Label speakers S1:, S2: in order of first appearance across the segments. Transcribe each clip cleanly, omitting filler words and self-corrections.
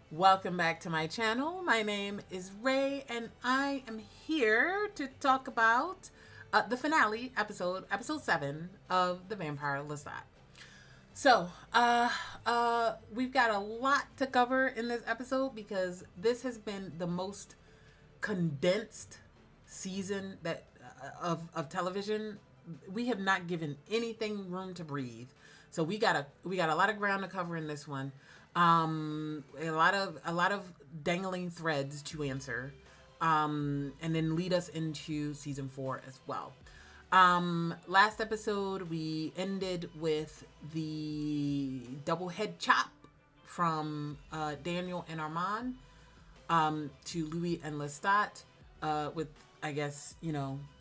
S1: Welcome back to my channel. My name is Ray, and I am here to talk about the finale episode, episode 7 of the Vampire Lestat. We've got a lot to cover in this episode because this has been the most condensed season of television. We have not given anything room to breathe. So we got a lot of ground to cover in this one. A lot of dangling threads to answer, and then lead us into season 4 as well. Last episode we ended with the double head chop from Daniel and Armand to Louis and Lestat, with I guess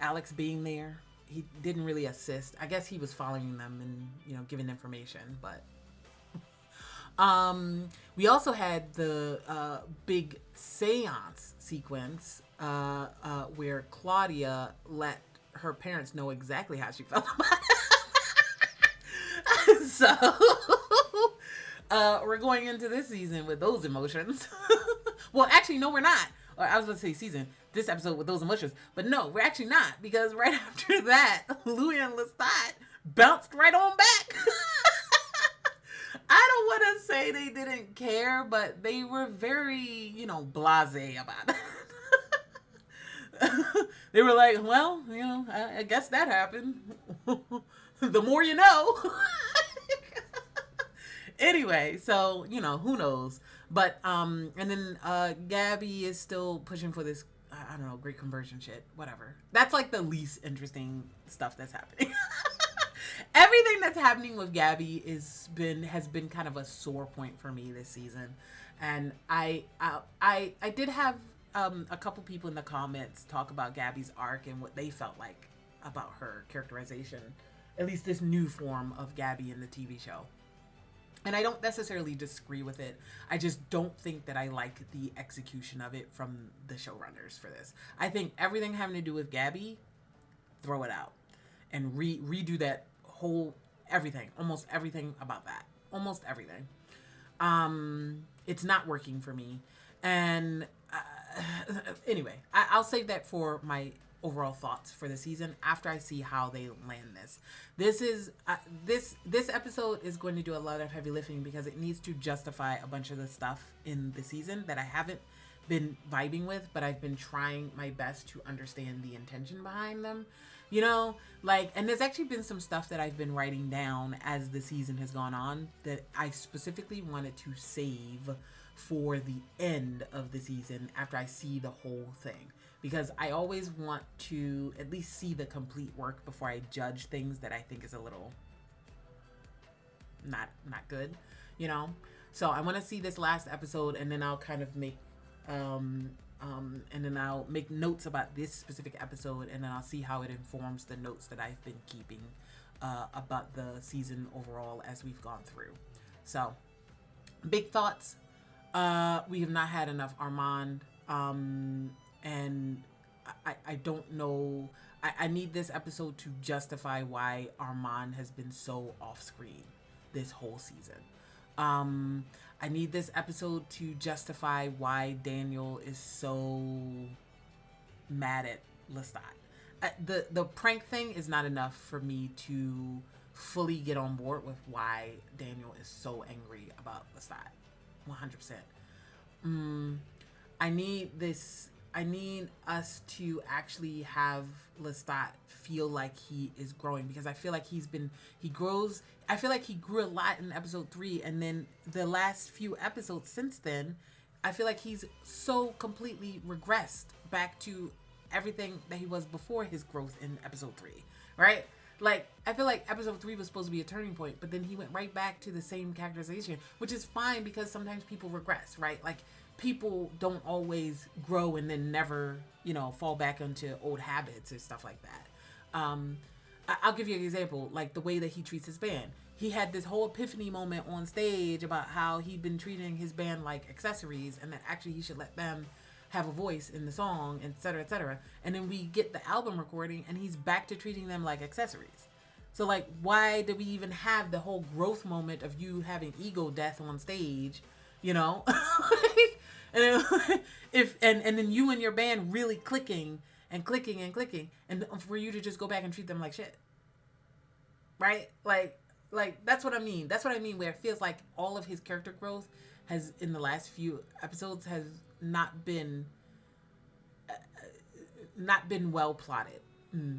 S1: Alex being there. He didn't really assist. I guess he was following them and giving information, but we also had the big seance sequence where Claudia let her parents know exactly how she felt about it. We're going into this season with those emotions. Well, actually, no, we're not. Or I was going to say season, this episode with those emotions. But no, we're actually not. Because right after that, Louis and Lestat bounced right on back. I don't want to say they didn't care, but they were very, blasé about it. They were like, well, I guess that happened. The more you know. Anyway, so, who knows. But, and then Gabby is still pushing for this, I don't know, great conversion shit. Whatever. That's like the least interesting stuff that's happening. Everything that's happening with Gabby has been kind of a sore point for me this season, and I did have a couple people in the comments talk about Gabby's arc and what they felt like about her characterization, at least this new form of Gabby in the TV show. And I don't necessarily disagree with it. I just don't think that I like the execution of it from the showrunners for this. I think everything having to do with Gabby, throw it out and redo that whole almost everything about that, almost everything. It's not working for me, and anyway, I'll save that for my overall thoughts for the season after I see how they land this. This episode is going to do a lot of heavy lifting because it needs to justify a bunch of the stuff in the season that I haven't been vibing with, but I've been trying my best to understand the intention behind them. And there's actually been some stuff that I've been writing down as the season has gone on that I specifically wanted to save for the end of the season after I see the whole thing. Because I always want to at least see the complete work before I judge things that I think is a little not good, So I want to see this last episode, and then I'll kind of make and then I'll make notes about this specific episode, and then I'll see how it informs the notes that I've been keeping about the season overall as we've gone through. So, big thoughts. We have not had enough Armand, and I don't know. I need this episode to justify why Armand has been so off-screen this whole season. I need this episode to justify why Daniel is so mad at Lestat. The prank thing is not enough for me to fully get on board with why Daniel is so angry about Lestat. 100%. I need us to actually have Lestat feel like he is growing, because I feel like I feel like he grew a lot in episode 3, and then the last few episodes since then, I feel like he's so completely regressed back to everything that he was before his growth in episode 3, right? Like, I feel like episode 3 was supposed to be a turning point, but then he went right back to the same characterization, which is fine because sometimes people regress, right? Like, people don't always grow and then never, fall back into old habits or stuff like that. I'll give you an example, like the way that he treats his band. He had this whole epiphany moment on stage about how he'd been treating his band like accessories, and that actually he should let them have a voice in the song, etc., etc. And then we get the album recording, and he's back to treating them like accessories. So, why did we even have the whole growth moment of you having ego death on stage, you know? And and then you and your band really clicking and clicking and clicking, and for you to just go back and treat them like shit, right? Like that's what I mean. That's what I mean. Where it feels like all of his character growth has in the last few episodes has not been well plotted.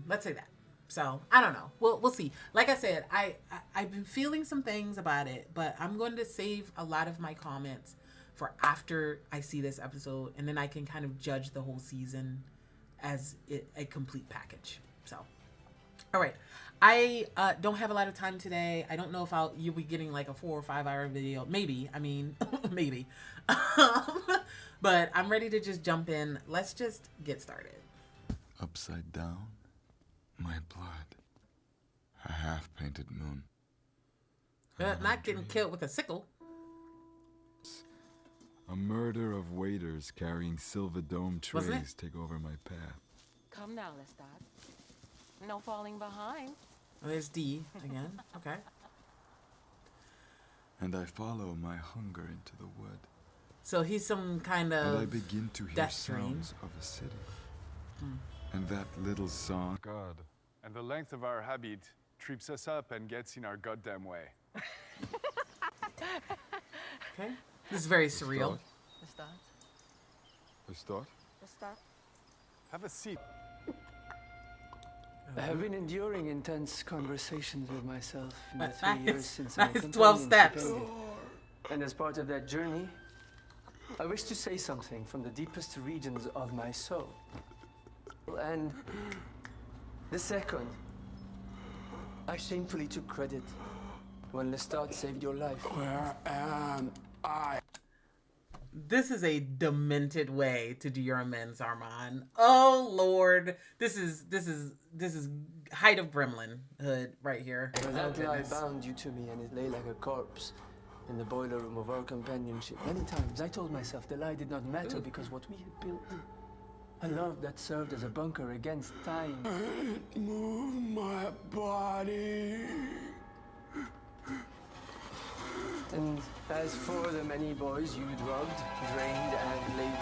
S1: Let's say that. So I don't know. We'll see. Like I said, I've been feeling some things about it, but I'm going to save a lot of my comments for after I see this episode, and then I can kind of judge the whole season as a complete package. So, all right. I don't have a lot of time today. I don't know if you'll be getting like a 4 or 5 hour video. Maybe. I mean, maybe. But I'm ready to just jump in. Let's just get started.
S2: Upside down, my blood. A half-painted moon.
S1: Not getting killed with a sickle.
S2: A murder of waiters carrying silver dome trays take over my path.
S3: Come now, Lestat. No falling behind.
S1: Oh, there's D again. Okay.
S2: And I follow my hunger into the wood.
S1: So he's some kind of
S2: and I begin to hear sounds of a city. And that little song.
S4: God. And the length of our habit trips us up and gets in our goddamn way.
S1: Okay. This is very surreal.
S2: Lestat?
S3: Lestat.
S4: Have a seat.
S5: I have been enduring intense conversations with myself in the 3 years since I
S1: 12 steps.
S5: And as part of that journey, I wish to say something from the deepest regions of my soul. And the second, I shamefully took credit when Lestat saved your life.
S2: Where am I?
S1: This is a demented way to do your amends, Armand. Oh Lord, this is height of gremlinhood right here.
S5: That lie bound you to me, and it lay like a corpse in the boiler room of our companionship. Many times I told myself the lie did not matter because what we had built, a love that served as a bunker against time.
S2: Move my body.
S5: And as for the many boys you drugged, drained, and laid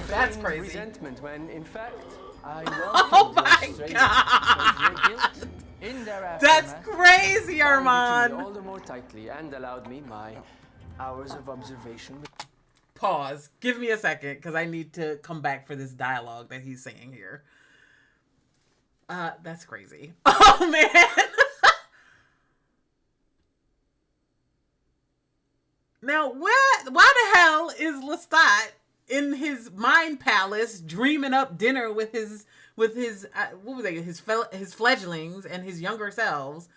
S1: That's
S5: feigned
S1: crazy.
S5: resentment when, in fact, I
S1: Oh
S5: welcomed
S1: my
S5: your
S1: God.
S5: their guilt in their
S1: That's
S5: aftermath,
S1: crazy,
S5: bound you to me
S1: Armand.
S5: all the more tightly and allowed me my hours of observation.
S1: Pause. Give me a second because I need to come back for this dialogue that he's saying here. That's crazy. Oh man. Now, why the hell is Lestat in his mind palace dreaming up dinner with his what was they, his fledglings and his younger selves,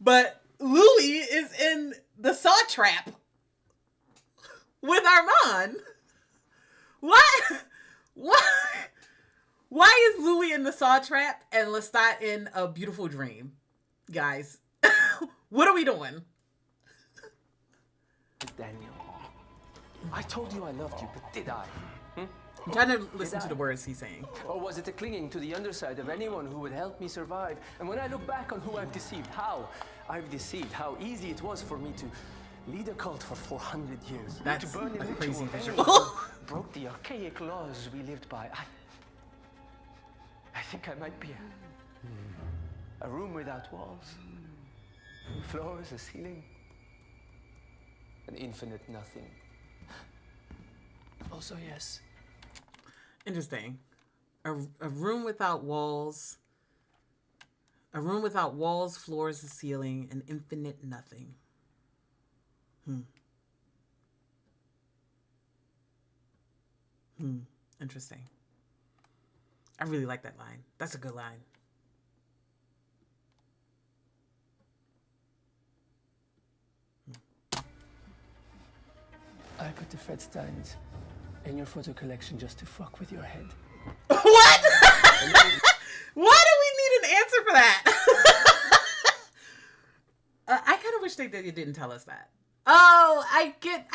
S1: but Louis is in the saw trap with Armand? Why is Louis in the saw trap and Lestat in a beautiful dream, guys? What are we doing?
S5: Daniel, I told you I loved you, but did I?
S1: I'm trying to listen to the words he's saying.
S5: Or was it a clinging to the underside of anyone who would help me survive? And when I look back on who I've deceived, how easy it was for me to lead a cult for 400 years.
S1: That's
S5: to burn
S1: a
S5: in
S1: crazy
S5: ritual,
S1: visual.
S5: broke the archaic laws we lived by. I think I might be a room without walls, floors, a ceiling, an infinite nothing. Also, yes.
S1: Interesting. A room without walls. A room without walls, floors, a ceiling, an infinite nothing. Interesting. I really like that line. That's a good line.
S5: I put the Fred Steins in your photo collection just to fuck with your head.
S1: What? Why do we need an answer for that? I kind of wish they didn't tell us that. Oh, I get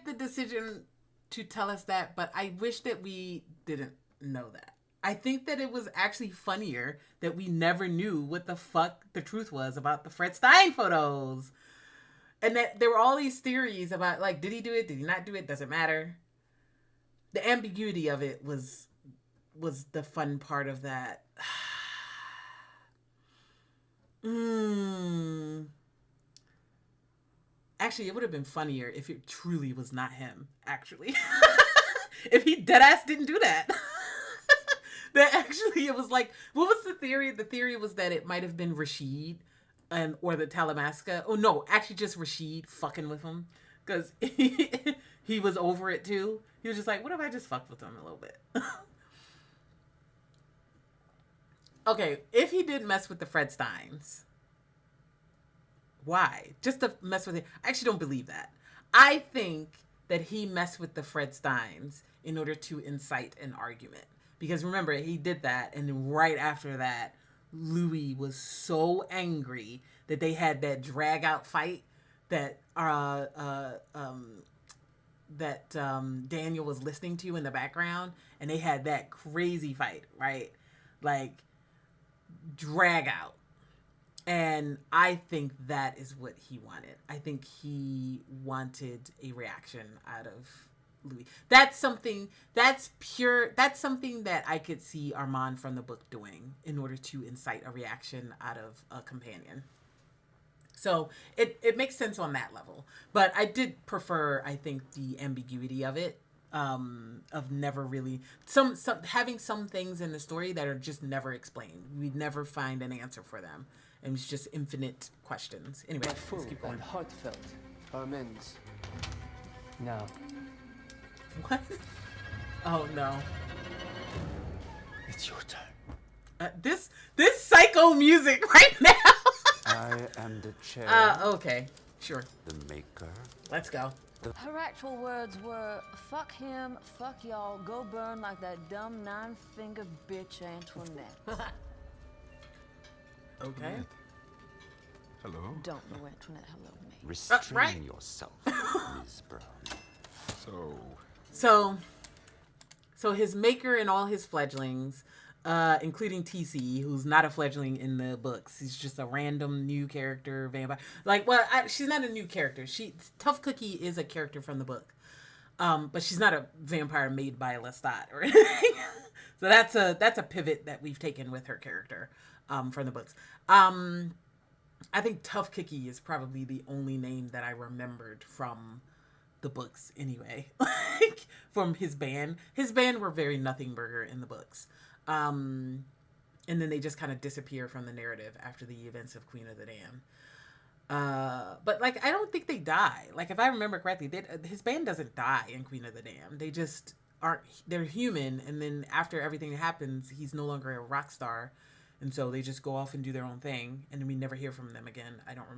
S1: the decision to tell us that, but I wish that we didn't know that. I think that it was actually funnier that we never knew what the fuck the truth was about the Fred Stein photos. And that there were all these theories about, like, did he do it? Did he not do it? Doesn't matter. The ambiguity of it was the fun part of that. Actually, it would have been funnier if it truly was not him, actually. If he deadass didn't do that. That actually, it was like, what was the theory? The theory was that it might have been Rashid or the Talamasca. Oh, no, actually just Rashid fucking with him. Because he was over it, too. He was just like, what if I just fucked with him a little bit? Okay, if he did mess with the Fred Steins, why? Just to mess with it? I actually don't believe that. I think that he messed with the Fred Steins in order to incite an argument. Because remember, he did that, and then right after that, Louis was so angry that they had that drag-out fight that Daniel was listening to in the background, and they had that crazy fight, right? Like, drag out. And I think that is what he wanted. I think he wanted a reaction out of Louis. That's something that I could see Armand from the book doing in order to incite a reaction out of a companion. So it makes sense on that level. But I did prefer, I think, the ambiguity of it. Of never really some having some things in the story that are just never explained. We'd never find an answer for them, and it's just infinite questions. Anyway,
S5: full
S1: let's keep going.
S5: and heartfelt amends. Now,
S1: What? Oh no!
S5: it's your turn.
S1: This psycho music right now.
S6: I am the chair,
S1: Okay, sure.
S6: the maker.
S1: Let's go.
S7: Her actual words were, fuck him, fuck y'all, go burn like that dumb nine-finger bitch Antoinette.
S1: Okay.
S2: Hello?
S7: Don't know Antoinette, hello me.
S6: Restrain
S1: right.
S6: yourself, Ms. Brown.
S1: So his maker and all his fledglings, including TC, who's not a fledgling in the books. He's just a random new character vampire. Like, well, she's not a new character. Tough Cookie is a character from the book. But she's not a vampire made by Lestat or anything. So that's a pivot that we've taken with her character from the books. I think Tough Cookie is probably the only name that I remembered from the books anyway. Like, from his band. His band were very nothing burger in the books. And then they just kind of disappear from the narrative after the events of Queen of the Damned. But, like, I don't think they die. Like, if I remember correctly, his band doesn't die in Queen of the Damned. They just aren't, they're human, and then after everything that happens, he's no longer a rock star, and so they just go off and do their own thing, and then we never hear from them again. I don't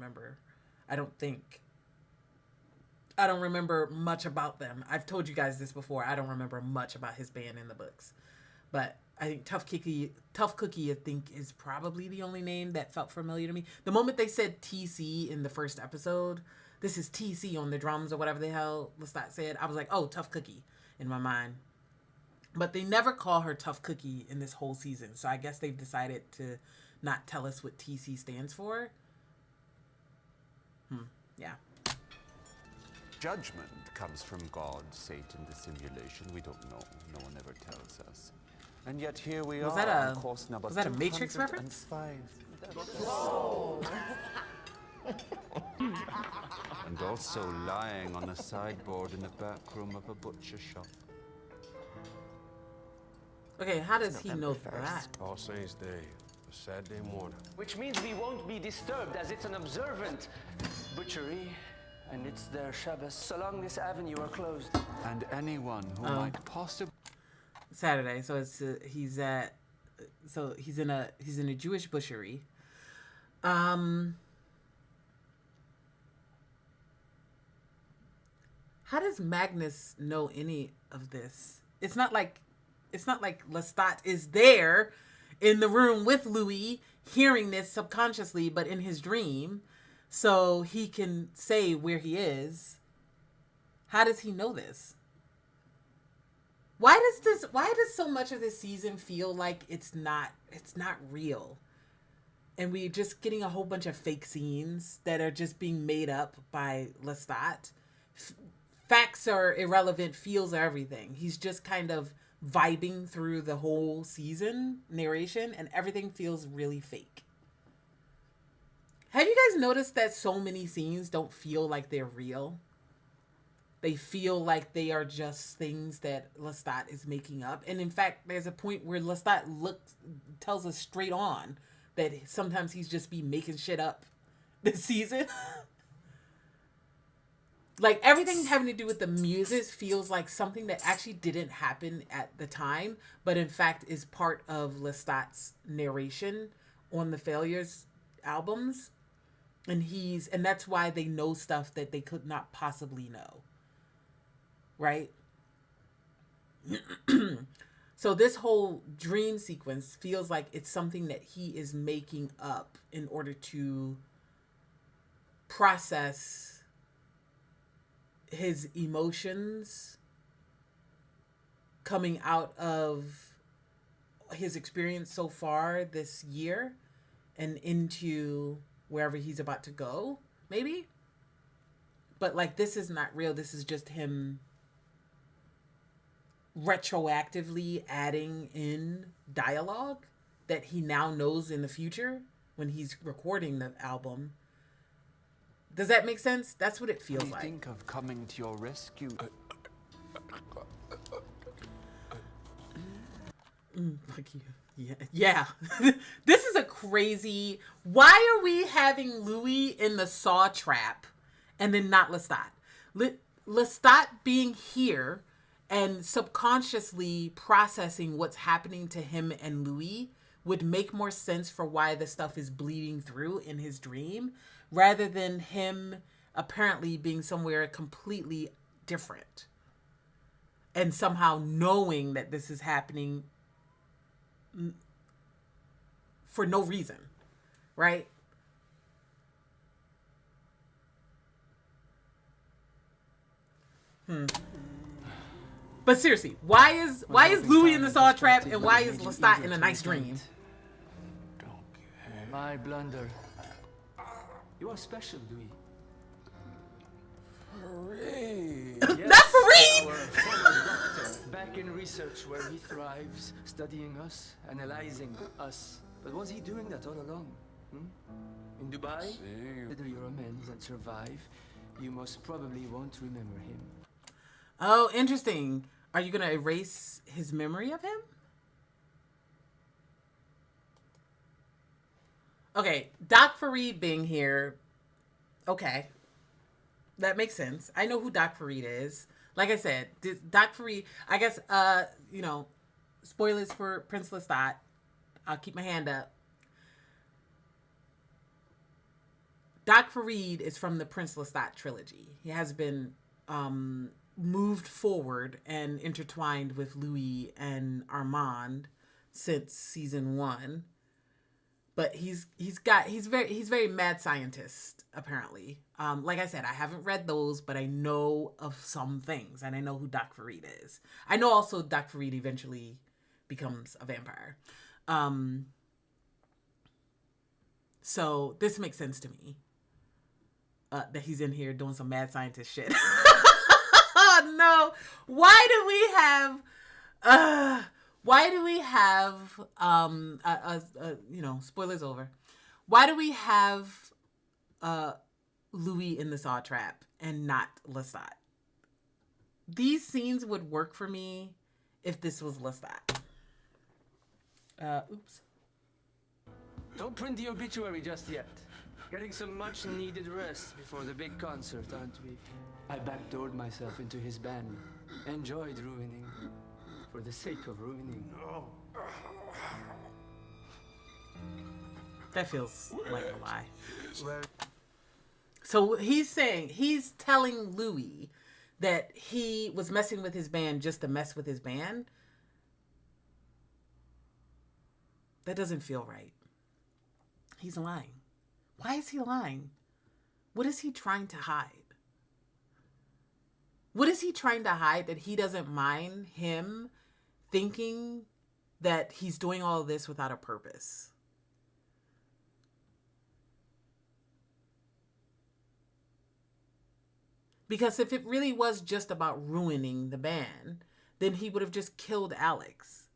S1: remember much about them. I've told you guys this before. I don't remember much about his band in the books. But I think Tough Cookie, I think, is probably the only name that felt familiar to me. The moment they said TC in the first episode, this is TC on the drums or whatever the hell Lestat said, I was like, oh, Tough Cookie in my mind. But they never call her Tough Cookie in this whole season. So I guess they've decided to not tell us what TC stands for. Yeah.
S6: Judgment comes from God, Satan, the simulation. We don't know. No one ever tells us. And yet here we
S1: Was
S6: are
S1: that a-
S6: on course number
S1: was that a Matrix reference?
S6: 205. And also lying on a sideboard in the back room of a butcher shop.
S1: Okay, how does he know that?
S8: All Saints Day, a Saturday morning.
S5: Which means we won't be disturbed, as it's an observant butchery, and it's their Shabbos. So long this avenue are closed.
S6: And anyone who might possibly...
S1: Saturday, so he's in a Jewish butchery. How does Magnus know any of this? It's not like Lestat is there in the room with Louis hearing this subconsciously, but in his dream, so he can say where he is. How does he know this? Why does so much of this season feel like it's not real? and we're just getting a whole bunch of fake scenes that are just being made up by Lestat. Facts are irrelevant, feels are everything. He's just kind of vibing through the whole season narration, and everything feels really fake. Have you guys noticed that so many scenes don't feel like they're real? They feel like they are just things that Lestat is making up. And in fact, there's a point where Lestat tells us straight on that sometimes he's just be making shit up this season. Like, everything having to do with the muses feels like something that actually didn't happen at the time, but in fact is part of Lestat's narration on the Failures albums. And that's why they know stuff that they could not possibly know. Right? So this whole dream sequence feels like it's something that he is making up in order to process his emotions coming out of his experience so far this year and into wherever he's about to go, maybe. But like, this is not real. This is just him retroactively adding in dialogue that he now knows in the future when he's recording the album. Does that make sense? That's what it feels like.
S6: Think of coming to your rescue.
S1: Fuck you. Yeah. This is a crazy... Why are we having Louis in the saw trap and then not Lestat? Lestat being here and subconsciously processing what's happening to him and Louis would make more sense for why the stuff is bleeding through in his dream, rather than him apparently being somewhere completely different and somehow knowing that this is happening for no reason, right? But seriously, why is Louis in the saw trap and why is Lestat in a nice dream?
S5: My blunder. You are special, Louis.
S8: Reid.
S5: Yes,
S1: Not for Reid!
S5: our former doctor, back in research where he thrives, studying us, analyzing us. But was he doing that all along? In Dubai? Consider your amends and survive. You most probably won't remember him.
S1: Oh, interesting. Are you going to erase his memory of him? Okay, Doc Farid being here. Okay. That makes sense. I know who Doc Farid is. Like I said, Doc Farid, I guess, spoilers for Prince Lestat. I'll keep my hand up. Doc Farid is from the Prince Lestat trilogy. He has been moved forward and intertwined with Louis and Armand since season 1. But he's very mad scientist, apparently. Like I said, I haven't read those, but I know of some things, and I know who Doc Farid is. I know also Doc Farid eventually becomes a vampire. So this makes sense to me. That he's in here doing some mad scientist shit. Oh no! Why do we have spoilers over. Why do we have Louis in the saw trap and not Lestat? These scenes would work for me if this was Lestat. Oops.
S5: Don't print the obituary just yet. Getting some much needed rest before the big concert, aren't we? I backdoored myself into his band. Enjoyed ruining. For the sake of ruining.
S1: That feels like a lie. So he's telling Louis that he was messing with his band just to mess with his band. That doesn't feel right. He's lying. Why is he lying? What is he trying to hide? What is he trying to hide that he doesn't mind him thinking that he's doing all of this without a purpose? Because if it really was just about ruining the band, then he would have just killed Alex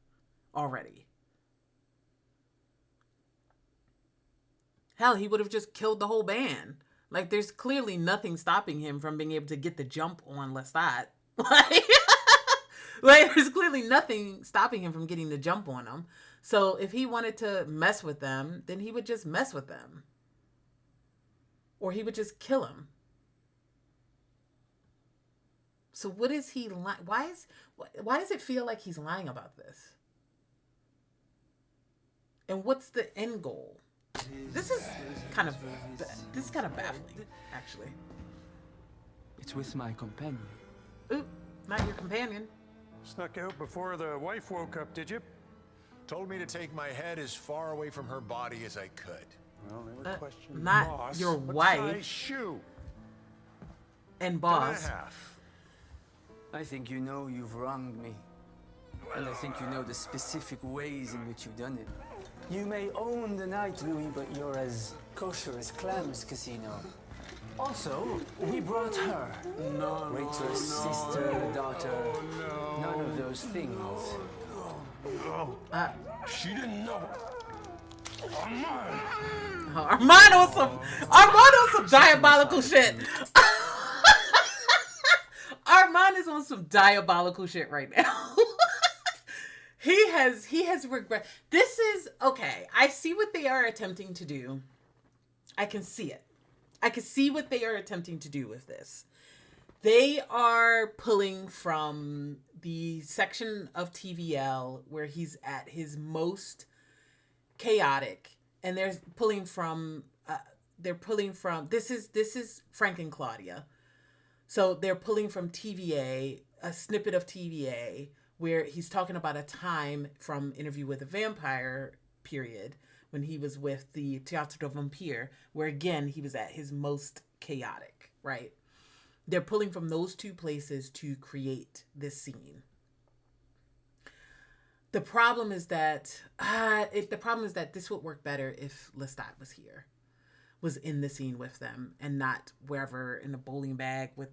S1: already. Hell, he would have just killed the whole band. Like, there's clearly nothing stopping him from being able to get the jump on Lestat. Like, there's clearly nothing stopping him from getting the jump on them. So if he wanted to mess with them, then he would just mess with them. Or he would just kill him. So what is he lying? Why does it feel like he's lying about this? And what's the end goal? This is kind of baffling, actually.
S5: It's with my companion.
S1: Ooh, not your companion.
S9: Snuck out before the wife woke up, did you?
S10: Told me to take my head as far away from her body as I could.
S9: Well, they were questioning
S1: Not
S9: boss.
S1: your
S9: What
S1: wife.
S9: size shoe?
S1: And
S10: 2.5.
S1: boss.
S5: I think you know you've wronged me. And I think you know the specific ways in which you've done it. You may own the night, Louis, but you're as kosher as clams, Casino. Also, we brought her.
S9: No,
S5: Rachel's sister, daughter. None of those things.
S8: She didn't know.
S1: Armand on some diabolical shit. Armand is on some diabolical shit right now. He has regret. This is okay. I see what they are attempting to do. I can see it. I can see what they are attempting to do with this. They are pulling from the section of TVL where he's at his most chaotic, and they're pulling from. This is Frank and Claudia. So they're pulling from TVA, a snippet of TVA, where he's talking about a time from Interview with a Vampire period when he was with the Théâtre de Vampire, where again, he was at his most chaotic, right? They're pulling from those two places to create this scene. The problem is that this would work better if Lestat was here, was in the scene with them, and not wherever in the bowling bag with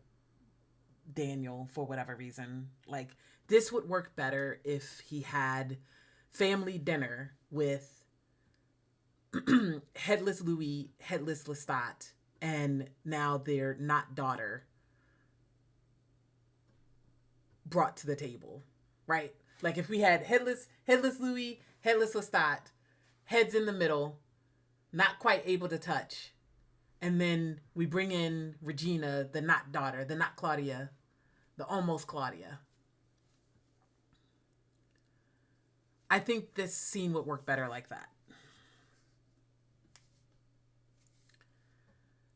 S1: Daniel for whatever reason. Like, this would work better if he had family dinner with Headless Louis, Headless Lestat, and now their not daughter brought to the table, right? Like, if we had Headless Louis, Headless Lestat, heads in the middle, not quite able to touch, and then we bring in Regina, the not daughter, the not Claudia, the almost Claudia. I think this scene would work better like that.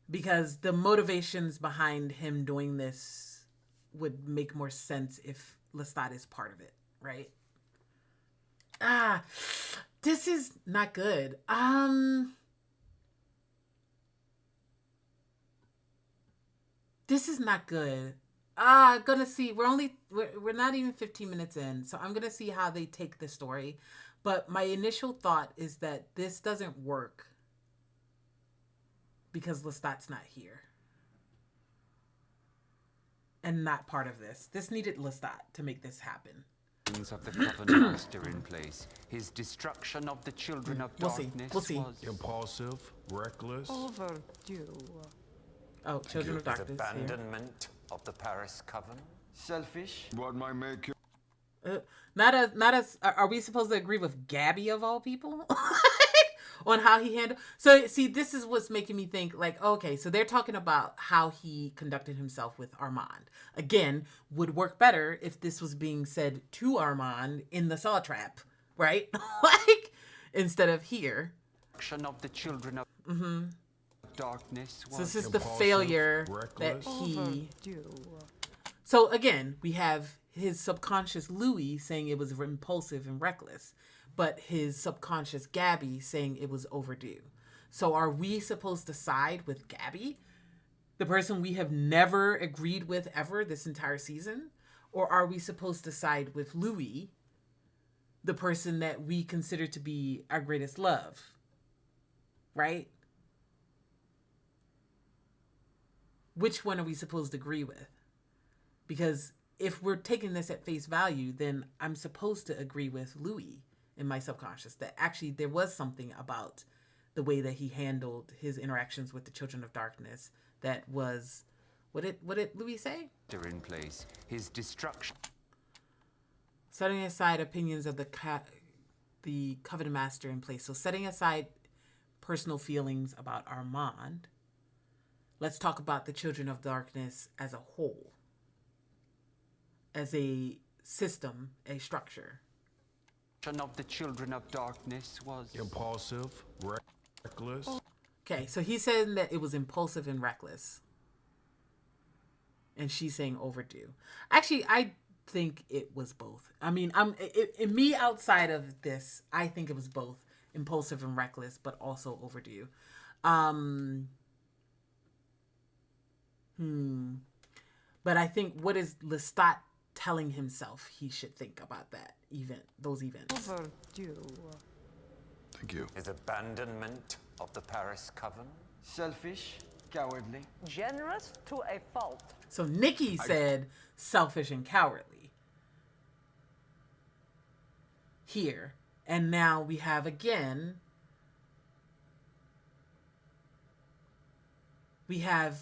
S1: Because the motivations behind him doing this would make more sense if Lestat is part of it, right? This is not good. This is not good. I'm gonna see. We're not even 15 minutes in, so I'm gonna see how they take the story. But my initial thought is that this doesn't work because Lestat's not here and not part of this. This needed Lestat to make this happen.
S6: Of the Coven Master in place. His destruction of the children of darkness
S1: We'll see.
S6: was
S8: Impulsive, reckless.
S3: Overdue.
S1: Oh, Children of
S6: his
S1: Darkness.
S6: abandonment of the Paris Coven.
S5: Selfish.
S2: What might make you...
S1: Not as. Are we supposed to agree with Gabby of all people on how he handled? So see, this is what's making me think like, okay, so they're talking about how he conducted himself with Armand. Again, would work better if this was being said to Armand in the saw trap, right? Like instead of here.
S6: Of the children of darkness was
S1: So this is the
S8: Impulsive,
S1: failure
S8: reckless.
S1: that he.
S3: Overdue.
S1: So again, we have his subconscious Louis saying it was impulsive and reckless, but his subconscious Gabby saying it was overdue. So are we supposed to side with Gabby, the person we have never agreed with ever this entire season? Or are we supposed to side with Louis, the person that we consider to be our greatest love? Right? which one are we supposed to agree with? Because if we're taking this at face value, then I'm supposed to agree with Louis in my subconscious that actually there was something about the way that he handled his interactions with the Children of Darkness that was, what did Louis say?
S6: In place, his destruction.
S1: Setting aside opinions of the Covenant Master in place. So setting aside personal feelings about Armand, let's talk about the Children of Darkness as a whole. As a system, a structure.
S6: Of the Children of Darkness was
S8: impulsive, reckless.
S1: Okay, so he's saying that it was impulsive and reckless. And she's saying overdue. Actually, I think it was both. I mean, in me outside of this, I think it was both impulsive and reckless, but also overdue. But I think what is Lestat telling himself he should think about those events?
S7: Overdue.
S2: Thank you.
S6: his abandonment of the Paris Covenant.
S5: Selfish, cowardly.
S3: Generous to a fault.
S1: So Nikki said selfish and cowardly. Here. And now we have again. We have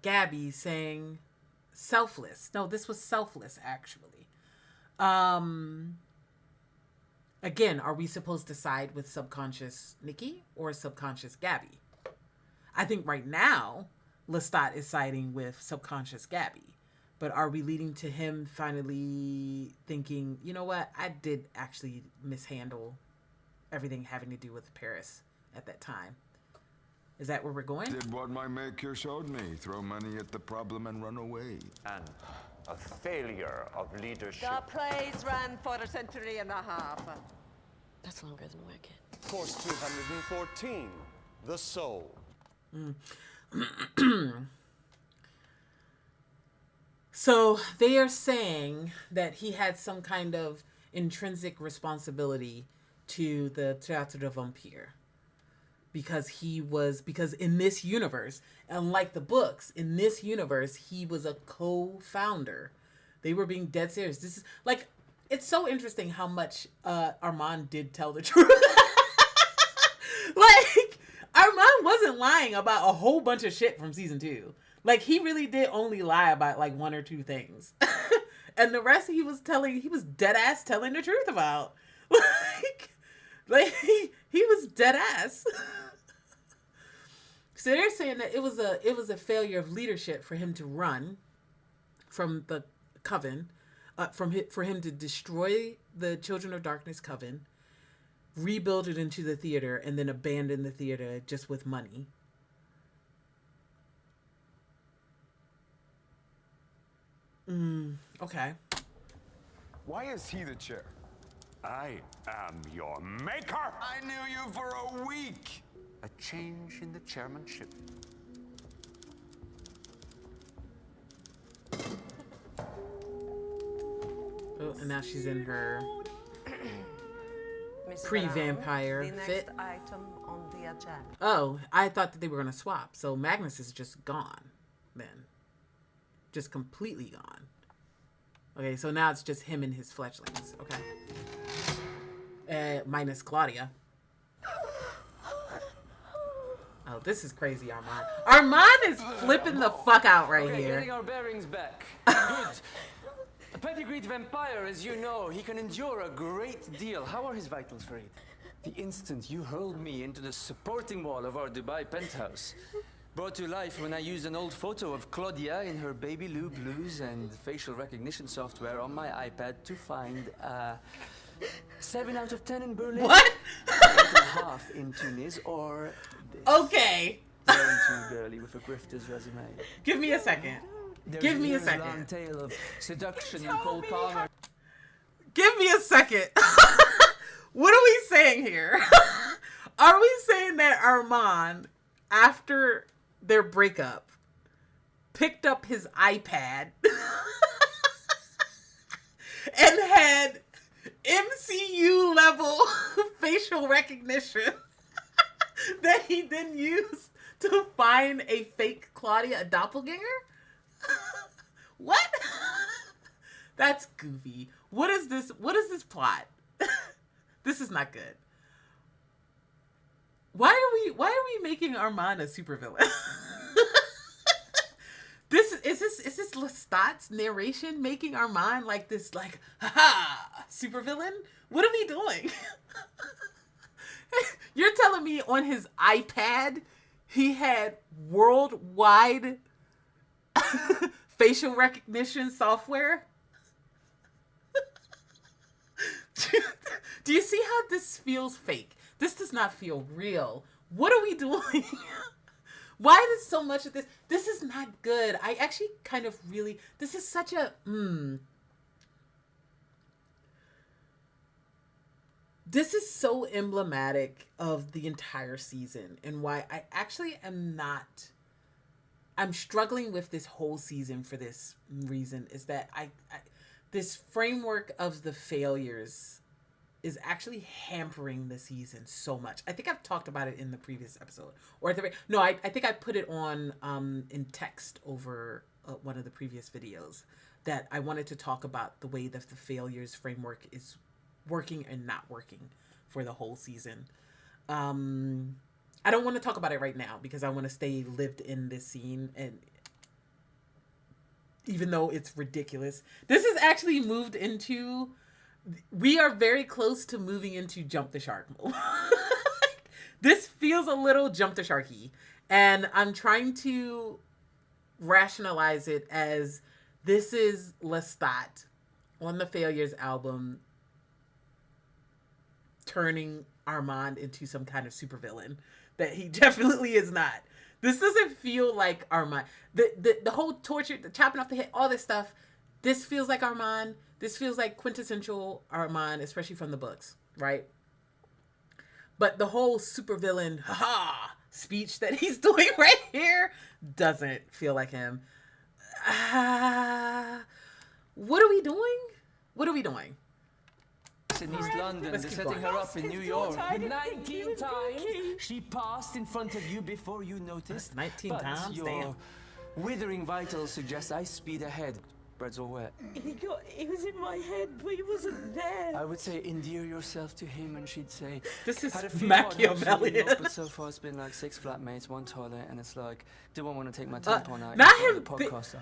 S1: Gabby saying selfless. No, this was selfless, actually. Again, are we supposed to side with subconscious Nikki or subconscious Gabby? I think right now, Lestat is siding with subconscious Gabby. But are we leading to him finally thinking, you know what, I did actually mishandle everything having to do with Paris at that time? Is that where we're going?
S2: Did what my maker showed me. Throw money at the problem and run away.
S6: And a failure of leadership.
S3: The plays ran for a century and a half.
S7: That's longer than Wicked.
S11: Course 214, The Soul.
S1: So they are saying that he had some kind of intrinsic responsibility to the Théâtre de Vampire. Because in this universe, unlike the books, in this universe, he was a co-founder. They were being dead serious. This is like, it's so interesting how much Armand did tell the truth. Like, Armand wasn't lying about a whole bunch of shit from season 2. Like, he really did only lie about like 1 or 2 things. And the rest he was dead ass telling the truth about. Like he was dead ass. So they're saying that it was a failure of leadership for him to run from the coven, for him to destroy the Children of Darkness coven, rebuild it into the theater, and then abandon the theater just with money. Okay.
S2: Why is he the chair?
S6: I am your maker!
S2: I knew you for a week!
S6: A change in the chairmanship.
S1: Oh, and now she's in her
S3: Mr.
S1: pre-vampire
S3: the next
S1: fit.
S3: item on the agenda.
S1: Oh, I thought that they were going to swap. So Magnus is just gone then. Just completely gone. Okay, so now it's just him and his fledglings. Okay. Minus Claudia. Oh, this is crazy, Armand. Armand is flipping the fuck out right
S5: Okay,
S1: here.
S5: getting our bearings back. Good. A pedigreed vampire, as you know, he can endure a great deal. How are his vitals, Reid? The instant you hurled me into the supporting wall of our Dubai penthouse. Brought to life when I used an old photo of Claudia in her baby blue blues and facial recognition software on my iPad to find 7 out of 10 in Berlin.
S1: What?
S5: 8.5 in Tunis, or this.
S1: Okay.
S5: Very too girly with a grifter's resume.
S1: Give me a second. Give me a second.
S5: Long tale of seduction and Cole Palmer.
S1: Give me a second. What are we saying here? Are we saying that Armand, after their breakup, picked up his iPad and had MCU level facial recognition that he then used to find a fake Claudia, a doppelganger? What? That's goofy. What is this? What is this plot? This is not good. Why are we making Armand a supervillain? Is this Lestat's narration making Armand like this, like, haha, supervillain? What are we doing? You're telling me on his iPad he had worldwide facial recognition software? Do you see how this feels fake? This does not feel real. What are we doing? Why is so much of this? This is not good. I actually kind of really, this is such a, This is so emblematic of the entire season and why I actually I'm struggling with this whole season for this reason, is that this framework of the failures is actually hampering the season so much. I think I've talked about it in the previous episode, or I think I put it on in text over one of the previous videos, that I wanted to talk about the way that the failures framework is working and not working for the whole season. I don't want to talk about it right now because I want to stay lived in this scene, and even though it's ridiculous, this is actually moved into, we are very close to moving into jump the shark mode. This feels a little jump the sharky, and I'm trying to rationalize it as this is Lestat on the Failures album turning Armand into some kind of supervillain that he definitely is not. This doesn't feel like Armand. The whole torture, the chopping off the head, all this stuff, this feels like Armand. This feels like quintessential Armand, especially from the books, right? But the whole supervillain, haha, speech that he's doing right here doesn't feel like him. What are we doing? What are we doing?
S5: In East London, they're setting her up in New York. 19 times she passed in front of you before you noticed.
S1: 19
S5: but
S1: times?
S5: Your
S1: Damn.
S5: withering vitals suggest I speed ahead. Bread's all wet.
S12: He was in my head, but he wasn't there.
S5: I would say endear yourself to him, and she'd say,
S1: this is
S5: had a few
S1: Machiavellian.
S5: But so far it's been like 6 flatmates, 1 toilet, and it's like, do I want to take my tampon out?
S1: Not
S5: You
S1: him.
S5: the podcaster.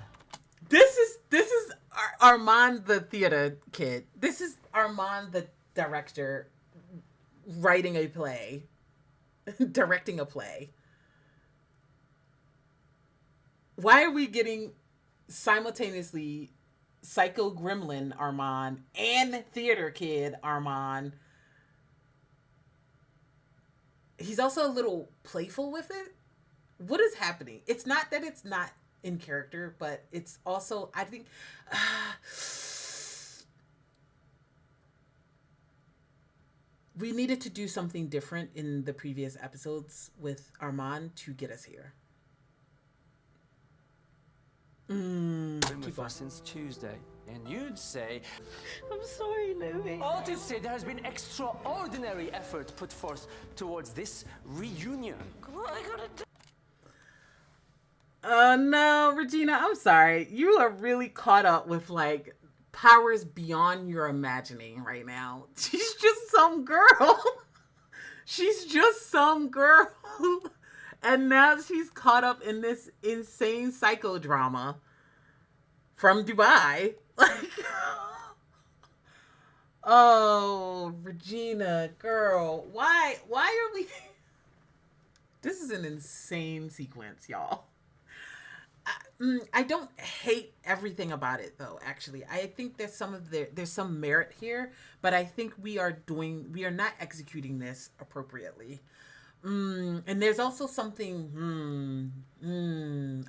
S1: This is Armand the theater kid. This is Armand the director writing a play, directing a play. Why are we getting simultaneously psycho gremlin Armand and theater kid Armand? He's also a little playful with it. What is happening? It's not that it's not in character, but it's also, I think, we needed to do something different in the previous episodes with Armand to get us here.
S5: Been with us since Tuesday, and you'd say,
S12: I'm sorry, Louis.
S5: all to say there has been extraordinary effort put forth towards this reunion.
S12: What I gotta do?
S1: No, Regina, I'm sorry. You are really caught up with like powers beyond your imagining right now. She's just some girl. She's just some girl. And now she's caught up in this insane psychodrama from Dubai. Like, oh, Regina, girl, why are we? This is an insane sequence, y'all. I don't hate everything about it, though. Actually, I think there's some merit here, but I think we are not executing this appropriately. And there's also something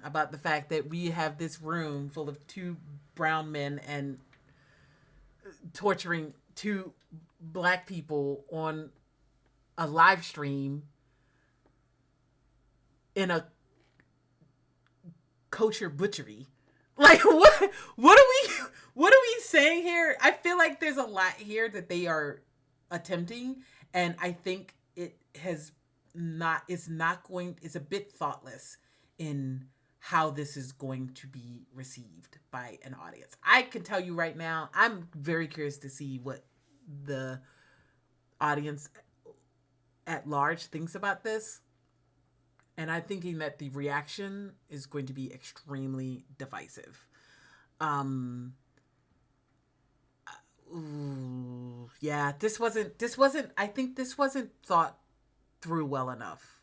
S1: about the fact that we have this room full of 2 brown men and torturing 2 black people on a live stream in a kosher butchery. Like, what are we saying here? I feel like there's a lot here that they are attempting, and I think it has it's a bit thoughtless in how this is going to be received by an audience. I can tell you right now, I'm very curious to see what the audience at large thinks about this. And I'm thinking that the reaction is going to be extremely divisive. This wasn't I think this wasn't thought through well enough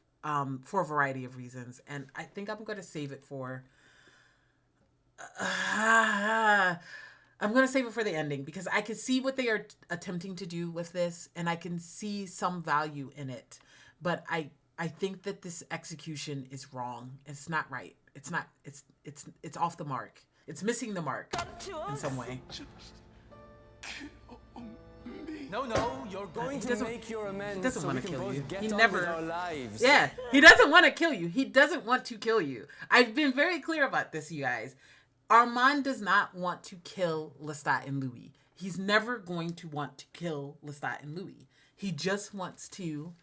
S1: for a variety of reasons, and I think I'm going to save it for the ending, because I can see what they are attempting to do with this, and I can see some value in it, but I think that this execution is wrong. It's not right. It's off the mark. It's missing the mark in some way.
S5: No, you're going to make your amends.
S1: He doesn't
S5: so
S1: want
S5: we
S1: to
S5: can
S1: kill
S5: both
S1: you.
S5: get
S1: He
S5: on
S1: never.
S5: with our lives.
S1: Yeah, he doesn't want to kill you. He doesn't want to kill you. I've been very clear about this, you guys. Armand does not want to kill Lestat and Louis. He's never going to want to kill Lestat and Louis. He just wants to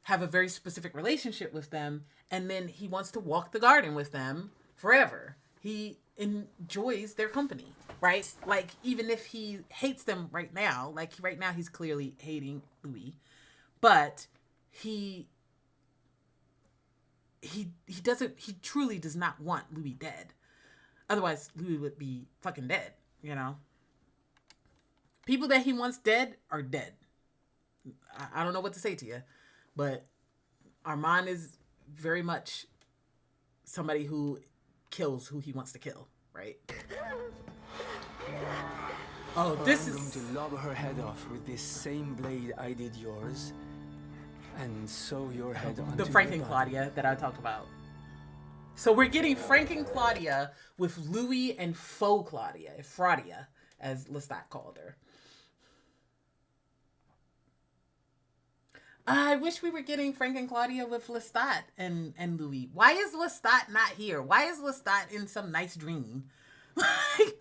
S1: have a very specific relationship with them, and then he wants to walk the garden with them forever. He enjoys their company, right? Like, even if he hates them right now, like right now he's clearly hating Louis, but he truly does not want Louis dead. Otherwise, Louis would be fucking dead, you know? People that he wants dead are dead. I don't know what to say to you, but Armand is very much somebody who kills who he wants to kill, right? Oh, this is...
S5: I'm going to lob her head off with this same blade I did yours, and sew your head onto
S1: the Frank
S5: your
S1: and
S5: body.
S1: Claudia that I talked about. So we're getting Frank and Claudia with Louis and faux Claudia, Fraudia, as Lestat called her. I wish we were getting Frank and Claudia with Lestat and Louis. Why is Lestat not here? Why is Lestat in some nice dream?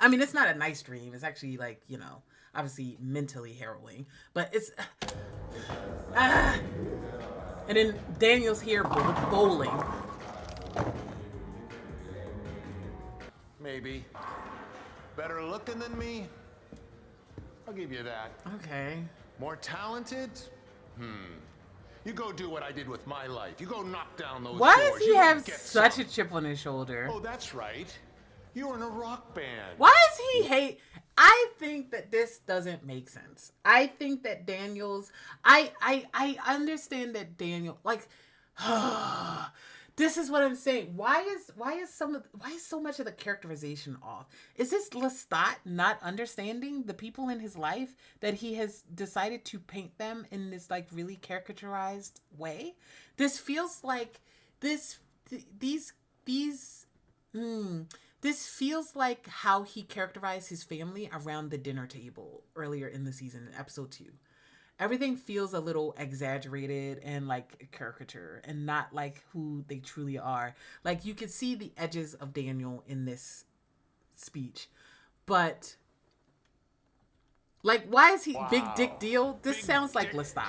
S1: I mean, it's not a nice dream. It's actually like, you know, obviously mentally harrowing. But it's... and then Daniel's here bowling.
S10: Maybe. Better looking than me? I'll give you that.
S1: Okay.
S10: More talented? You go do what I did with my life. You go knock down those
S1: Why
S10: doors.
S1: does he
S10: You
S1: have
S10: get
S1: such
S10: some.
S1: a chip on his shoulder?
S10: Oh, that's right. You were in a rock band.
S1: Why does he hate? I think that this doesn't make sense. I think that Daniel's... I understand that Daniel... Like... This is what I'm saying. Why is so much of the characterization off? Is this Lestat not understanding the people in his life, that he has decided to paint them in this like really caricaturized way? This feels like this feels like how he characterized his family around the dinner table earlier in the season, in episode 2. Everything feels a little exaggerated and like a caricature and not like who they truly are. Like, you could see the edges of Daniel in this speech, but like, why is he big dick deal? This sounds like Lestat.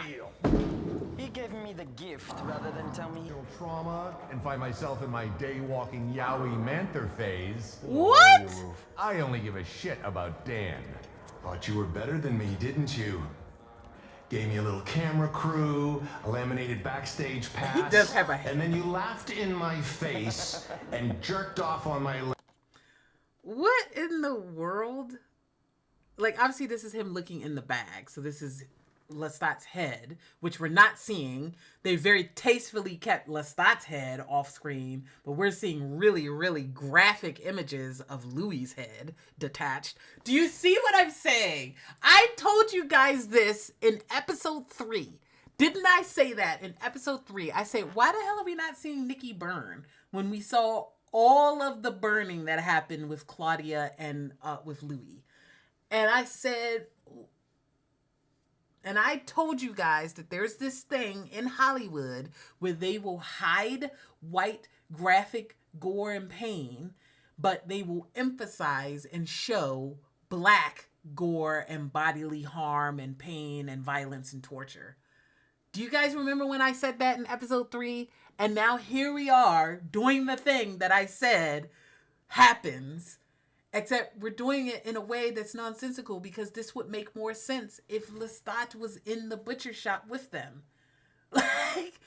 S13: He gave me the gift rather than tell me
S14: trauma and find myself in my day-walking yaoi manther phase.
S1: What?
S14: I only give a shit about Dan.
S15: Thought you were better than me, didn't you? Gave me a little camera crew, a laminated backstage pass.
S1: He does have a head.
S15: And then you laughed in my face and jerked off on my
S1: What in the world? Like, obviously this is him looking in the bag. So this is Lestat's head, which we're not seeing. They very tastefully kept Lestat's head off screen, but we're seeing really, really graphic images of Louis's head detached. Do you see what I'm saying? I told you guys this in episode 3. Didn't I say that in episode 3? I said, why the hell are we not seeing Nikki burn when we saw all of the burning that happened with Claudia and with Louis? And I said, and I told you guys that there's this thing in Hollywood where they will hide white graphic gore and pain, but they will emphasize and show black gore and bodily harm and pain and violence and torture. Do you guys remember when I said that in episode 3? And now here we are doing the thing that I said happens, except we're doing it in a way that's nonsensical because this would make more sense if Lestat was in the butcher shop with them. Like,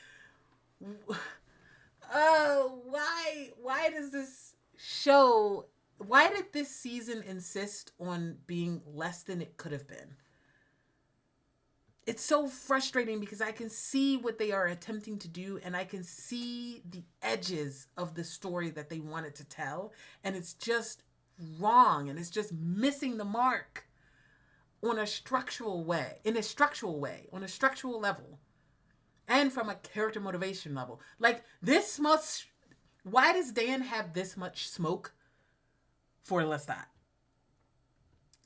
S1: why does this show, why did this season insist on being less than it could have been? It's so frustrating because I can see what they are attempting to do and I can see the edges of the story that they wanted to tell, and it's just wrong and it's just missing the mark on a structural way, on a structural level, and from a character motivation level. Like, this much, why does Dan have this much smoke for Lestat?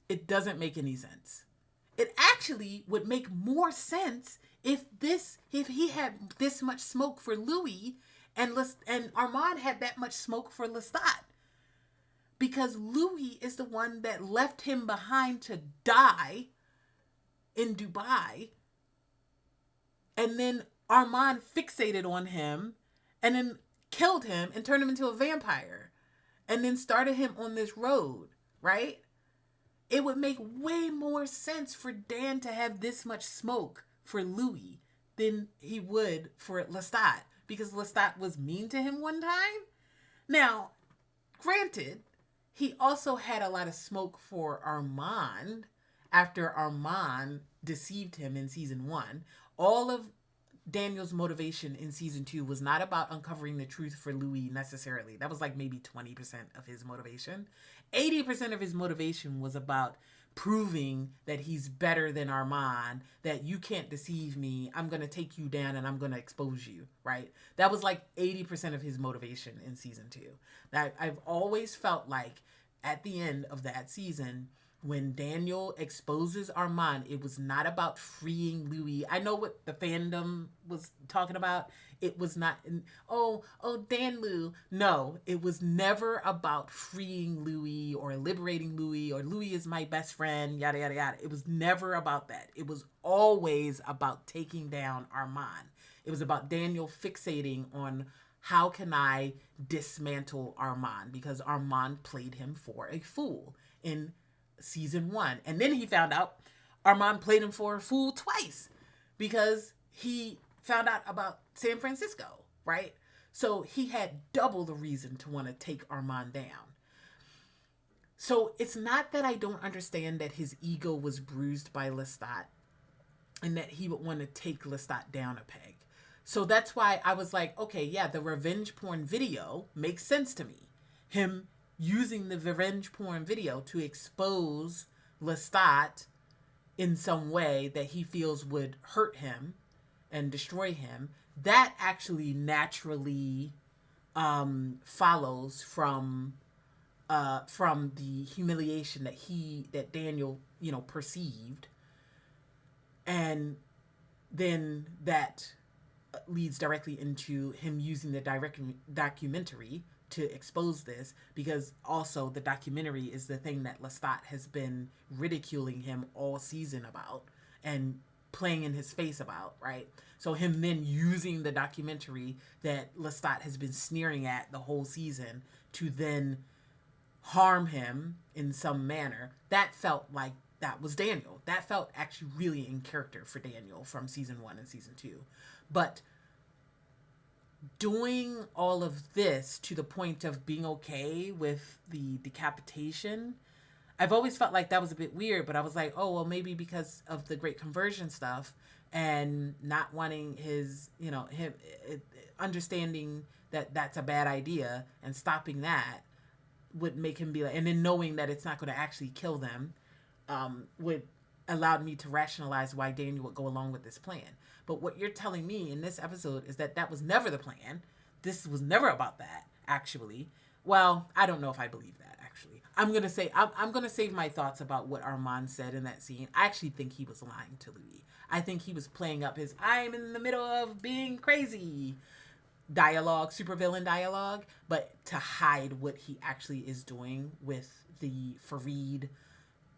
S1: It doesn't make any sense. It actually would make more sense if he had this much smoke for Louis and Armand had that much smoke for Lestat. Because Louis is the one that left him behind to die in Dubai. And then Armand fixated on him and then killed him and turned him into a vampire. And then started him on this road, right? It would make way more sense for Dan to have this much smoke for Louis than he would for Lestat, because Lestat was mean to him one time. Now, granted, he also had a lot of smoke for Armand after Armand deceived him in season 1. All of Daniel's motivation in season 2 was not about uncovering the truth for Louis necessarily. That was like maybe 20% of his motivation. 80% of his motivation was about proving that he's better than Armand, that you can't deceive me, I'm going to take you down and I'm going to expose you, right? That was like 80% of his motivation in season 2. That I've always felt like at the end of that season, when Daniel exposes Armand, it was not about freeing Louis. I know what the fandom was talking about. It was not, Dan Lou. No, it was never about freeing Louis or liberating Louis or Louis is my best friend, yada, yada, yada. It was never about that. It was always about taking down Armand. It was about Daniel fixating on how can I dismantle Armand, because Armand played him for a fool in season 1. And then he found out Armand played him for a fool twice because he found out about San Francisco, right? So he had double the reason to want to take Armand down. So it's not that I don't understand that his ego was bruised by Lestat and that he would want to take Lestat down a peg. So that's why I was like, okay, yeah, the revenge porn video makes sense to me. Him using the revenge porn video to expose Lestat in some way that he feels would hurt him and destroy him, that actually naturally follows from the humiliation that Daniel, perceived. And then that leads directly into him using the documentary to expose this, because also the documentary is the thing that Lestat has been ridiculing him all season about and playing in his face about, right? So him then using the documentary that Lestat has been sneering at the whole season to then harm him in some manner, that felt like that was Daniel. That felt actually really in character for Daniel from season 1 and season 2. But doing all of this to the point of being okay with the decapitation, I've always felt like that was a bit weird, but I was like, oh, well, maybe because of the Great Conversion stuff and not wanting his, him understanding that that's a bad idea and stopping that would make him be like, and then knowing that it's not going to actually kill them, would allow me to rationalize why Daniel would go along with this plan. But what you're telling me in this episode is that was never the plan. This was never about that, actually. Well, I don't know if I believe that, actually. I'm going to save my thoughts about what Armand said in that scene. I actually think he was lying to Louis. I think he was playing up his, I'm in the middle of being crazy dialogue, supervillain dialogue, but to hide what he actually is doing with the Reid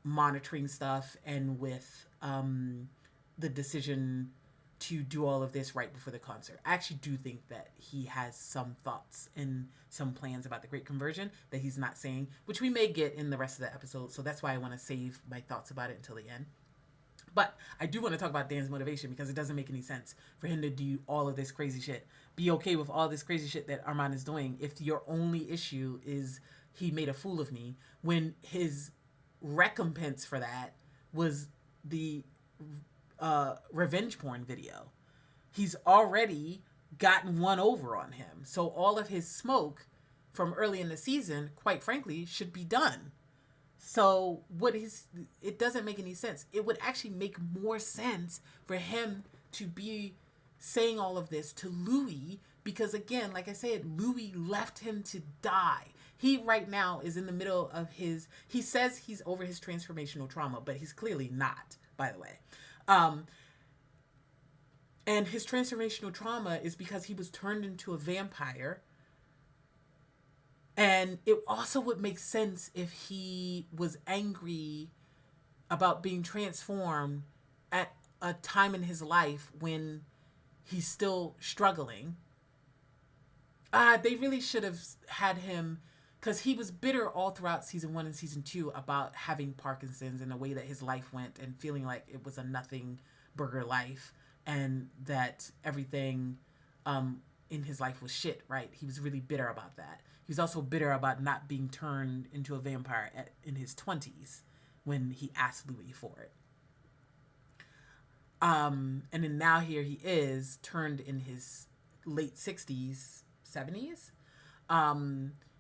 S1: monitoring stuff and with the decision to do all of this right before the concert. I actually do think that he has some thoughts and some plans about the Great Conversion that he's not saying, which we may get in the rest of the episode. So that's why I want to save my thoughts about it until the end. But I do want to talk about Dan's motivation, because it doesn't make any sense for him to do all of this crazy shit. Be okay with all this crazy shit that Armand is doing if your only issue is he made a fool of me, when his recompense for that was the revenge porn video. He's already gotten one over on him. So all of his smoke from early in the season, quite frankly, should be done. So it doesn't make any sense. It would actually make more sense for him to be saying all of this to Louis, because again, like I said, Louis left him to die. He right now is in the middle of he says he's over his transformational trauma, but he's clearly not, by the way. And his transformational trauma is because he was turned into a vampire. And it also would make sense if he was angry about being transformed at a time in his life when he's still struggling. They really should have had him, because he was bitter all throughout season 1 and season 2 about having Parkinson's and the way that his life went, and feeling like it was a nothing burger life, and that everything in his life was shit, right? He was really bitter about that. He was also bitter about not being turned into a vampire in his 20s when he asked Louis for it. And then now here he is, turned in his late 60s, 70s.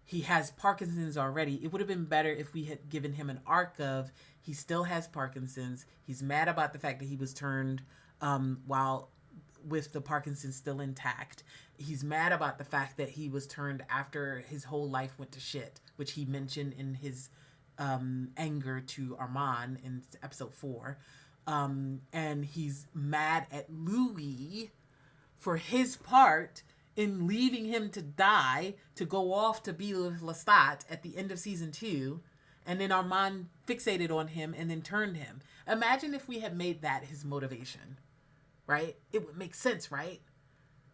S1: He has Parkinson's already. It would have been better if we had given him an arc of he still has Parkinson's. He's mad about the fact that he was turned while with the Parkinson's still intact. He's mad about the fact that he was turned after his whole life went to shit, which he mentioned in his anger to Armand in episode 4. And he's mad at Louis for his part in leaving him to die, to go off to be with Lestat at the end of season 2, and then Armand fixated on him and then turned him. Imagine if we had made that his motivation, right? It would make sense, right?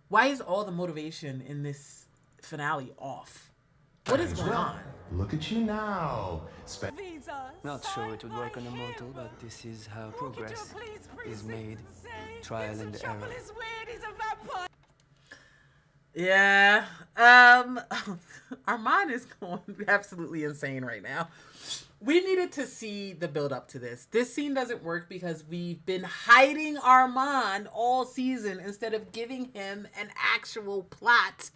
S1: Why is all the motivation in this finale off? What is going on?
S15: Look at you now.
S5: Not sure it would work on a mortal, but this is how progress is made. Trial and error.
S1: Yeah. Armand is going absolutely insane right now. We needed to see the build up to this. This scene doesn't work because we've been hiding Armand all season instead of giving him an actual plot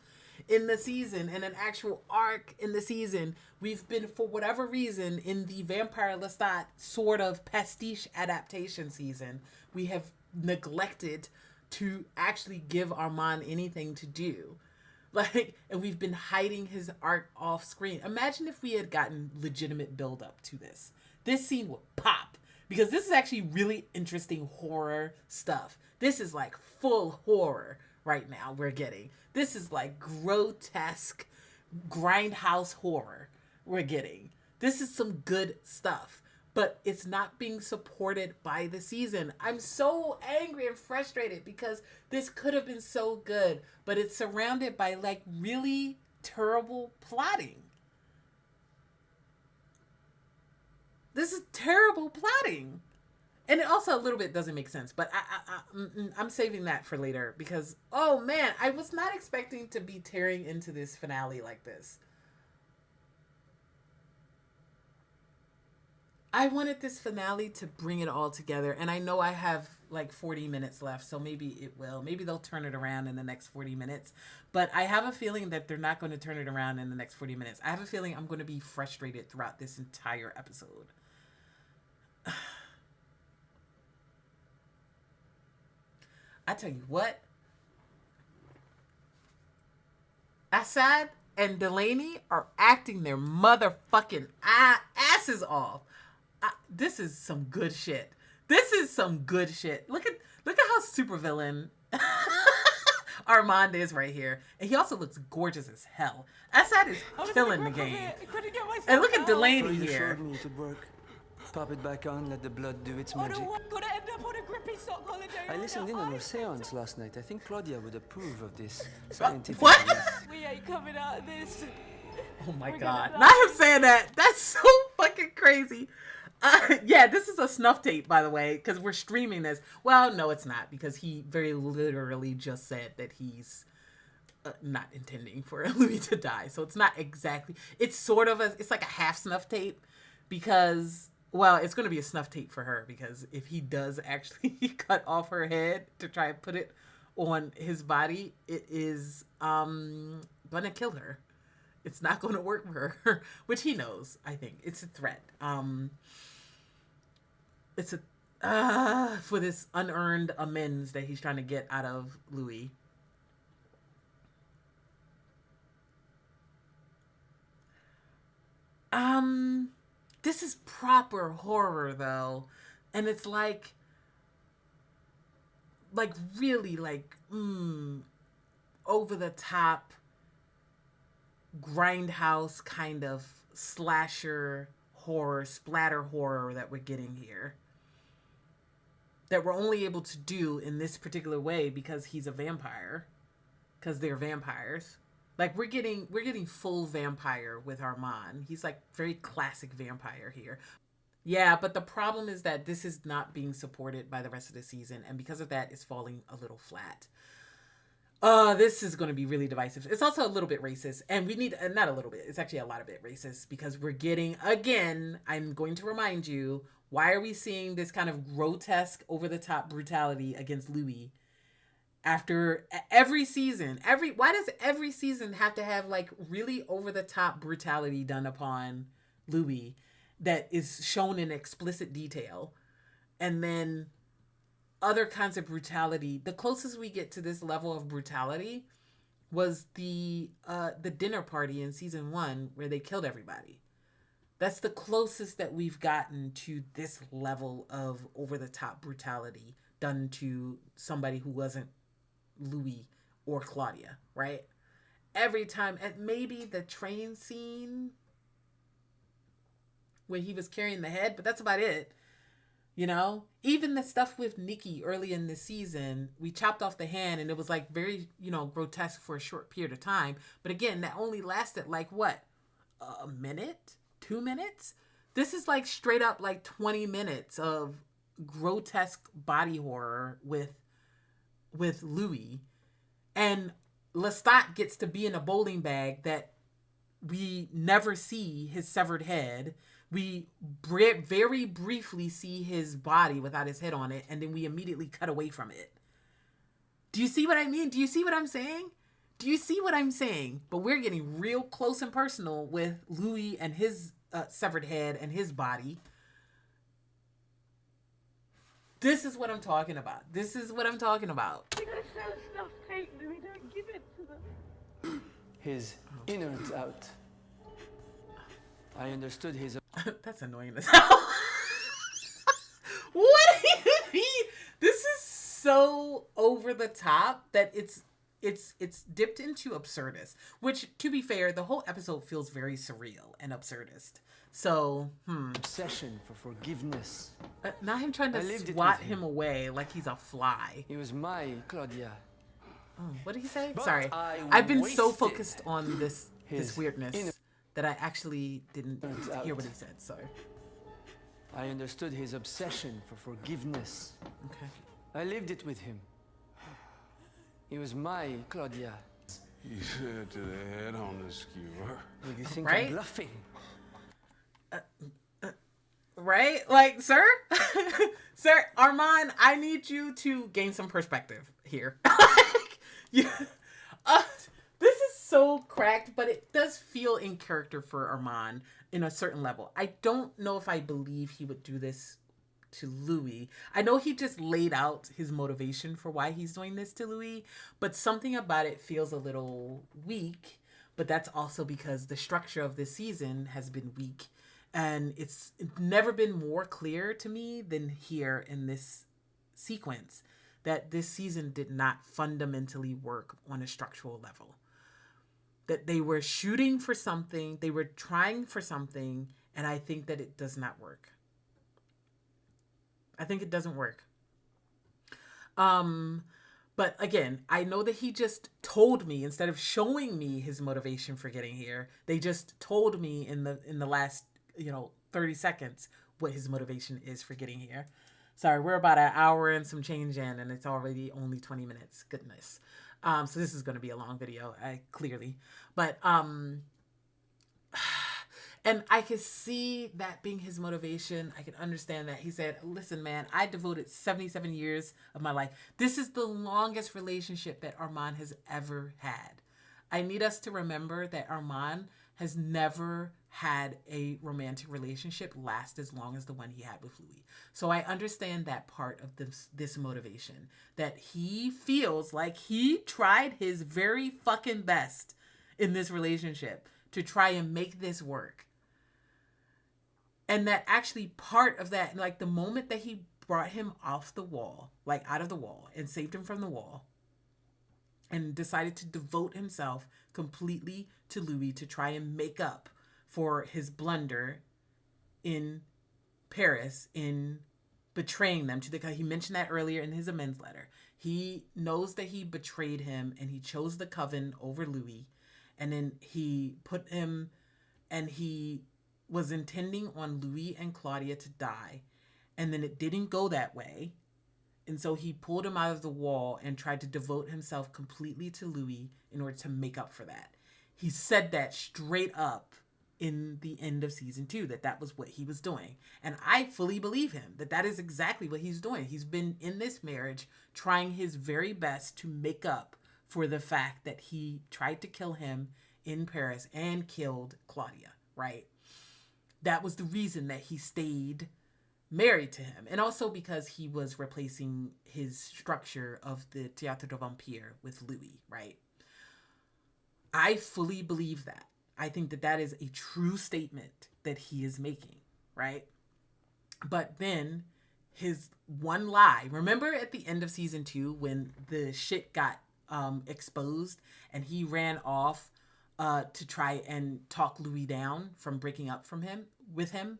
S1: in the season and an actual arc in the season. We've been, for whatever reason, in the Vampire Lestat sort of pastiche adaptation season, we have neglected to actually give Armand anything to do. And we've been hiding his arc off screen. Imagine if we had gotten legitimate build up to this. This scene would pop, because this is actually really interesting horror stuff. This is like full horror right now we're getting. This is like grotesque grindhouse horror we're getting. This is some good stuff, but it's not being supported by the season. I'm so angry and frustrated because this could have been so good, but it's surrounded by like really terrible plotting. This is terrible plotting. And it also a little bit doesn't make sense, but I'm saving that for later because, oh man, I was not expecting to be tearing into this finale like this. I wanted this finale to bring it all together, and I know I have like 40 minutes left, so maybe it will. Maybe they'll turn it around in the next 40 minutes, but I have a feeling that they're not going to turn it around in the next 40 minutes. I have a feeling I'm going to be frustrated throughout this entire episode. I tell you what, Assad and Delaney are acting their motherfucking asses off. This is some good shit. This is some good shit. Look at how supervillain Armand is right here. And he also looks gorgeous as hell. Assad is killing the game. And look at Delaney here.
S5: You showed me it would work. Pop it back on, let the blood do its magic.
S12: therapy sock holiday.
S5: I listened in on your seance last night. I think Claudia would approve of this scientific
S1: What?
S5: release.
S12: We ain't coming out of this.
S1: Oh my
S12: We're
S1: god.
S12: gonna
S1: Not him saying that. That's so fucking crazy. Yeah, this is a snuff tape, by the way, because we're streaming this. Well, no, it's not, because he very literally just said that he's not intending for Louis to die. So it's not exactly, it's sort of it's like a half snuff tape, because, well, it's going to be a snuff tape for her, because if he does actually cut off her head to try and put it on his body, it is going to kill her. It's not going to work for her, which he knows, I think. It's a threat. It's a for this unearned amends that he's trying to get out of Louis. This is proper horror though, and it's like really like over the top grindhouse kind of slasher horror, splatter horror that we're getting here, that we're only able to do in this particular way because he's a vampire, because they're vampires. Like we're getting full vampire with Armand. He's like very classic vampire here. Yeah, but the problem is that this is not being supported by the rest of the season, and because of that, it's falling a little flat. This is going to be really divisive. It's also a little bit racist, and we need, not a little bit, it's actually a lot of bit racist, because we're getting, again, I'm going to remind you, why are we seeing this kind of grotesque, over-the-top brutality against Louis after every season? Why does every season have to have, like, really over-the-top brutality done upon Louis that is shown in explicit detail? And then other kinds of brutality. The closest we get to this level of brutality was the dinner party in season 1 where they killed everybody. That's the closest that we've gotten to this level of over-the-top brutality done to somebody who wasn't Louis or Claudia, right? Every time, and maybe the train scene where he was carrying the head, but that's about it. You know, even the stuff with Nikki early in the season, we chopped off the hand and it was like very, grotesque for a short period of time. But again, that only lasted like what? A minute? 2 minutes? This is like straight up like 20 minutes of grotesque body horror with Louis. And Lestat gets to be in a bowling bag that we never see his severed head. We very briefly see his body without his head on it, and then we immediately cut away from it. Do you see what I mean? Do you see what I'm saying? Do you see what I'm saying? But we're getting real close and personal with Louis and his severed head and his body. This is what I'm talking about. This is what I'm talking about.
S12: We're gonna sell stuff, take them. We don't give it to them.
S5: His innards out. I understood his...
S1: That's annoying as hell. What do you mean? This is so over the top that it's dipped into absurdist. Which, to be fair, the whole episode feels very surreal and absurdist. So,
S5: obsession for forgiveness.
S1: Not him trying to swat him away like he's a fly.
S5: He was my Claudia.
S1: Oh, what did he say?
S5: But
S1: Sorry. I've been so focused on this weirdness that I actually didn't hear what he said. Sorry.
S5: I understood his obsession for forgiveness.
S1: Okay.
S5: I lived it with him. He was my Claudia.
S8: You said to the head on the skewer.
S5: You think
S1: Right?
S5: I'm bluffing?
S1: Right? Like, sir? Sir, Armand, I need you to gain some perspective here. This is so cracked, but it does feel in character for Armand in a certain level. I don't know if I believe he would do this to Louis. I know he just laid out his motivation for why he's doing this to Louis, but something about it feels a little weak. But that's also because the structure of this season has been weak. And it's never been more clear to me than here in this sequence that this season did not fundamentally work on a structural level. That they were shooting for something, they were trying for something, and I think that it does not work. I think it doesn't work. But again, I know that he just told me, instead of showing me his motivation for getting here, they just told me in the last, 30 seconds what his motivation is for getting here. Sorry, we're about an hour and some change in, and it's already only 20 minutes. Goodness. So this is going to be a long video, clearly. But, and I could see that being his motivation. I could understand that. He said, listen, man, I devoted 77 years of my life. This is the longest relationship that Armand has ever had. I need us to remember that Armand has never had a romantic relationship last as long as the one he had with Louis. So I understand that part of this motivation, that he feels like he tried his very fucking best in this relationship to try and make this work. And that actually part of that, like the moment that he brought him off the wall, like out of the wall, and saved him from the wall, and decided to devote himself completely to Louis to try and make up for his blunder in Paris, in betraying them to he mentioned that earlier in his amends letter. He knows that he betrayed him and he chose the coven over Louis. And then he put him, and he was intending on Louis and Claudia to die. And then it didn't go that way. And so he pulled him out of the wall and tried to devote himself completely to Louis in order to make up for that. He said that straight up in the end of season 2, that was what he was doing. And I fully believe him, that is exactly what he's doing. He's been in this marriage trying his very best to make up for the fact that he tried to kill him in Paris and killed Claudia, right? That was the reason that he stayed married to him. And also because he was replacing his structure of the Théâtre de Vampire with Louis, right? I fully believe that. I think that is a true statement that he is making, right? But then his one lie, remember at the end of season 2 when the shit got exposed and he ran off to try and talk Louis down from breaking up with him.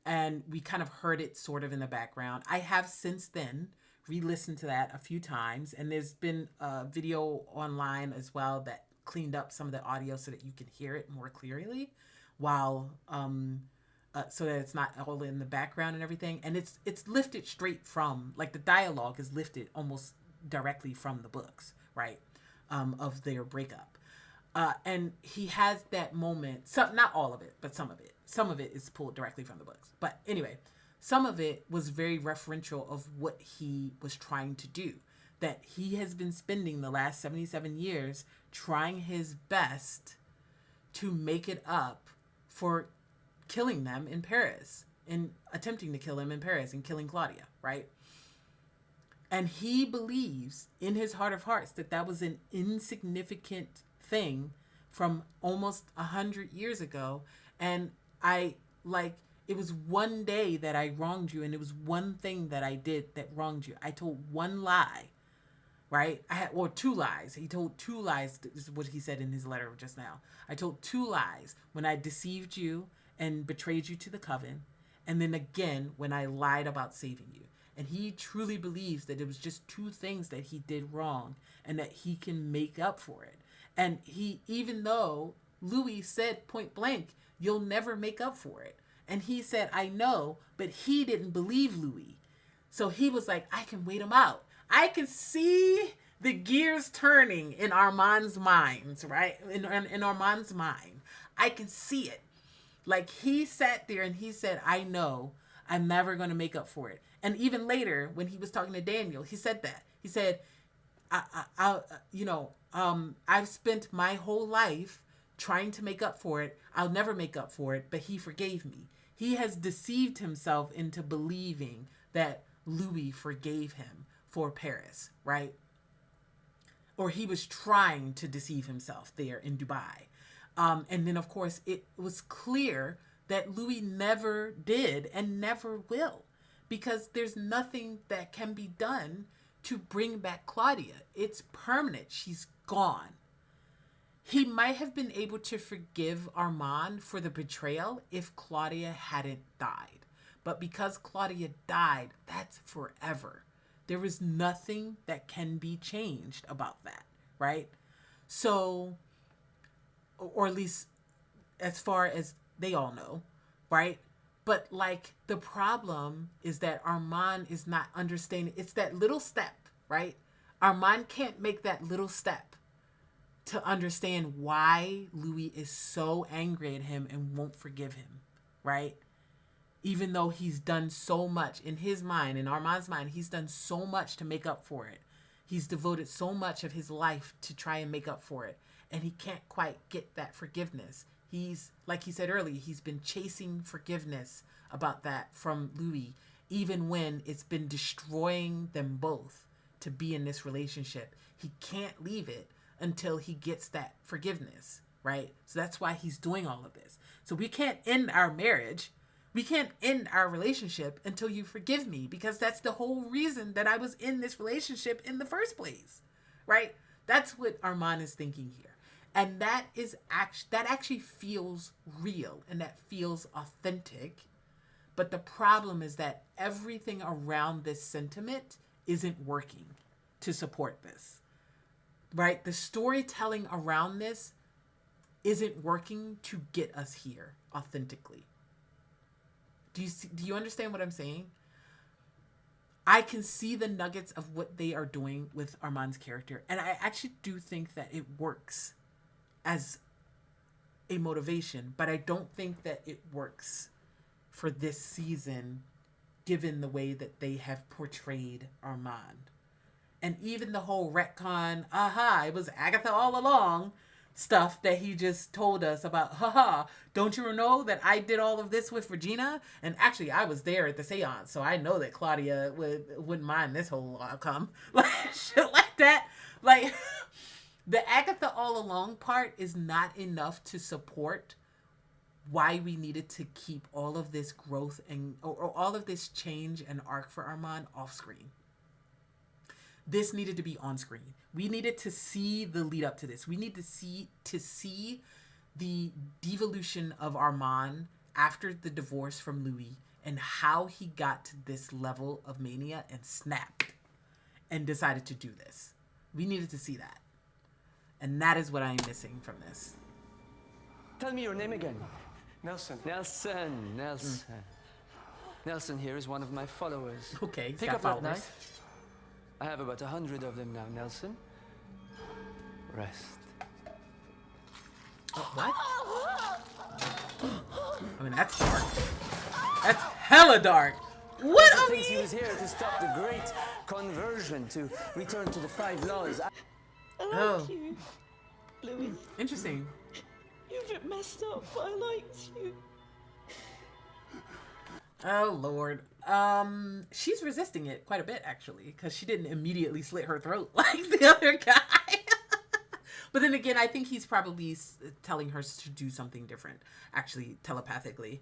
S1: And we kind of heard it sort of in the background. I have since then re-listened to that a few times. And there's been a video online as well that cleaned up some of the audio so that you can hear it more clearly while so that it's not all in the background and everything. And it's lifted straight from, like, the dialogue is lifted almost directly from the books, right? Of their breakup. And he has that moment, not all of it, but some of it. Some of it is pulled directly from the books. But anyway, some of it was very referential of what he was trying to do. That he has been spending the last 77 years trying his best to make it up for killing them in Paris and attempting to kill him in Paris and killing Claudia, right? And he believes in his heart of hearts that was an insignificant thing from almost 100 years ago. And it was one day that I wronged you, and it was one thing that I did that wronged you. I told one lie, right? Or two lies. He told two lies. This is what he said in his letter just now. I told two lies when I deceived you and betrayed you to the coven, and then again when I lied about saving you. And he truly believes that it was just two things that he did wrong and that he can make up for it. And even though Louis said point blank, you'll never make up for it. And he said, I know, but he didn't believe Louis. So he was like, I can wait him out. I can see the gears turning in Armand's minds, right? In Armand's mind. I can see it. Like, he sat there and he said, I know I'm never going to make up for it. And even later, when he was talking to Daniel, he said that. He said, I've spent my whole life trying to make up for it. I'll never make up for it, but he forgave me. He has deceived himself into believing that Louis forgave him for Paris, right? Or he was trying to deceive himself there in Dubai. And then, of course, it was clear that Louis never did and never will, because there's nothing that can be done to bring back Claudia. It's permanent. She's gone. He might have been able to forgive Armand for the betrayal if Claudia hadn't died. But because Claudia died, that's forever. There is nothing that can be changed about that, right? So, or at least as far as they all know, right? But like the problem is that Armand is not understanding. It's that little step, right? Armand can't make that little step to understand why Louis is so angry at him and won't forgive him, right? Even though he's done so much in his mind, in Armand's mind, he's done so much to make up for it. He's devoted so much of his life to try and make up for it. And he can't quite get that forgiveness. He's, like he said earlier, he's been chasing forgiveness about that from Louis, even when it's been destroying them both to be in this relationship. He can't leave it until he gets that forgiveness, right? So that's why he's doing all of this. So we can't end our marriage. We can't end our relationship until you forgive me, because that's the whole reason that I was in this relationship in the first place, right? That's what Armand is thinking here. And that actually feels real and that feels authentic. But the problem is that everything around this sentiment isn't working to support this, right? The storytelling around this isn't working to get us here authentically. Do you understand what I'm saying? I can see the nuggets of what they are doing with Armand's character. And I actually do think that it works as a motivation, but I don't think that it works for this season, given the way that they have portrayed Armand. And even the whole retcon, it was Agatha all along stuff that he just told us about, don't you know that I did all of this with Regina? And actually, I was there at the seance, so I know that Claudia wouldn't mind this whole outcome. Like, shit like that. Like, the Agatha all along part is not enough to support why we needed to keep all of this growth and or all of this change and arc for Armand off screen. This needed to be on screen. We needed to see the lead up to this. We need to see the devolution of Armand after the divorce from Louis and how he got to this level of mania and snapped and decided to do this. We needed to see that. And that is what I'm missing from this.
S5: Tell me your name again.
S9: Nelson.
S5: Nelson. Nelson here is one of my followers.
S1: Okay,
S5: Pick up that knife. I have about 100 of them now, Nelson. Rest.
S1: What? I mean, that's dark. That's hella dark. What are we?
S5: He was here to stop the great conversion, to return to the 5 laws.
S12: I like you, Louis.
S1: Interesting.
S12: You've been messed up, but I liked you.
S1: Oh, Lord. She's resisting it quite a bit, actually, because she didn't immediately slit her throat like the other guy. But then again, I think he's probably telling her to do something different, actually, telepathically,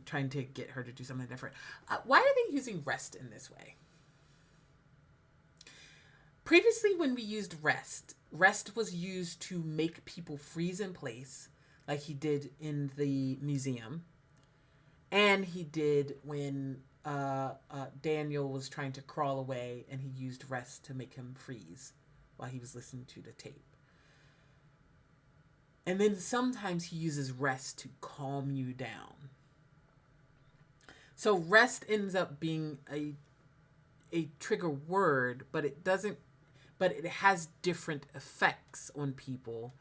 S1: trying to get her to do something different. Why are they using rest in this way? Previously, when we used rest was used to make people freeze in place, like he did in the museum. And he did when Daniel was trying to crawl away and he used rest to make him freeze while he was listening to the tape. And then sometimes he uses rest to calm you down. So rest ends up being a trigger word, but it has different effects on people.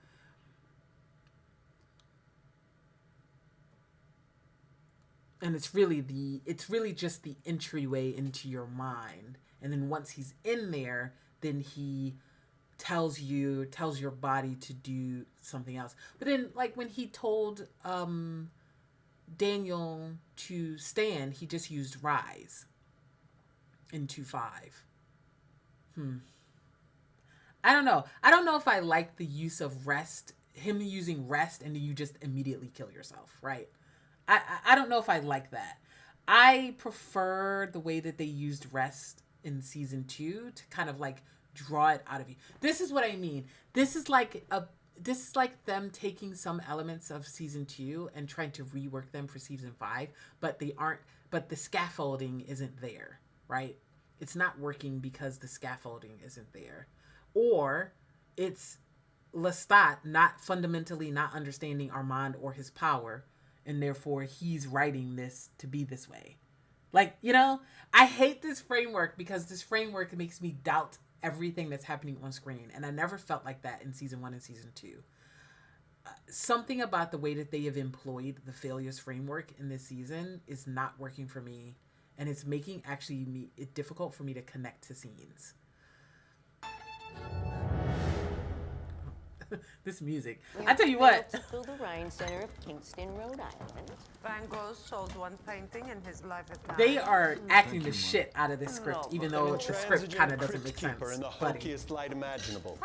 S1: And it's really just the entryway into your mind. And then once he's in there, then he tells your body to do something else. But then, like, when he told Daniel to stand, he just used rise in 2.5. I don't know. I don't know if I like the use of rest, him using rest, and then you just immediately kill yourself, right? I don't know if I like that. I prefer the way that they used rest in season 2 to kind of like draw it out of you. This is what I mean. This is like them taking some elements of season 2 and trying to rework them for season 5, but the scaffolding isn't there, right? it's not working because the scaffolding isn't there, or it's Lestat not fundamentally not understanding Armand or his power, and therefore he's writing this to be this way. Like, you know, I hate this framework because this framework makes me doubt everything that's happening on screen, and I never felt like that in season 1 and season 2. Something about the way that they have employed the failures framework in this season is not working for me, and it's making it difficult for me to connect to scenes. This music. I tell you what.
S3: Through the Rhine Center of Kingston, Rhode Island.
S16: Van Gogh sold one painting in his life at
S1: They are acting the shit out of this script, even though the script kind of doesn't make sense.
S11: In the hokeyest light imaginable.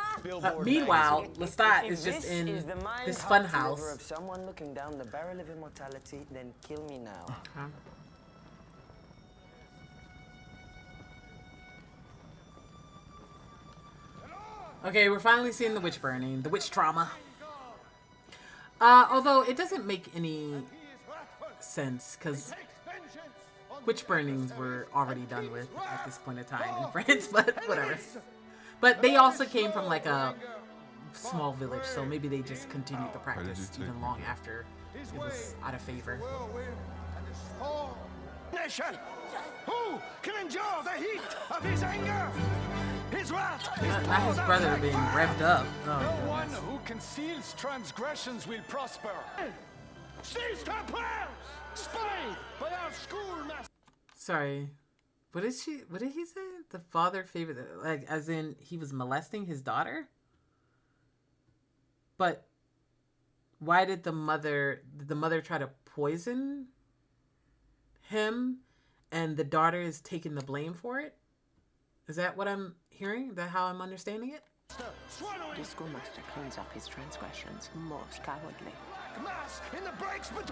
S1: Meanwhile, Lestat is just in this fun house.
S13: Of someone looking down the barrel of immortality, then kill me now.
S1: Okay, we're finally seeing the witch burning, the witch trauma. Although it doesn't make any sense, because witch burnings were already done with at this point in time in France, but whatever. But they also came from like a small village, so maybe they just continued the practice even long after it was out of favor.
S9: Nation, who can endure the heat of his anger? His wrath,
S1: not his brother being revved up. Oh,
S4: no one who conceals transgressions will prosper.
S9: Seize their prayers, spied by our schoolmaster.
S1: Sorry, what did he say? The father favored, like, as in he was molesting his daughter? But why did the mother try to poison him, and the daughter is taking the blame for it? Is that what I'm hearing? Is that how I'm understanding it?
S3: The schoolmaster cleans up his transgressions, most cowardly.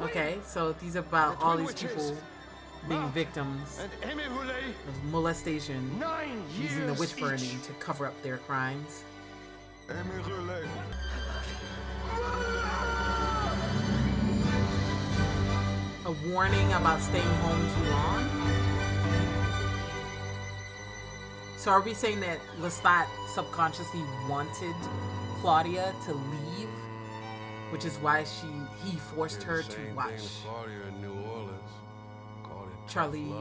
S1: Okay, so these are about all these people being victims of molestation, using the witch burning to cover up their crimes. A warning about staying home too long? So are we saying that Lestat subconsciously wanted Claudia to leave, which is why he forced her to watch Charlie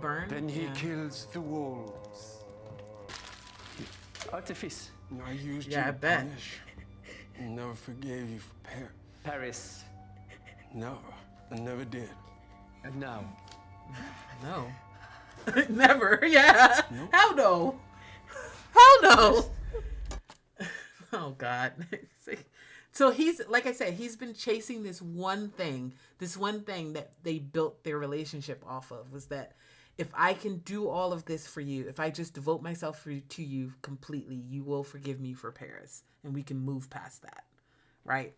S1: burn?
S8: Then he kills the wolves.
S5: Artifice.
S8: I used
S1: Yeah,
S8: you
S1: I
S8: to
S1: bet.
S8: punish. Never forgave you for
S5: Paris.
S8: Never. I never did.
S5: And now?
S1: No. Never, yeah. Nope. Hell no. Hell no. Oh, God. So he's, like I said, he's been chasing this one thing that they built their relationship off of, was that if I can do all of this for you, if I just devote myself to you completely, you will forgive me for Paris, and we can move past that, right?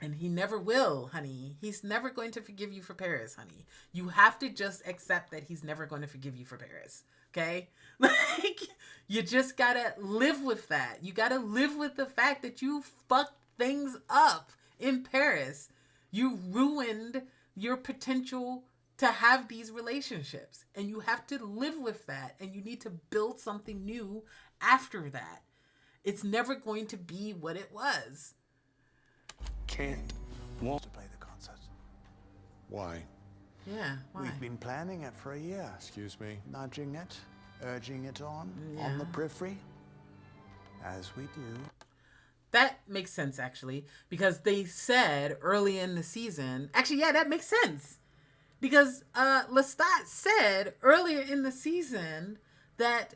S1: And he never will, honey. He's never going to forgive you for Paris, honey. You have to just accept that he's never going to forgive you for Paris, okay? Like, you just gotta live with that. You gotta live with the fact that you fucked things up in Paris. You ruined your potential to have these relationships, and you have to live with that, and you need to build something new after that. It's never going to be what it was.
S11: Want to play the concert.
S10: Why?
S1: Yeah, why?
S11: We've been planning it for a year.
S10: Excuse me?
S11: Nudging it, urging it on
S1: Yeah.
S11: the periphery, as we do.
S1: That makes sense, actually, because they said early in the season, actually, yeah, that makes sense. Because Lestat said earlier in the season that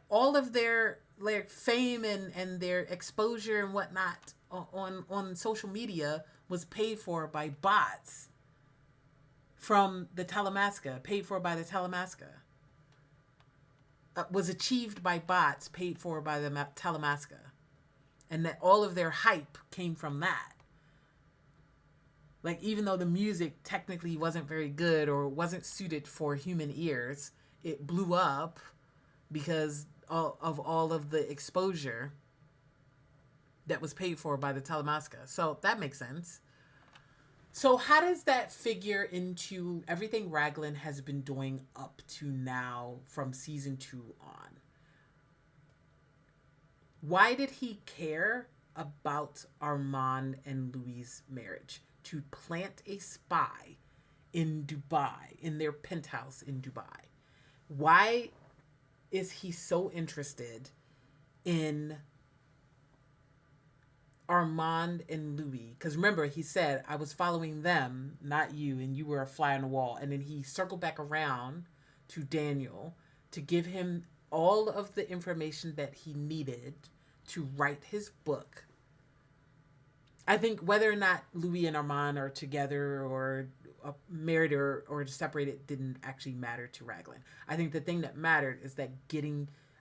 S1: all of their like fame and their exposure and whatnot on social media was paid for by bots from the Talamasca, paid for by the Talamasca. Was achieved by bots paid for by the Talamasca. And that all of their hype came from that. Like, even though the music technically wasn't very good or wasn't suited for human ears, it blew up because of all of the exposure that was paid for by the Talamasca. So that makes sense. So how does that figure into everything Raglan has been doing up to now from season 2 on? Why did he care about Armand and Louis' marriage? To plant a spy in Dubai, in their penthouse in Dubai. Why is he so interested in Armand and Louis? Because remember, he said, I was following them, not you, and you were a fly on the wall. And then he circled back around to Daniel to give him all of the information that he needed to write his book. I think whether or not Louis and Armand are together or married or separated didn't actually matter to Raglan. I think the thing that mattered is that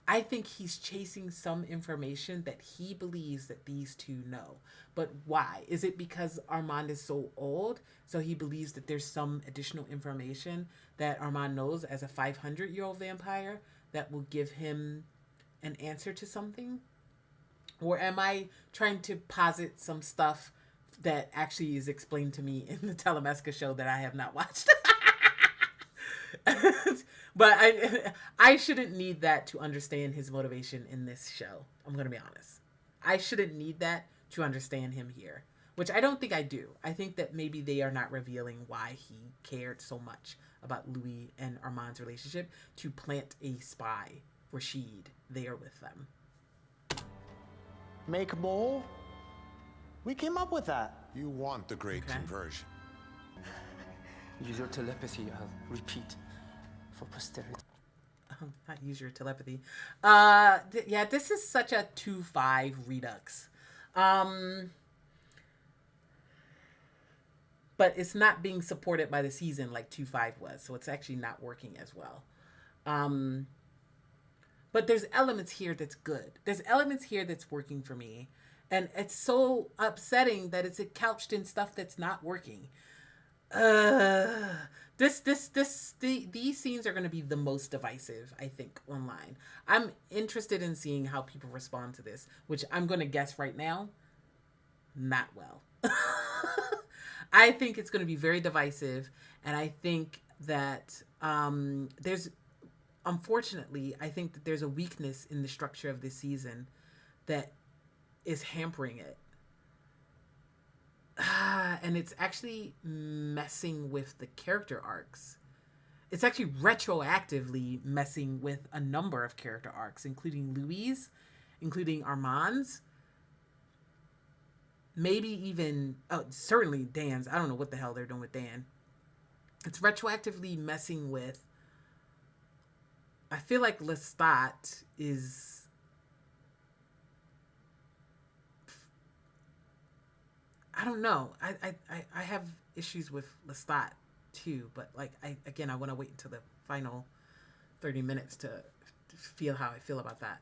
S1: I think he's chasing some information that he believes that these two know. But why? Is it because Armand is so old, so he believes that there's some additional information that Armand knows as a 500-year-old vampire that will give him an answer to something? Or am I trying to posit some stuff that actually is explained to me in the Telemesca show that I have not watched? But I shouldn't need that to understand his motivation in this show. I'm going to be honest. I shouldn't need that to understand him here, which I don't think I do. I think that maybe they are not revealing why he cared so much about Louis and Armand's relationship to plant a spy, Reid, there with them.
S11: Make more? We came up with that.
S10: You want the great conversion.
S5: Use your telepathy, I'll repeat, for posterity.
S1: Not use your telepathy. Yeah, this is such a 2-5 redux. But it's not being supported by the season like 2-5 was, so it's actually not working as well. But there's elements here that's good. There's elements here that's working for me. And it's so upsetting that it's couched in stuff that's not working. These scenes are going to be the most divisive, I think, online. I'm interested in seeing how people respond to this, which I'm going to guess right now, not well. I think it's going to be very divisive. And I think that unfortunately, I think that there's a weakness in the structure of this season that is hampering it. And it's actually messing with the character arcs. It's actually retroactively messing with a number of character arcs, including Louis', including Armand's, maybe even, certainly Dan's. I don't know what the hell they're doing with Dan. It's retroactively messing with, I feel like Lestat is, I don't know. I have issues with Lestat too, but like I want to wait until the final 30 minutes to feel how I feel about that.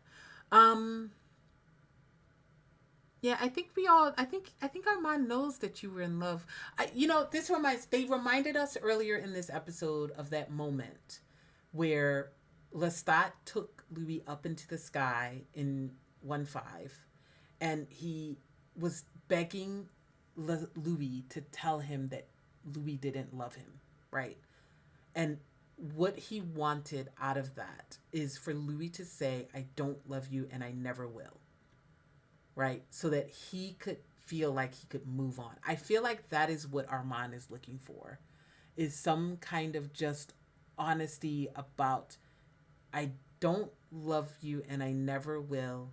S1: Yeah, I think Armand knows that you were in love. They reminded us earlier in this episode of that moment where Lestat took Louis up into the sky in 1-5, and he was begging Louis to tell him that Louis didn't love him, right? And what he wanted out of that is for Louis to say, I don't love you and I never will, right? So that he could feel like he could move on. I feel like that is what Armand is looking for, is some kind of just honesty about, I don't love you and I never will,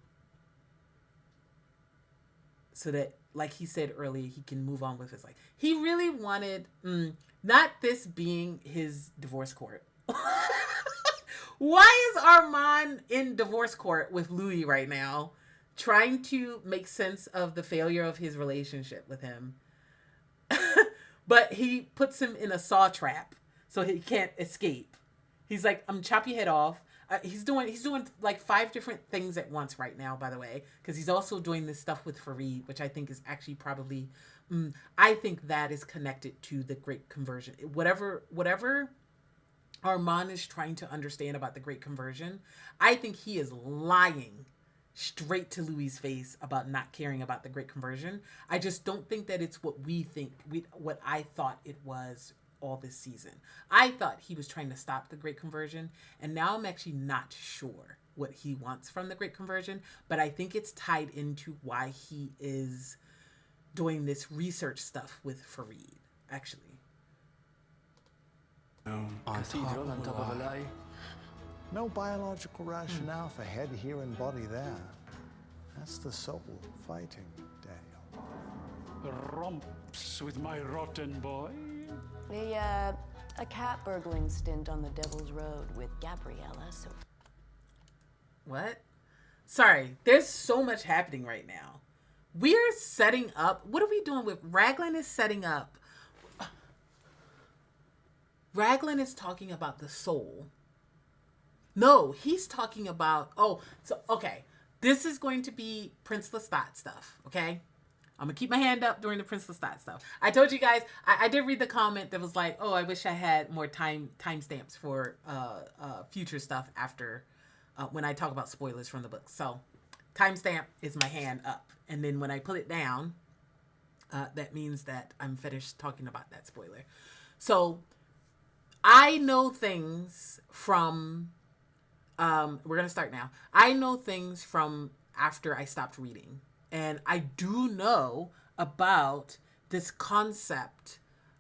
S1: so that, like he said earlier, he can move on with his life. He really wanted, not this being his divorce court. Why is Armand in divorce court with Louis right now, trying to make sense of the failure of his relationship with him? But he puts him in a saw trap so he can't escape. He's like, I'm chop your head off. He's doing like 5 different things at once right now, by the way, because he's also doing this stuff with Reid, which I think is actually probably, I think that is connected to the Great Conversion. Whatever Armand is trying to understand about the Great Conversion, I think he is lying straight to Louis's face about not caring about the Great Conversion. I just don't think that it's what what I thought it was all this season. I thought he was trying to stop the Great Conversion, and now I'm actually not sure what he wants from the Great Conversion, but I think it's tied into why he is doing this research stuff with Farid, actually.
S5: Cathedral on top of a lie.
S9: No biological rationale for head here and body there. That's the soul fighting, Daniel.
S17: Romps with my rotten boy.
S7: A cat burgling stint on the Devil's Road with Gabriella. So.
S1: What? Sorry, there's so much happening right now. We're setting up. What are we doing with Raglan? Is setting up. Raglan is talking about the soul. No, he's talking about. Okay. This is going to be Prince Lestat stuff. Okay. I'm gonna keep my hand up during the Prince Lestat stuff. I told you guys. I did read the comment that was like, "Oh, I wish I had more timestamps for future stuff after when I talk about spoilers from the book." So, timestamp is my hand up, and then when I pull it down, that means that I'm finished talking about that spoiler. So, I know things from. We're gonna start now. I know things from after I stopped reading. And I do know about this concept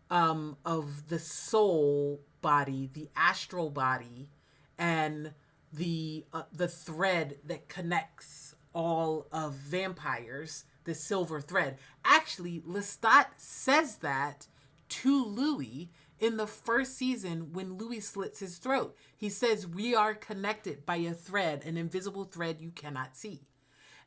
S1: of the soul body, the astral body, and the thread that connects all of vampires, the silver thread. Actually, Lestat says that to Louis in the first season when Louis slits his throat. He says, "We are connected by a thread, an invisible thread you cannot see."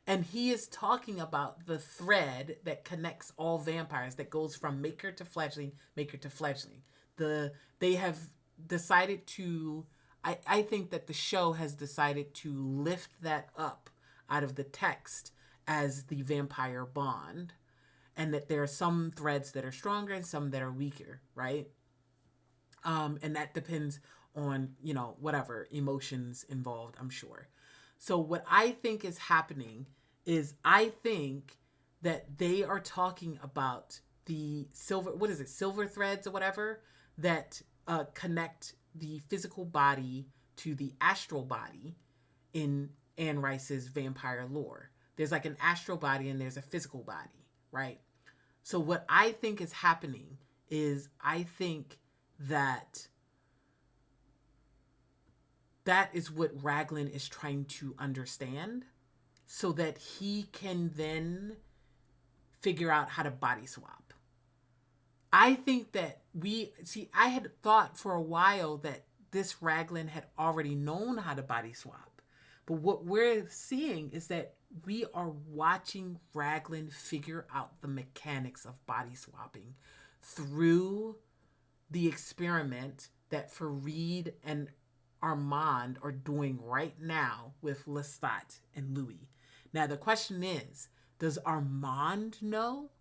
S1: And he is talking about the thread that connects all vampires, that goes from maker to fledgling, maker to fledgling. They have decided to, I think that the show has decided to lift that up out of the text as the vampire bond. And that there are some threads that are stronger and some that are weaker, right? And that depends on, whatever emotions involved, I'm sure. So what I think is happening is I think that they are talking about the silver threads or whatever that connect the physical body to the astral body in Anne Rice's vampire lore. There's like an astral body and there's a physical body, right? So what I think is happening is I think that is what Raglan is trying to understand so that he can then figure out how to body swap. I think that I had thought for a while that this Raglan had already known how to body swap. But what we're seeing is that we are watching Raglan figure out the mechanics of body swapping through the experiment that Farid and Armand are doing right now with Lestat and Louis. Now the question is, does Armand know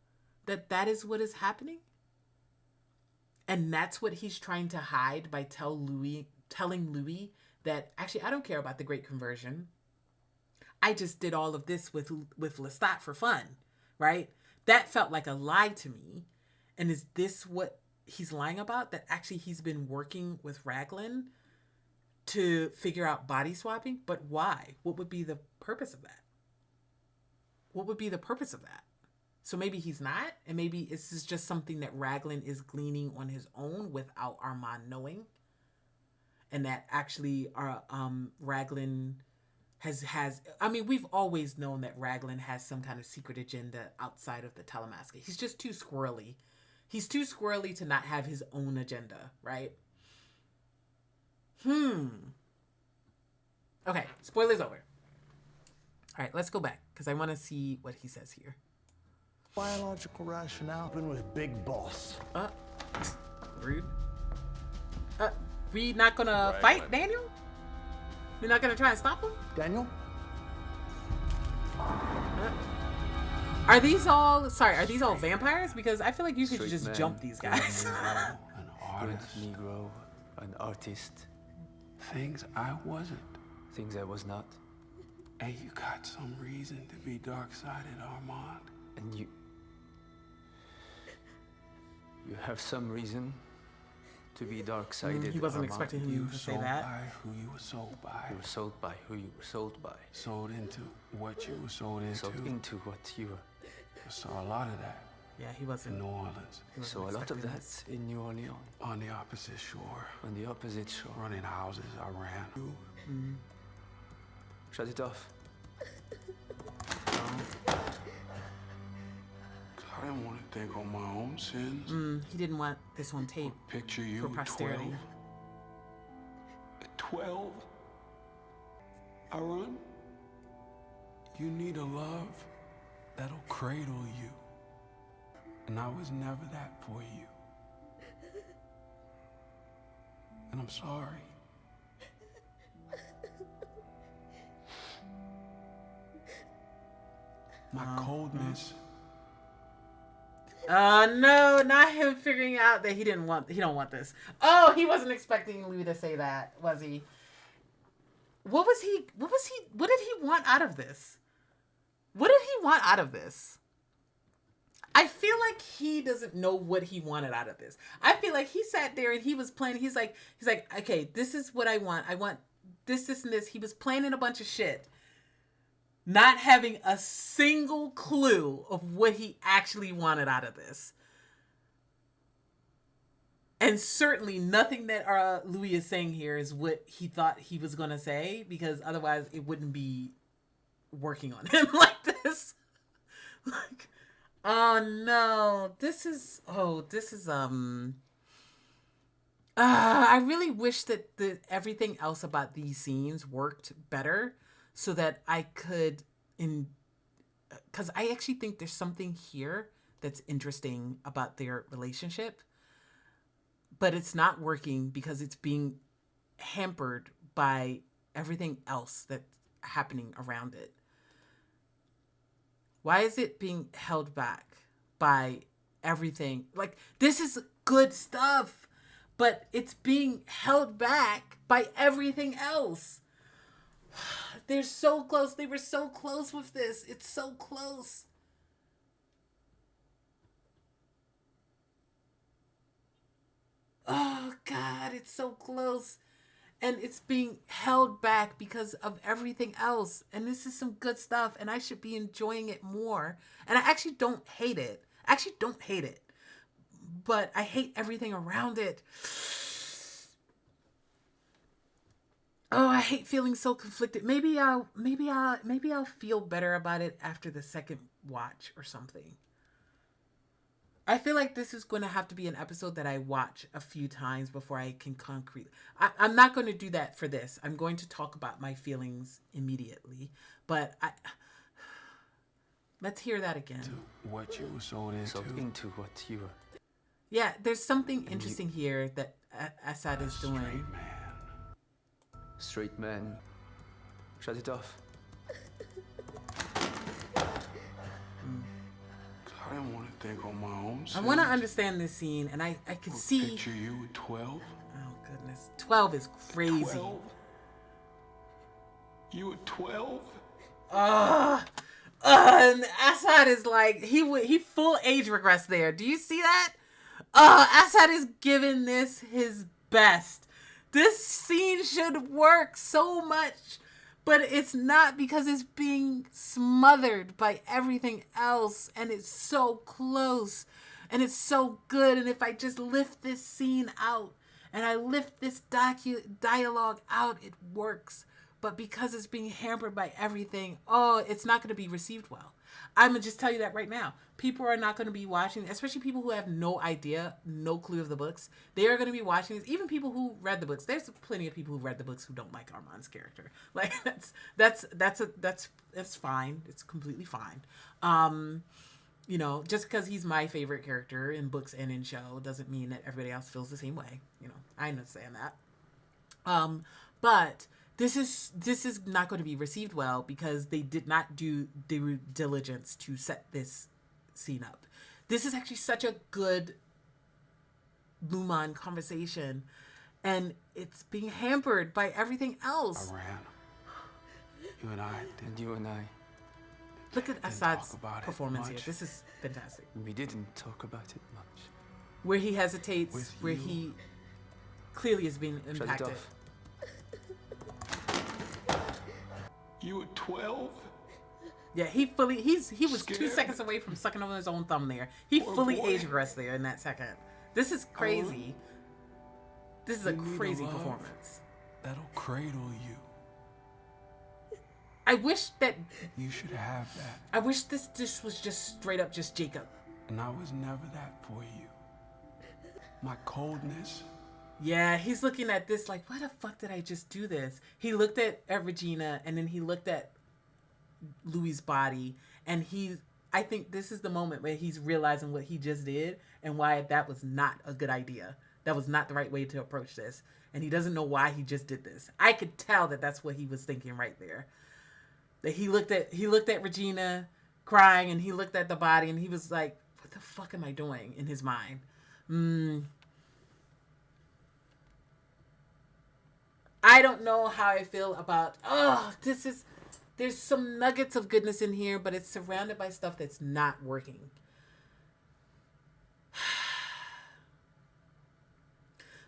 S1: that that is what is happening? And that's what he's trying to hide by telling Louis that, actually, I don't care about the Great Conversion. I just did all of this with Lestat for fun, right? That felt like a lie to me. And is this what he's lying about? That actually he's been working with Raglan to figure out body swapping? But why? What would be the purpose of that? What would be the purpose of that? So maybe he's not, and maybe this is just something that Raglan is gleaning on his own without Armand knowing. And that actually Raglan has we've always known that Raglan has some kind of secret agenda outside of the Telemasca. He's just too squirrely. He's too squirrely to not have his own agenda, right? Okay, spoilers over. All right, let's go back because I want to see what he says here.
S9: Biological rationale been with Big Boss.
S1: Rude. We not gonna fight Daniel? We're not gonna try and stop him?
S9: Daniel?
S1: Are these all vampires? Because I feel like you could just jump these guys.
S8: An artist.
S5: Negro, an artist.
S8: Things I wasn't.
S5: Things I was not.
S8: And you got some reason to be dark-sided, Armand.
S5: And you have some reason to be dark-sided.
S1: He wasn't
S5: Armand.
S1: expecting him to say that.
S8: By who you were sold by.
S5: You were sold by who you were sold by.
S8: Sold into what you were sold into.
S5: Sold into what you were.
S8: I saw a lot of that.
S1: Yeah, he wasn't.
S8: In New Orleans.
S5: So a lot of that in New Orleans.
S8: On the opposite shore.
S5: On the opposite shore.
S8: Running houses, I ran.
S5: Shut it off.
S8: I didn't want to think on my own sins.
S1: He didn't want this on tape.
S8: Picture you
S1: for
S8: at
S1: posterity.
S8: 12. At 12? I run. You need a love that'll cradle you. And I was never that for you. And I'm sorry. My coldness.
S1: No, not him figuring out that he don't want this. Oh, he wasn't expecting Louis to say that, was he? What did he want out of this? What did he want out of this? I feel like he doesn't know what he wanted out of this. I feel like he sat there and he was planning. He's like, okay, this is what I want. I want this, and this. He was planning a bunch of shit, not having a single clue of what he actually wanted out of this. And certainly nothing that Louis is saying here is what he thought he was going to say, because otherwise it wouldn't be working on him like this. Like, oh no, this is I really wish that everything else about these scenes worked better so that I could, because I actually think there's something here that's interesting about their relationship, but it's not working because it's being hampered by everything else that's happening around it. Why is it being held back by everything? Like, this is good stuff, but it's being held back by everything else. They're so close. They were so close with this. It's so close. Oh, God, it's so close. And it's being held back because of everything else. And this is some good stuff. And I should be enjoying it more. And I actually don't hate it. But I hate everything around it. Oh, I hate feeling so conflicted. Maybe I'll feel better about it after the second watch or something. I feel like this is going to have to be an episode that I watch a few times before I can I'm not going to do that for this. I'm going to talk about my feelings immediately. But let's hear that again.
S8: What you were sold into.
S5: Sold into what you were.
S1: Yeah, there's something interesting here that Assad is doing.
S5: Straight man. Shut it off.
S8: I didn't want to think on my own sins.
S1: I want to understand this scene, and I could see.
S8: Picture you at 12.
S1: Oh goodness, 12 is crazy.
S8: 12? You at 12?
S1: And Assad is like he full age regress there. Do you see that? Assad is giving this his best. This scene should work so much, but it's not because it's being smothered by everything else, and it's so close, and it's so good. And if I just lift this scene out, and I lift this dialogue out, it works. But because it's being hampered by everything, it's not going to be received well. I'm going to just tell you that right now. People are not going to be watching, especially people who have no idea, no clue of the books. They are going to be watching this. Even people who read the books. There's plenty of people who read the books who don't like Armand's character. Like that's fine. It's completely fine. You know, just because he's my favorite character in books and in show doesn't mean that everybody else feels the same way. You know, I understand that. But this is not going to be received well because they did not do due diligence to set this scene up. This is actually such a good Luman conversation, and it's being hampered by everything else.
S8: I ran. You and I
S1: Look at
S8: didn't
S1: Assad's
S8: talk about it
S1: performance here.
S8: much.
S1: This is fantastic.
S5: We didn't talk about it much.
S1: Where he hesitates,
S8: With
S1: where
S8: you.
S1: he clearly is being
S5: Shut it
S1: impacted.
S5: off.
S8: You were 12?
S1: Yeah, he was 2
S8: Scared?
S1: seconds away from sucking on his own thumb there. He
S8: Poor
S1: fully
S8: boy.
S1: age regressed there in that second. This is crazy. This is a
S8: You need a
S1: crazy
S8: love.
S1: performance.
S8: That'll cradle you.
S1: I wish that
S8: You should have that.
S1: I wish this was just straight up just Jacob.
S8: And I was never that for you. My coldness.
S1: Yeah, he's looking at this like, why the fuck did I just do this? He looked at Regina and then he looked at Louis's body, and I think this is the moment where he's realizing what he just did and why that was not a good idea. That was not the right way to approach this. And he doesn't know why he just did this. I could tell that that's what he was thinking right there. That he looked at Regina crying, and he looked at the body, and he was like, what the fuck am I doing in his mind? I don't know how I feel about, there's some nuggets of goodness in here, but it's surrounded by stuff that's not working.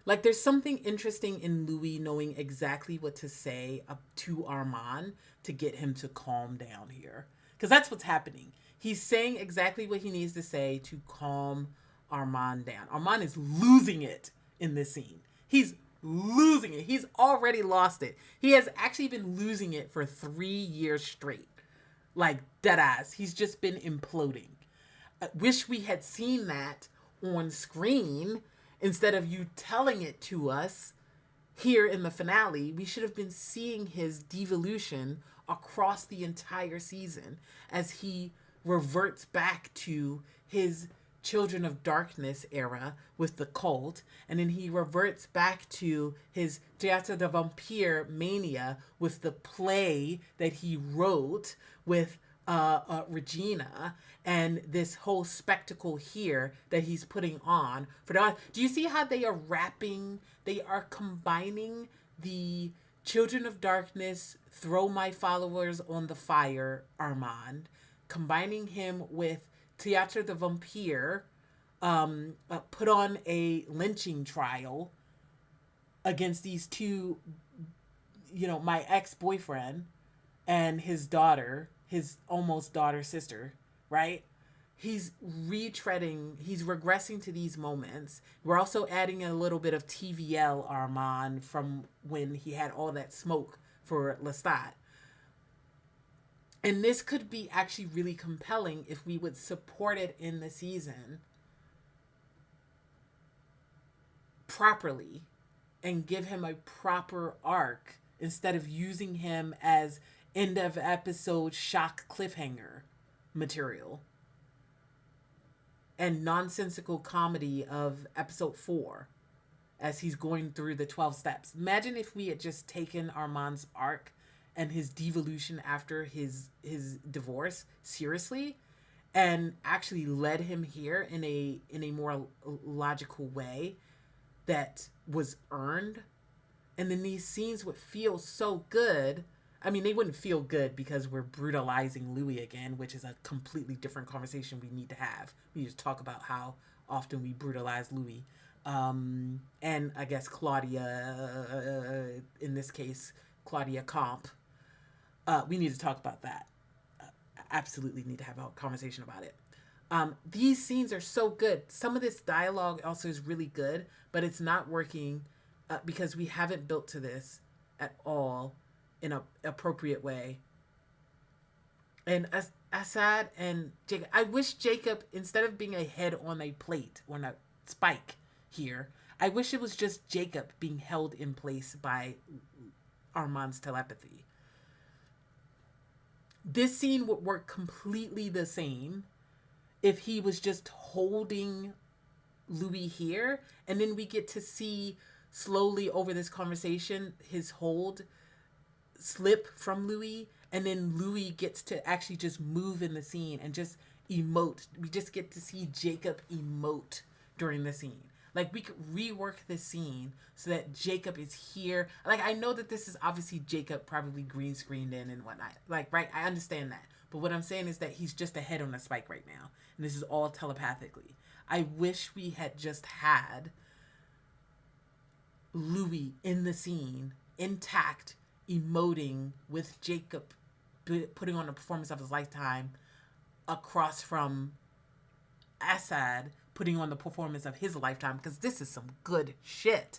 S1: Like, there's something interesting in Louis knowing exactly what to say to Armand to get him to calm down here. Because that's what's happening. He's saying exactly what he needs to say to calm Armand down. Armand is losing it in this scene. He's losing it. He's already lost it. He has actually been losing it for 3 years straight. Like, deadass. He's just been imploding. I wish we had seen that on screen instead of you telling it to us here in the finale. We should have been seeing his devolution across the entire season as he reverts back to his Children of Darkness era with the cult, and then he reverts back to his Théâtre de Vampire mania with the play that he wrote with Regina, and this whole spectacle here that he's putting on for the. Do you see how they are combining the Children of Darkness, throw my followers on the fire, Armand, combining him with Théâtre de Vampire, put on a lynching trial against these two, my ex-boyfriend and his daughter, his almost daughter-sister, right? He's retreading, he's regressing to these moments. We're also adding a little bit of TVL Armand from when he had all that smoke for Lestat. And this could be actually really compelling if we would support it in the season properly and give him a proper arc instead of using him as end of episode shock cliffhanger material and nonsensical comedy of episode 4 as he's going through the 12 steps. Imagine if we had just taken Armand's arc and his devolution after his divorce seriously and actually led him here in a more logical way that was earned. And then these scenes would feel so good. I mean, they wouldn't feel good because we're brutalizing Louis again, which is a completely different conversation we need to have. We need to talk about how often we brutalize Louis. And I guess Claudia, in this case, Claudia Comp. We need to talk about that. Absolutely need to have a conversation about it. These scenes are so good. Some of this dialogue also is really good, but it's not working because we haven't built to this at all in an appropriate way. And Assad and Jacob, I wish Jacob, instead of being a head on a plate, on a spike here, I wish it was just Jacob being held in place by Armand's telepathy. This scene would work completely the same if he was just holding Louis here, and then we get to see slowly over this conversation his hold slip from Louis, and then Louis gets to actually just move in the scene and just emote. We just get to see Jacob emote during the scene. Like, we could rework this scene so that Jacob is here. Like, I know that this is obviously Jacob probably green screened in and whatnot. Like, right? I understand that. But what I'm saying is that he's just a head on a spike right now. And this is all telepathically. I wish we had just had Louis in the scene, intact, emoting with Jacob, putting on a performance of his lifetime, across from Assad putting on the performance of his lifetime, because this is some good shit.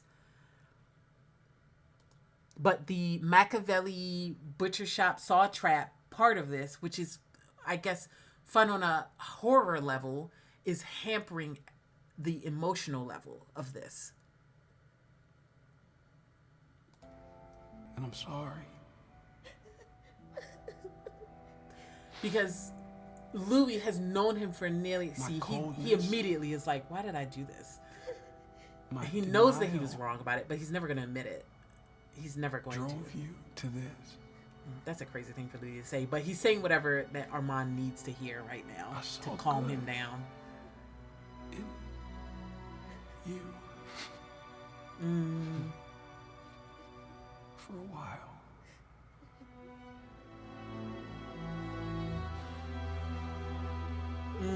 S1: But the Machiavelli butcher shop saw trap part of this, which is, I guess, fun on a horror level, is hampering the emotional level of this.
S8: And I'm sorry.
S1: Because Louis has known him for nearly... he immediately is like, why did I do this? He knows that he was wrong about it, but he's never going to admit it. He's never going to.
S8: Drove you to this.
S1: That's a crazy thing for Louis to say, but he's saying whatever that Armand needs to hear right now to calm him down.
S8: You. For a while.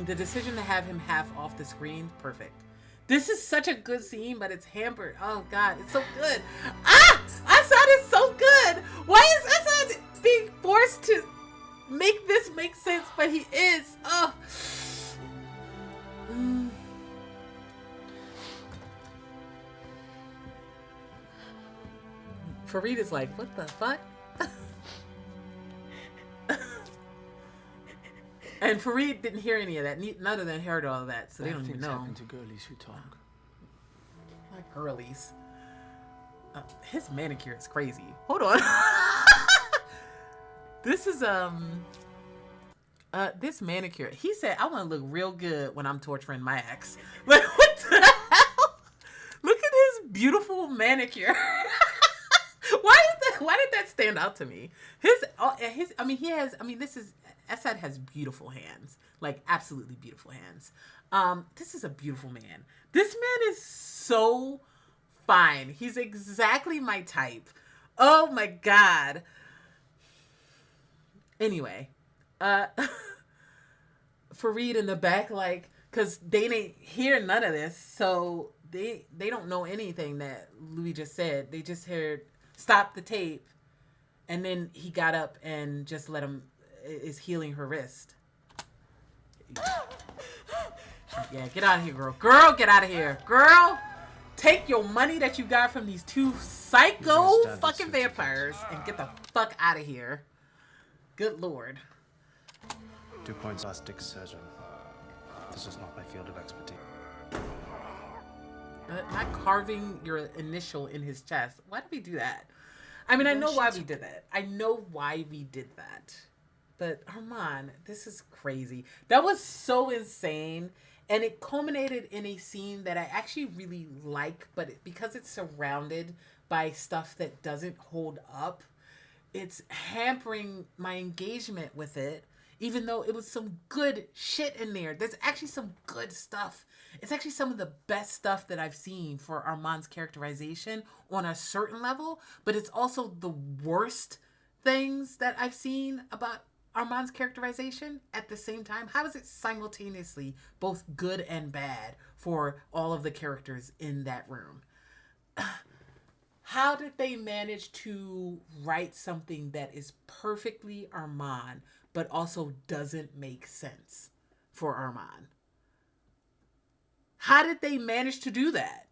S1: The decision to have him half off the screen, perfect. This is such a good scene, but it's hampered. Oh God, it's so good. Ah! Assad is so good. Why is Assad being forced to make this make sense? But he is. Oh. Reid is like, what the fuck? And Reid didn't hear any of that. None of them heard all of that, so they don't even know.
S5: Happen to girlies who talk.
S1: Not girlies. His manicure is crazy. Hold on. This is this manicure. He said, "I want to look real good when I'm torturing my ex." Like, what the hell? Look at his beautiful manicure. Why did that stand out to me? Assad has beautiful hands, like absolutely beautiful hands. This is a beautiful man. This man is so fine. He's exactly my type. Oh my God. Anyway, Reid in the back, like, cause they didn't hear none of this, so they don't know anything that Louis just said. They just heard stop the tape, and then he got up and just let him. Is healing her wrist. Yeah, get out of here, girl. Girl, get out of here. Girl, take your money that you got from these two psycho fucking vampires and get the fuck out of here. Good Lord.
S11: 2 points plastic surgeon. This is not my field of expertise.
S1: Not carving your initial in his chest. Why did we do that? I mean, I know why we did that. I know why we did that. But Armand, this is crazy. That was so insane. And it culminated in a scene that I actually really like, but because it's surrounded by stuff that doesn't hold up, it's hampering my engagement with it, even though it was some good shit in there. There's actually some good stuff. It's actually some of the best stuff that I've seen for Armand's characterization on a certain level, but it's also the worst things that I've seen about Armand's characterization at the same time. How is it simultaneously both good and bad for all of the characters in that room? How did they manage to write something that is perfectly Armand but also doesn't make sense for Armand? How did they manage to do that?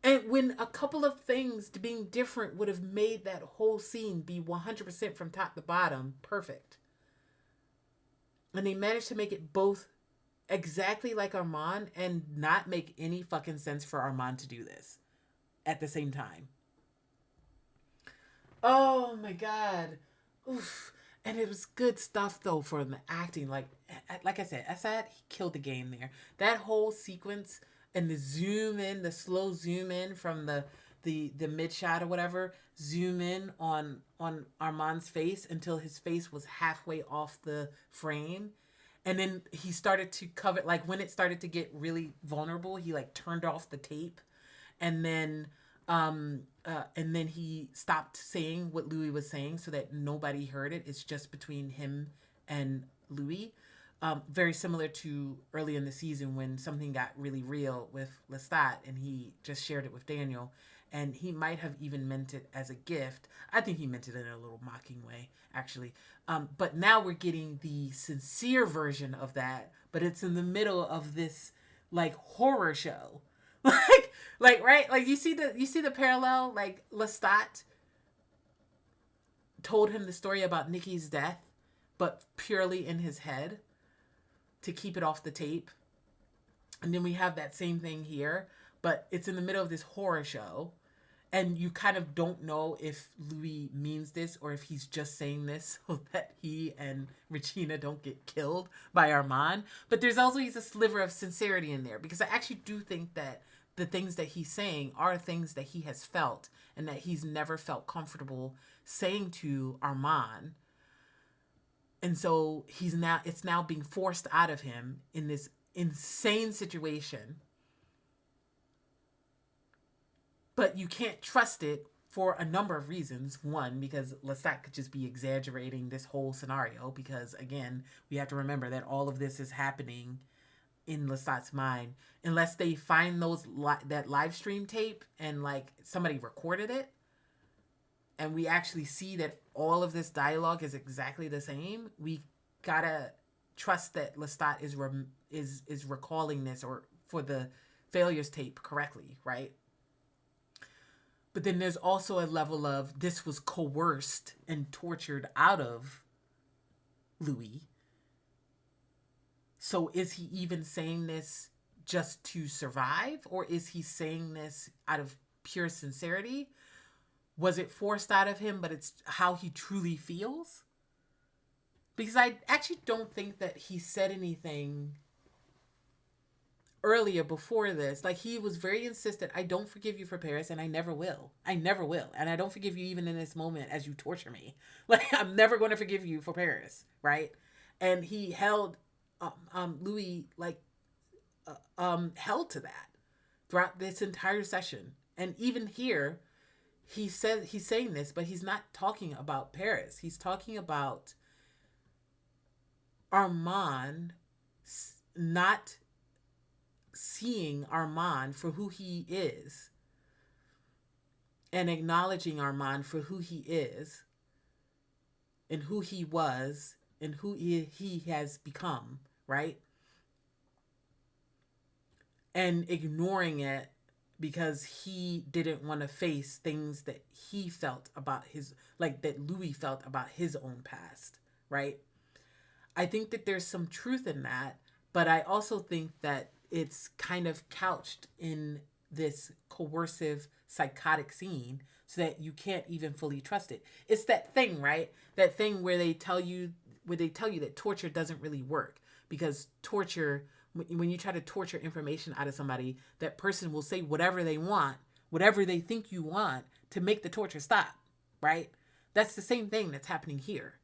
S1: And when a couple of things being different would have made that whole scene be 100% from top to bottom perfect. And they managed to make it both exactly like Armand and not make any fucking sense for Armand to do this at the same time. Oh my God. Oof. And it was good stuff though for the acting. Like I said, Assad, he killed the game there. That whole sequence and the zoom in, the slow zoom in from the mid shot or whatever, zoom in on Armand's face until his face was halfway off the frame. And then he started to cover, like when it started to get really vulnerable, he like turned off the tape, and then he stopped saying what Louis was saying so that nobody heard it. It's just between him and Louis. Very similar to early in the season when something got really real with Lestat and he just shared it with Daniel. And he might have even meant it as a gift. I think he meant it in a little mocking way, actually. But now we're getting the sincere version of that, but it's in the middle of this like horror show. like right? Like you see the parallel? Like Lestat told him the story about Nikki's death, but purely in his head to keep it off the tape. And then we have that same thing here, but it's in the middle of this horror show. And you kind of don't know if Louis means this or if he's just saying this so that he and Regina don't get killed by Armand. But there's also a sliver of sincerity in there, because I actually do think that the things that he's saying are things that he has felt and that he's never felt comfortable saying to Armand. And so it's now being forced out of him in this insane situation. But you can't trust it for a number of reasons. One, because Lestat could just be exaggerating this whole scenario, because again, we have to remember that all of this is happening in Lestat's mind, unless they find that live stream tape and like somebody recorded it and we actually see that all of this dialogue is exactly the same. We gotta trust that Lestat is recalling this, or for the failures tape, correctly, right? But then there's also a level of this was coerced and tortured out of Louis. So is he even saying this just to survive? Or is he saying this out of pure sincerity? Was it forced out of him, but it's how he truly feels? Because I actually don't think that he said anything earlier before this. Like, he was very insistent, I don't forgive you for Paris, and I never will. I never will. And I don't forgive you even in this moment as you torture me. Like, I'm never going to forgive you for Paris, right? And he held Louis, like, held to that throughout this entire session. And even here, he's saying this, but he's not talking about Paris. He's talking about Armand not seeing Armand for who he is and acknowledging Armand for who he is and who he was and who he has become, right? And ignoring it because he didn't want to face things that he felt about that Louis felt about his own past, right? I think that there's some truth in that, but I also think that it's kind of couched in this coercive, psychotic scene so that you can't even fully trust it. It's that thing, right? That thing where they tell you that torture doesn't really work, because torture, when you try to torture information out of somebody, that person will say whatever they want, whatever they think you want, to make the torture stop, right? That's the same thing that's happening here,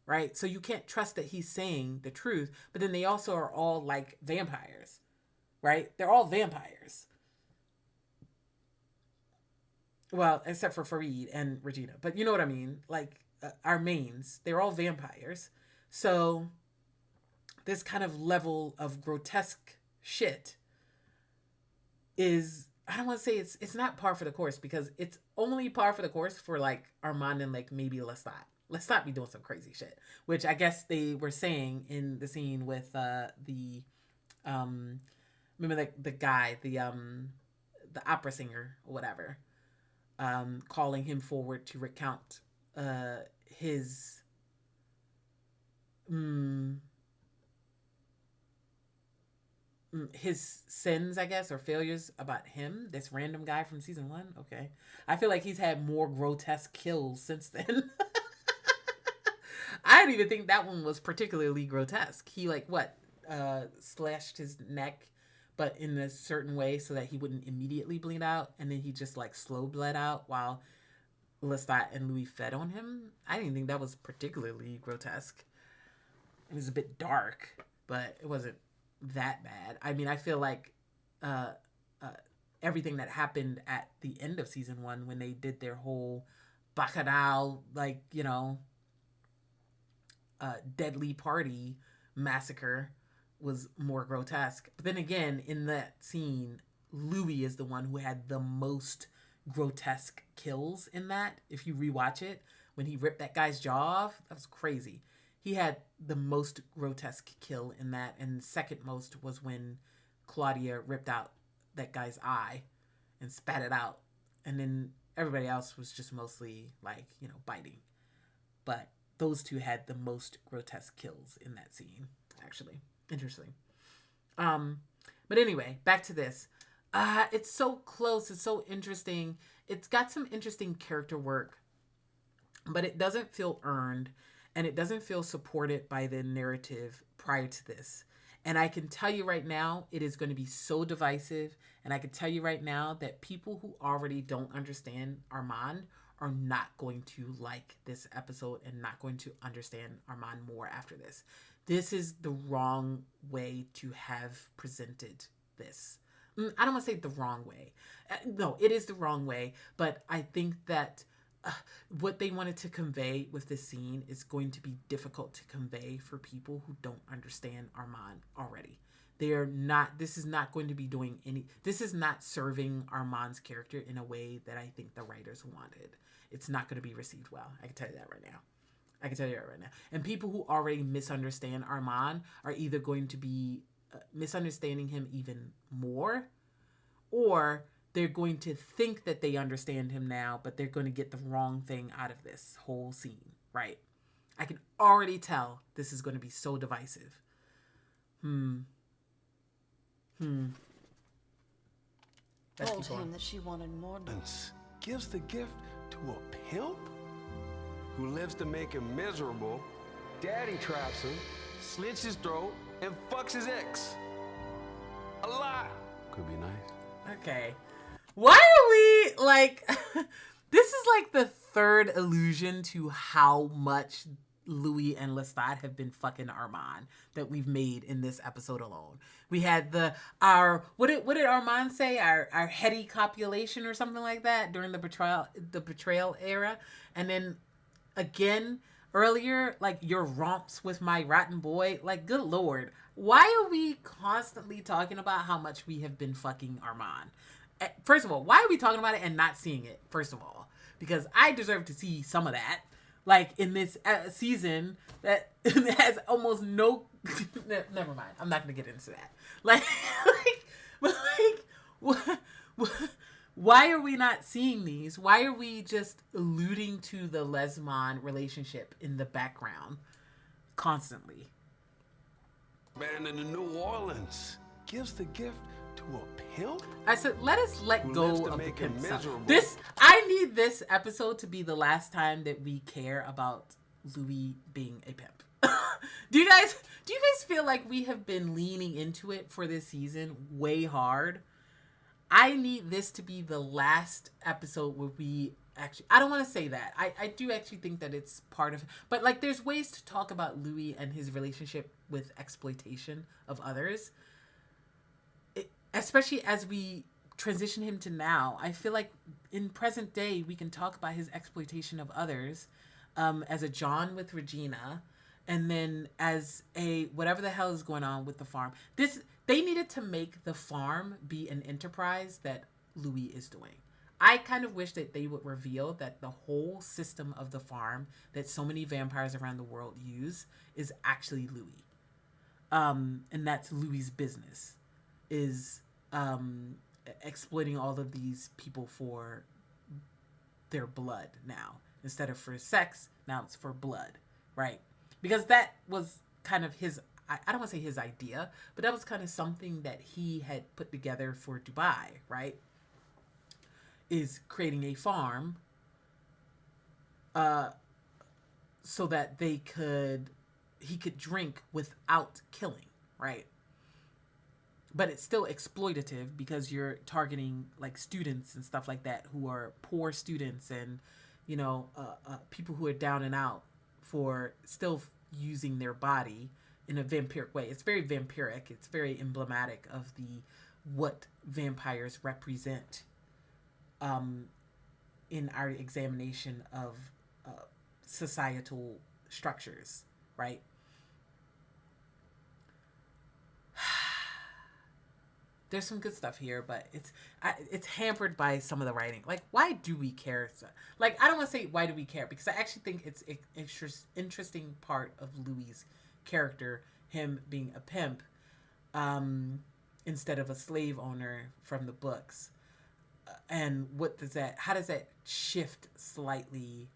S1: right? So you can't trust that he's saying the truth, but then they also are all like vampires, right? They're all vampires. Well, except for Reid and Regina, but you know what I mean? Like, our mains, they're all vampires. So this kind of level of grotesque shit is, I don't want to say it's not par for the course, because it's only par for the course for like Armand and like maybe Lestat. Lestat be doing some crazy shit, which I guess they were saying in the scene with remember the guy, the opera singer or whatever, calling him forward to recount his sins, I guess, or failures about him, this random guy from season 1. Okay. I feel like he's had more grotesque kills since then. I didn't even think that one was particularly grotesque. He slashed his neck, but in a certain way so that he wouldn't immediately bleed out, and then he just like slow bled out while Lestat and Louis fed on him. I didn't think that was particularly grotesque. It was a bit dark, but it wasn't that bad. I mean, I feel like everything that happened at the end of season 1 when they did their whole bacchanal, like, you know, deadly party massacre was more grotesque. But then again, in that scene, Louis is the one who had the most grotesque kills in that. If you rewatch it, when he ripped that guy's jaw off, that was crazy. He had the most grotesque kill in that, and second most was when Claudia ripped out that guy's eye and spat it out. And then everybody else was just mostly like, you know, biting. But those two had the most grotesque kills in that scene, actually. Interesting. But anyway, back to this. It's so close. It's so interesting. It's got some interesting character work, but it doesn't feel earned, and it doesn't feel supported by the narrative prior to this. And I can tell you right now, it is going to be so divisive. And I can tell you right now that people who already don't understand Armand are not going to like this episode and not going to understand Armand more after this. This is the wrong way to have presented this. I don't want to say the wrong way. No, it is the wrong way. But I think that what they wanted to convey with this scene is going to be difficult to convey for people who don't understand Armand already. This is not going to be doing this is not serving Armand's character in a way that I think the writers wanted. It's not going to be received well. I can tell you that right now. And people who already misunderstand Armand are either going to be misunderstanding him even more, or they're going to think that they understand him now, but they're going to get the wrong thing out of this whole scene, right? I can already tell this is going to be so divisive.
S7: Told him that she wanted more.
S8: Gives the gift to a pimp who lives to make him miserable. Daddy traps him, slits his throat, and fucks his ex. A lot. Could be nice.
S1: Okay. Why are we like this is like the third allusion to how much Louis and Lestat have been fucking Armand that we've made in this episode alone. We had what did Armand say? Our heady copulation or something like that during the betrayal era. And then again earlier, like your romps with my rotten boy. Like, good Lord. Why are we constantly talking about how much we have been fucking Armand? First of all, why are we talking about it and not seeing it? First of all, because I deserve to see some of that. Like in this season that has almost no. Never mind. I'm not gonna get into that. Why are we not seeing these? Why are we just alluding to the Lesmond relationship in the background constantly?
S8: Abandoned in New Orleans. Gives the gift to a pimp?
S1: I said, let us let go of the pimp stuff. I need this episode to be the last time that we care about Louis being a pimp. Do you guys feel like we have been leaning into it for this season way hard? I need this to be the last episode where we actually, I don't want to say that. I do actually think that it's part of, but like there's ways to talk about Louis and his relationship with exploitation of others. Especially as we transition him to now, I feel like in present day, we can talk about his exploitation of others as a John with Regina, and then as a whatever the hell is going on with the farm. They needed to make the farm be an enterprise that Louis is doing. I kind of wish that they would reveal that the whole system of the farm that so many vampires around the world use is actually Louis. And that's Louis's business, is exploiting all of these people for their blood now. Instead of for sex, now it's for blood, right? Because that was kind of his, I don't want to say his idea, but that was kind of something that he had put together for Dubai, right? Is creating a farm so that he could drink without killing, right? But it's still exploitative because you're targeting like students and stuff like that who are poor students and, you know, people who are down and out for still using their body in a vampiric way. It's very vampiric. It's very emblematic of what vampires represent in our examination of societal structures, right? There's some good stuff here, but it's hampered by some of the writing. Like, why do we care? Like, I don't want to say why do we care, because I actually think it's an interesting part of Louis's character, him being a pimp instead of a slave owner from the books. And how does that shift slightly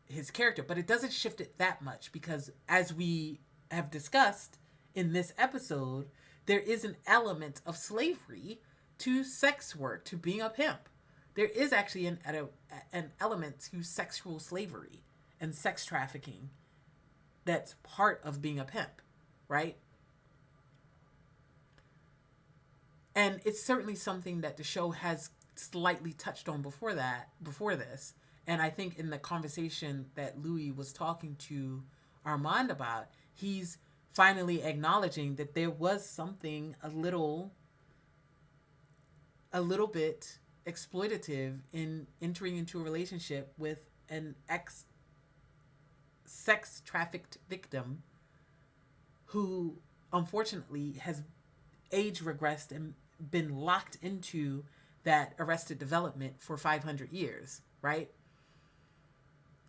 S1: his character? But it doesn't shift it that much, because as we have discussed in this episode, there is an element of slavery to sex work, to being a pimp. There is actually an element to sexual slavery and sex trafficking that's part of being a pimp, right? And it's certainly something that the show has slightly touched on before this. And I think in the conversation that Louis was talking to Armand about, he's finally acknowledging that there was something a little bit exploitative in entering into a relationship with an sex trafficked victim who unfortunately has age regressed and been locked into that arrested development for 500 years, right?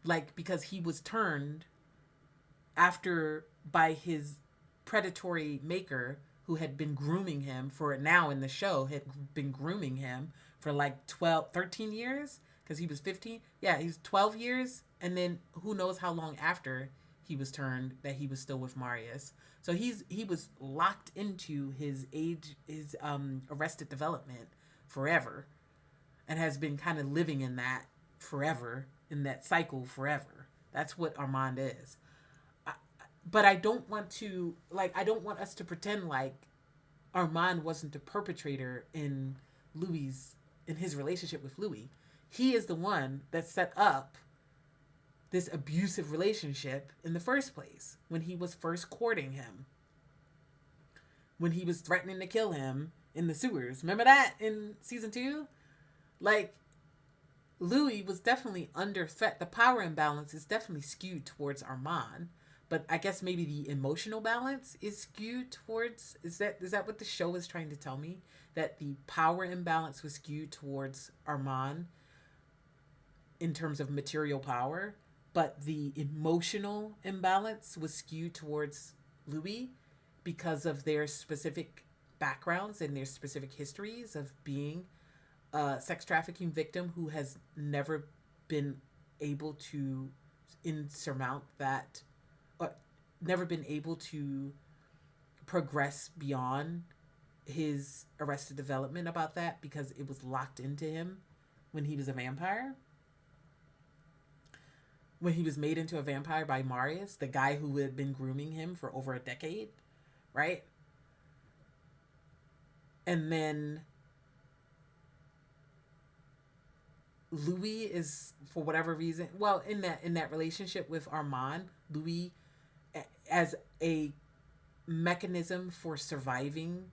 S1: Like, because he was turned by his predatory maker, who had been grooming him in the show, had been grooming him for like 13 years, because he was 15. Yeah, he's 12 years. And then who knows how long after he was turned that he was still with Marius. So he was locked into his arrested development forever, and has been kind of living in that forever, in that cycle forever. That's what Armand is. But I don't want us to pretend like Armand wasn't the perpetrator in his relationship with Louis. He is the one that set up this abusive relationship in the first place, when he was first courting him, when he was threatening to kill him in the sewers. Remember that in season 2? Like, Louis was definitely under threat. The power imbalance is definitely skewed towards Armand, but I guess maybe the emotional balance is skewed towards, is that what the show is trying to tell me? That the power imbalance was skewed towards Armand in terms of material power, but the emotional imbalance was skewed towards Louis because of their specific backgrounds and their specific histories of being a sex trafficking victim who has never been able to surmount that, never been able to progress beyond his arrested development about that, because it was locked into him when he was a vampire. When he was made into a vampire by Marius, the guy who had been grooming him for over a decade, right? And then Louis is, for whatever reason, well, in that relationship with Armand, Louis, as a mechanism for surviving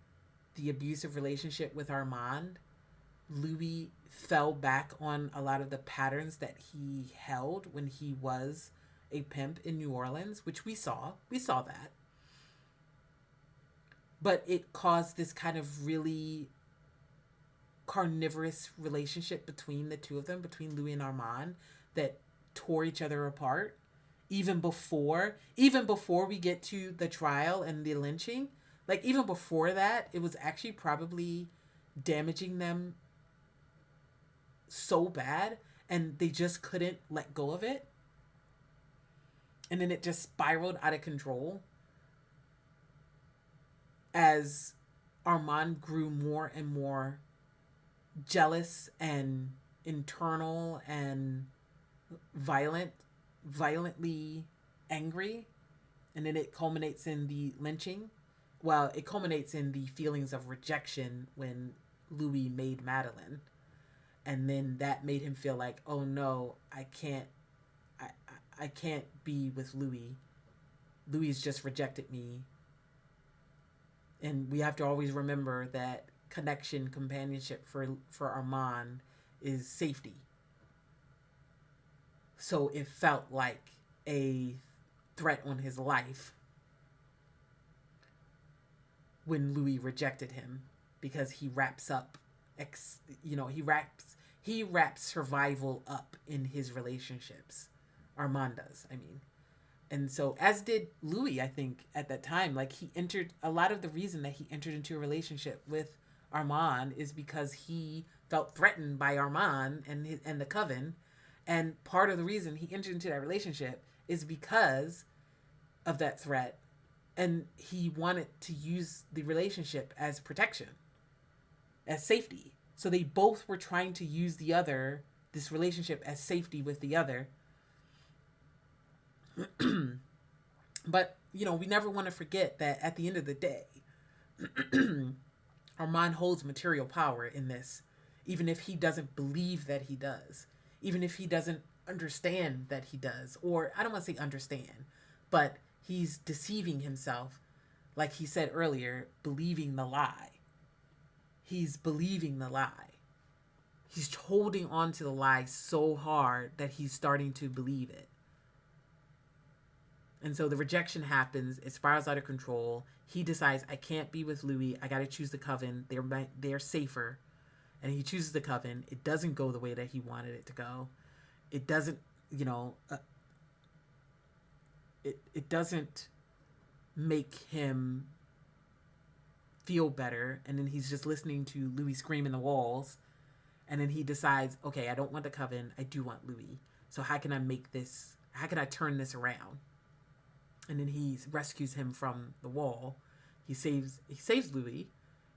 S1: the abusive relationship with Armand, Louis fell back on a lot of the patterns that he held when he was a pimp in New Orleans, which we saw that. But it caused this kind of really carnivorous relationship between the two of them, between Louis and Armand, that tore each other apart. Even before we get to the trial and the lynching, like even before that, it was actually probably damaging them so bad, and they just couldn't let go of it. And then it just spiraled out of control as Armand grew more and more jealous and internal and violently angry. And then it culminates in the lynching. Well, it culminates in the feelings of rejection when Louis made Madeline. And then that made him feel like, oh no, I can't be with Louis Louis just rejected me. And we have to always remember that connection, companionship for Armand is safety. So it felt like a threat on his life when Louis rejected him, because he wraps up, he wraps survival up in his relationships. Armand does, I mean. And so, as did Louis, I think, at that time. Like, a lot of the reason that he entered into a relationship with Armand is because he felt threatened by Armand and the coven. And part of the reason he entered into that relationship is because of that threat. And he wanted to use the relationship as protection, as safety. So they both were trying to use this relationship as safety with the other. But, we never want to forget that at the end of the day, Armand holds material power in this, even if he doesn't believe that he does, even if he doesn't understand that he does, or I don't want to say understand, but he's deceiving himself, like he said earlier, believing the lie. He's believing the lie. He's holding on to the lie so hard that he's starting to believe it. And so the rejection happens. It spirals out of control. He decides, I can't be with Louis. I got to choose the coven. They're safer. And he chooses the coven. It doesn't go the way that he wanted it to go. It doesn't, it doesn't make him feel better. And then he's just listening to Louis scream in the walls. And then he decides, okay, I don't want the coven. I do want Louis. So how can I turn this around? And then he rescues him from the wall. He saves Louis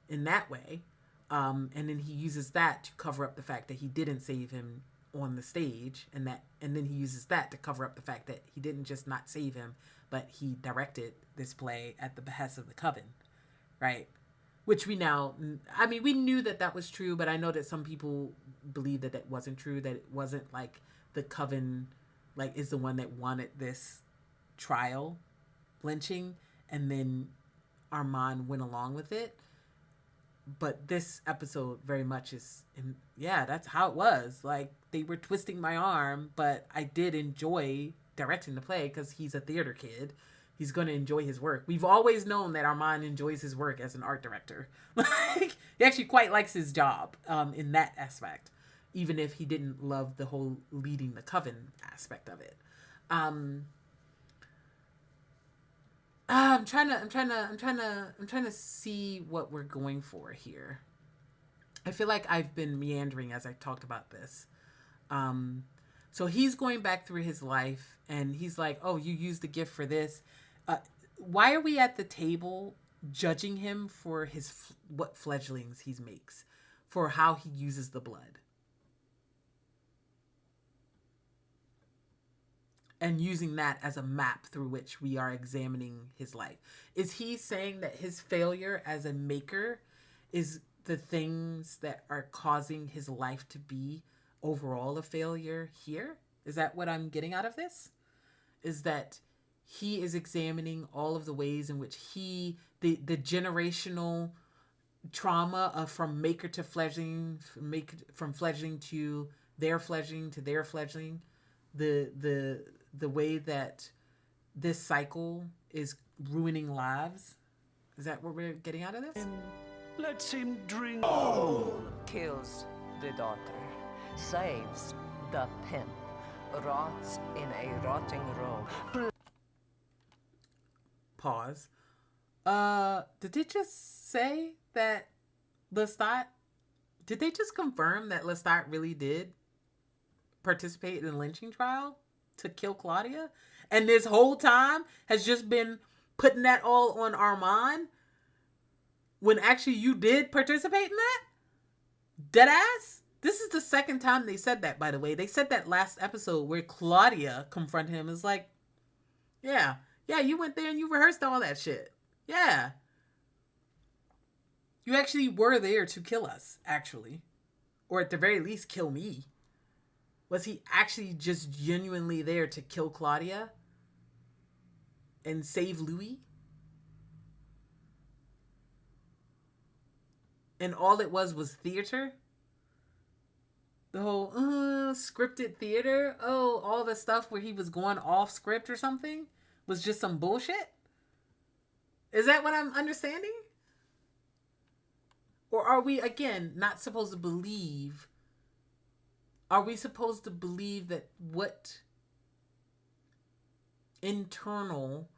S1: in that way. And then he uses that to cover up the fact that he didn't save him on the stage. And then he uses that to cover up the fact that he didn't just not save him, but he directed this play at the behest of the coven. Right? Which we knew that was true, but I know that some people believe that wasn't true, that it wasn't like the coven is the one that wanted this trial lynching, and then Armand went along with it. But this episode very much is, that's how it was. Like, they were twisting my arm, but I did enjoy directing the play because he's a theater kid. He's going to enjoy his work. We've always known that Armand enjoys his work as an art director. Like, he actually quite likes his job in that aspect, even if he didn't love the whole leading the coven aspect of it. I'm trying to see what we're going for here. I feel like I've been meandering as I talked about this. So he's going back through his life and he's like, oh, you used the gift for this. Why are we at the table judging him for what fledglings he makes, for how he uses the blood? And using that as a map through which we are examining his life. Is he saying that his failure as a maker is the things that are causing his life to be overall a failure here? Is that what I'm getting out of this? Is that he is examining all of the ways in which the generational trauma of from maker to fledgling, from fledgling to their fledgling to their fledgling, the way that this cycle is ruining lives? Is that what we're getting out of this?
S17: Let's him drink.
S13: Kills the daughter, saves the pimp, rots in a rotting robe.
S1: Pause. Did they just say that Lestat? Did they just confirm that Lestat really did participate in the lynching trial to kill Claudia, and this whole time has just been putting that all on Armand, when actually you did participate in that? Deadass? This is the second time they said that, by the way. They said that last episode where Claudia confronted him. Is like, yeah, you went there and you rehearsed all that shit. Yeah. You actually were there to kill us, actually. Or at the very least, kill me. Was he actually just genuinely there to kill Claudia? and save Louis. And all it was theater. The whole scripted theater. Oh, all the stuff where he was going off script or something was just some bullshit. Is that what I'm understanding? Or are we, again, not supposed to believe? Are we supposed to believe that what internal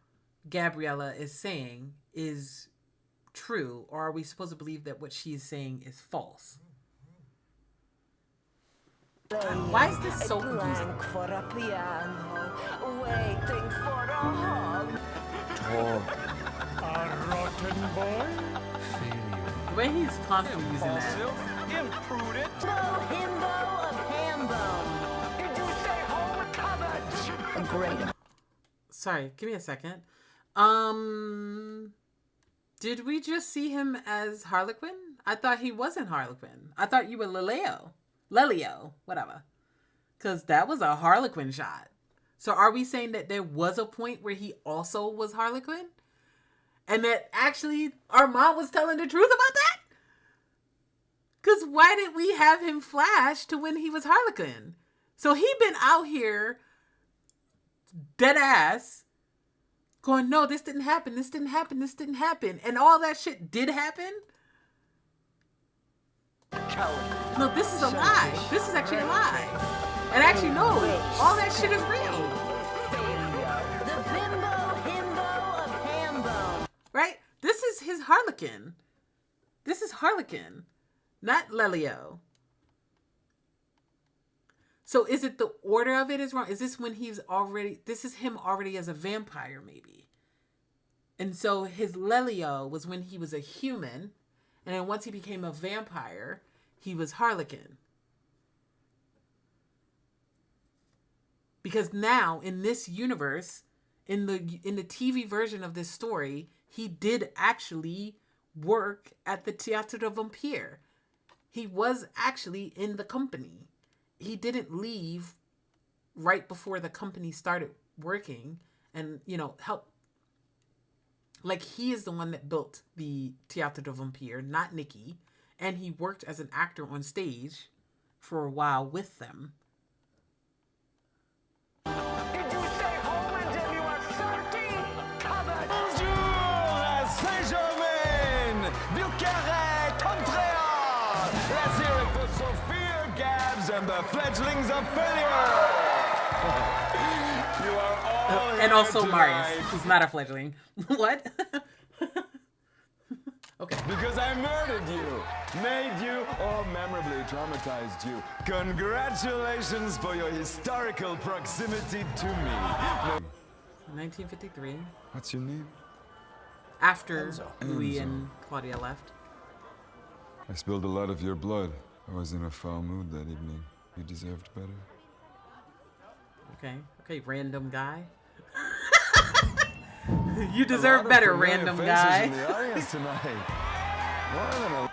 S1: Gabriella is saying is true? Or are we supposed to believe that what she is saying is false? Why is this so confusing?
S7: For a piano, waiting for a hug.
S17: A rotten boy?
S1: The way he's constantly using that.
S17: Imprudent.
S7: Himbo of Hambone. Did you stay home with cabbage? Great.
S1: Sorry, give me a second. Did we just see him as Harlequin? I thought he wasn't Harlequin. I thought you were Lelio, whatever. Because that was a Harlequin shot. So are we saying that there was a point where he also was Harlequin? And that actually Armand was telling the truth about that? Because why did we have him flash to when he was Harlequin? So he been out here dead ass going, no, this didn't happen, this didn't happen, this didn't happen. And all that shit did happen? No, this is a lie. This is actually a lie. And actually, no, all that shit is real.
S7: The bimbo himbo of Hambone.
S1: Right? This is his Harlequin. This is Harlequin, not Lelio. So is it the order of it is wrong? Is this when this is him already as a vampire maybe? And so his Lelio was when he was a human. And then once he became a vampire, he was Harlequin. Because now in this universe, in the TV version of this story, he did actually work at the Théâtre de Vampire. He was actually in the company. He didn't leave right before the company started working and, help. Like, he is the one that built the Théâtre de Vampire, not Nikki. And he worked as an actor on stage for a while with them.
S7: Did you stay home until you were 30?
S6: Bonjour, Saint-Germain, Bucarest, Montreal, let's hear it for Sophia, Gabs, and the fledglings of failure. You are all
S1: and also
S6: tonight.
S1: Marius, who's not a fledgling. What? Okay.
S6: Because I murdered you, made you, or memorably traumatized you. Congratulations for your historical proximity to me.
S1: 1953.
S2: What's your name?
S1: After Louis and Claudia left.
S2: I spilled a lot of your blood. I was in a foul mood that evening. You deserved better.
S1: Okay, random guy. You deserve better, random guy.
S2: In the audience tonight.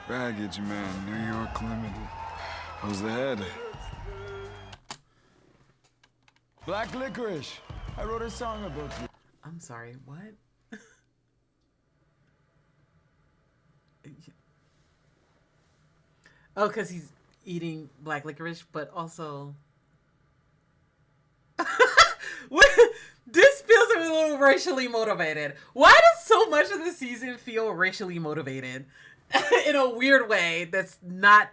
S2: Baggage man, New York Limited. How's the head?
S6: Black licorice. I wrote a song about you.
S1: I'm sorry, what? Oh, because he's eating black licorice, but also... This feels a little racially motivated. Why does so much of the season feel racially motivated? In a weird way that's not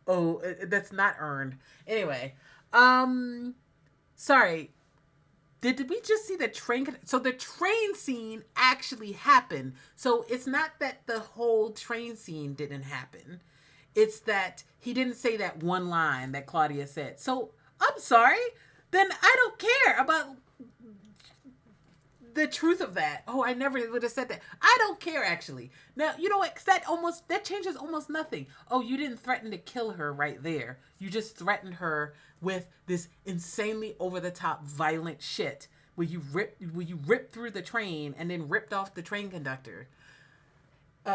S1: earned. Anyway, sorry. Did we just see the train? So the train scene actually happened. So it's not that the whole train scene didn't happen. It's that he didn't say that one line that Claudia said. So I'm sorry. Then I don't care about the truth of that. Oh, I never would have said that. I don't care, actually. Now, you know what? 'Cause that changes almost nothing. Oh, you didn't threaten to kill her right there. You just threatened her with this insanely over-the-top violent shit where you ripped through the train and then ripped off the train conductor,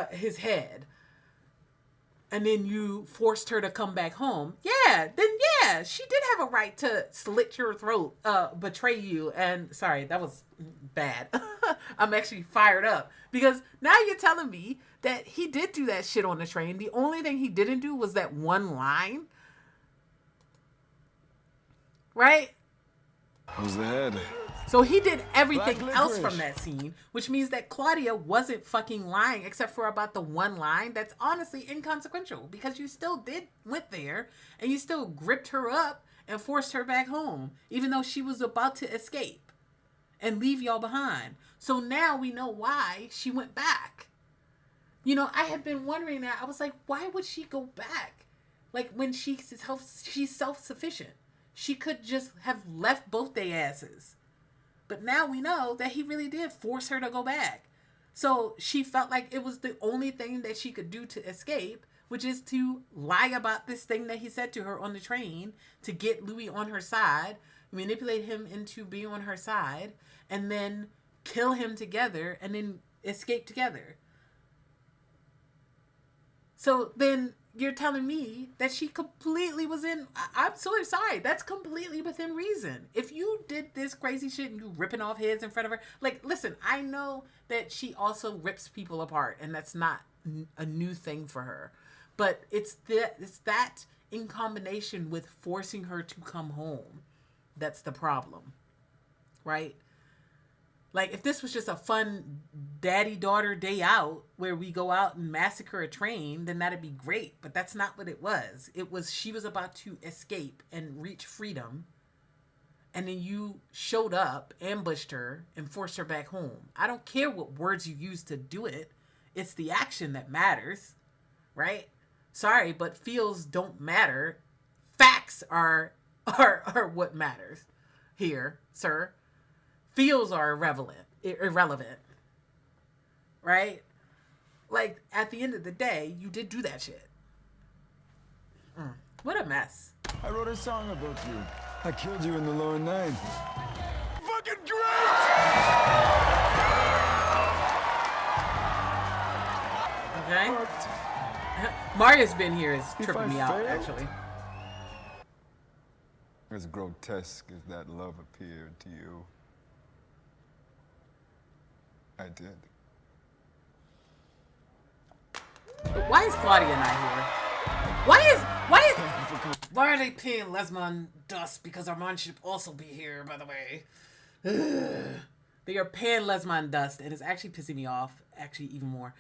S1: his head. And then you forced her to come back home. Yeah, she did have a right to slit your throat, betray you. And sorry, that was bad. I'm actually fired up because now you're telling me that he did do that shit on the train. The only thing he didn't do was that one line. Right?
S2: How's the head?
S1: So he did everything else from that scene, which means that Claudia wasn't fucking lying except for about the one line that's honestly inconsequential because you still went there and you still gripped her up and forced her back home, even though she was about to escape and leave y'all behind. So now we know why she went back. You know, I had been wondering that. I was like, why would she go back? Like when she's self-sufficient. She could just have left both their asses. But now we know that he really did force her to go back. So she felt like it was the only thing that she could do to escape, which is to lie about this thing that he said to her on the train to get Louis on her side, manipulate him into being on her side, and then kill him together and then escape together. So then you're telling me that she completely was in... I'm so sorry. That's completely within reason. If you did this crazy shit and you ripping off heads in front of her... Like, listen, I know that she also rips people apart, and that's not a new thing for her. But it's that in combination with forcing her to come home that's the problem. Right? Like, if this was just a fun daddy-daughter day out where we go out and massacre a train, then that'd be great. But that's not what it was. It was she was about to escape and reach freedom. And then you showed up, ambushed her, and forced her back home. I don't care what words you use to do it. It's the action that matters. Right? Sorry, but feels don't matter. Facts are what matters here, sir. Feels are irrelevant, right? Like, at the end of the day, you did do that shit. What a mess.
S2: I wrote a song about you. I killed you in the lower ninth.
S17: Fucking great!
S1: Okay. Maria's been here is tripping me out, actually.
S2: As grotesque as that love appeared to you, I did.
S1: But why is Claudia not here? Why are they paying Lesmond dust? Because Armand should also be here, by the way. They are paying Lesmond dust, and it's actually pissing me off, actually even more.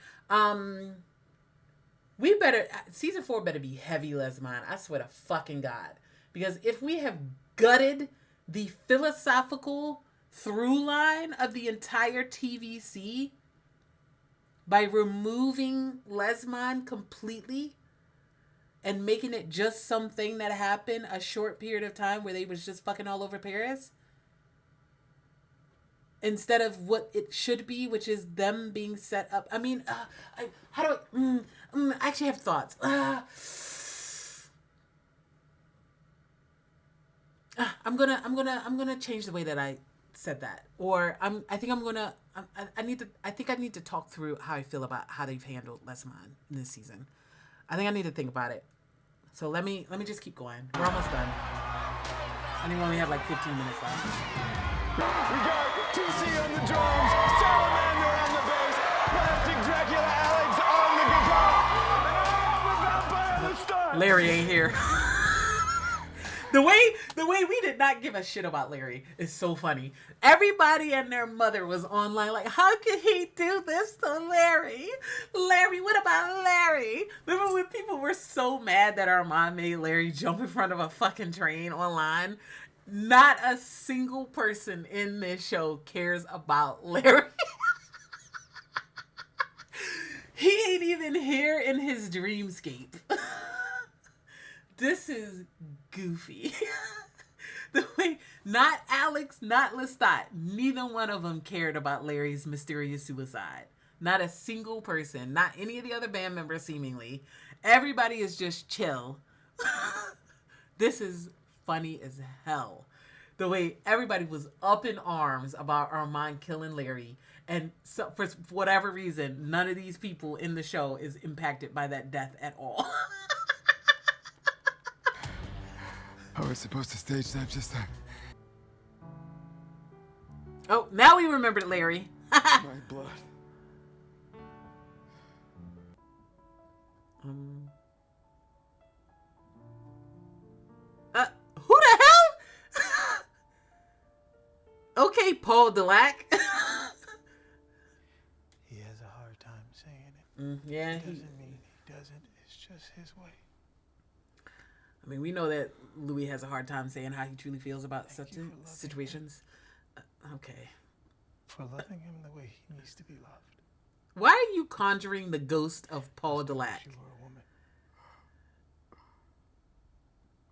S1: Season 4 better be heavy Lesmond. I swear to fucking God. Because if we have gutted the philosophical through line of the entire TVC by removing Lesmond completely and making it just something that happened a short period of time where they was just fucking all over Paris instead of what it should be, which is them being set up. I mean, I actually have thoughts. I'm gonna change the way that I said that, or I need to talk through how I feel about how they've handled Lesmond in this season. I think I need to think about it. So let me just keep going. We're almost done. I think we only have like 15 minutes left.
S6: We got TC on the drums, Salamander on the bass, Plastic Dracula Alex on the guitar, and Vampire Lestat.
S1: Larry ain't here. The way we did not give a shit about Larry is so funny. Everybody and their mother was online like, how could he do this to Larry? Larry, what about Larry? Remember when people were so mad that Armand made Larry jump in front of a fucking train online? Not a single person in this show cares about Larry. He ain't even here in his dreamscape. This is goofy. The way, not Alex, not Lestat, neither one of them cared about Larry's mysterious suicide. Not a single person, not any of the other band members seemingly. Everybody is just chill. This is funny as hell. The way everybody was up in arms about Armand killing Larry. And so, for whatever reason, none of these people in the show is impacted by that death at all.
S2: How are we supposed to stage that just that?
S1: Oh, now we remembered Larry.
S6: My blood.
S1: Who the hell? Okay, Paul Delac.
S9: He has a hard time saying it.
S1: Yeah,
S9: It doesn't mean he doesn't. It's just his way.
S1: I mean, we know that Louis has a hard time saying how he truly feels about such situations. Okay.
S9: For loving him the way he needs to be loved.
S1: Why are you conjuring the ghost of Paul Delac?
S9: You are a woman.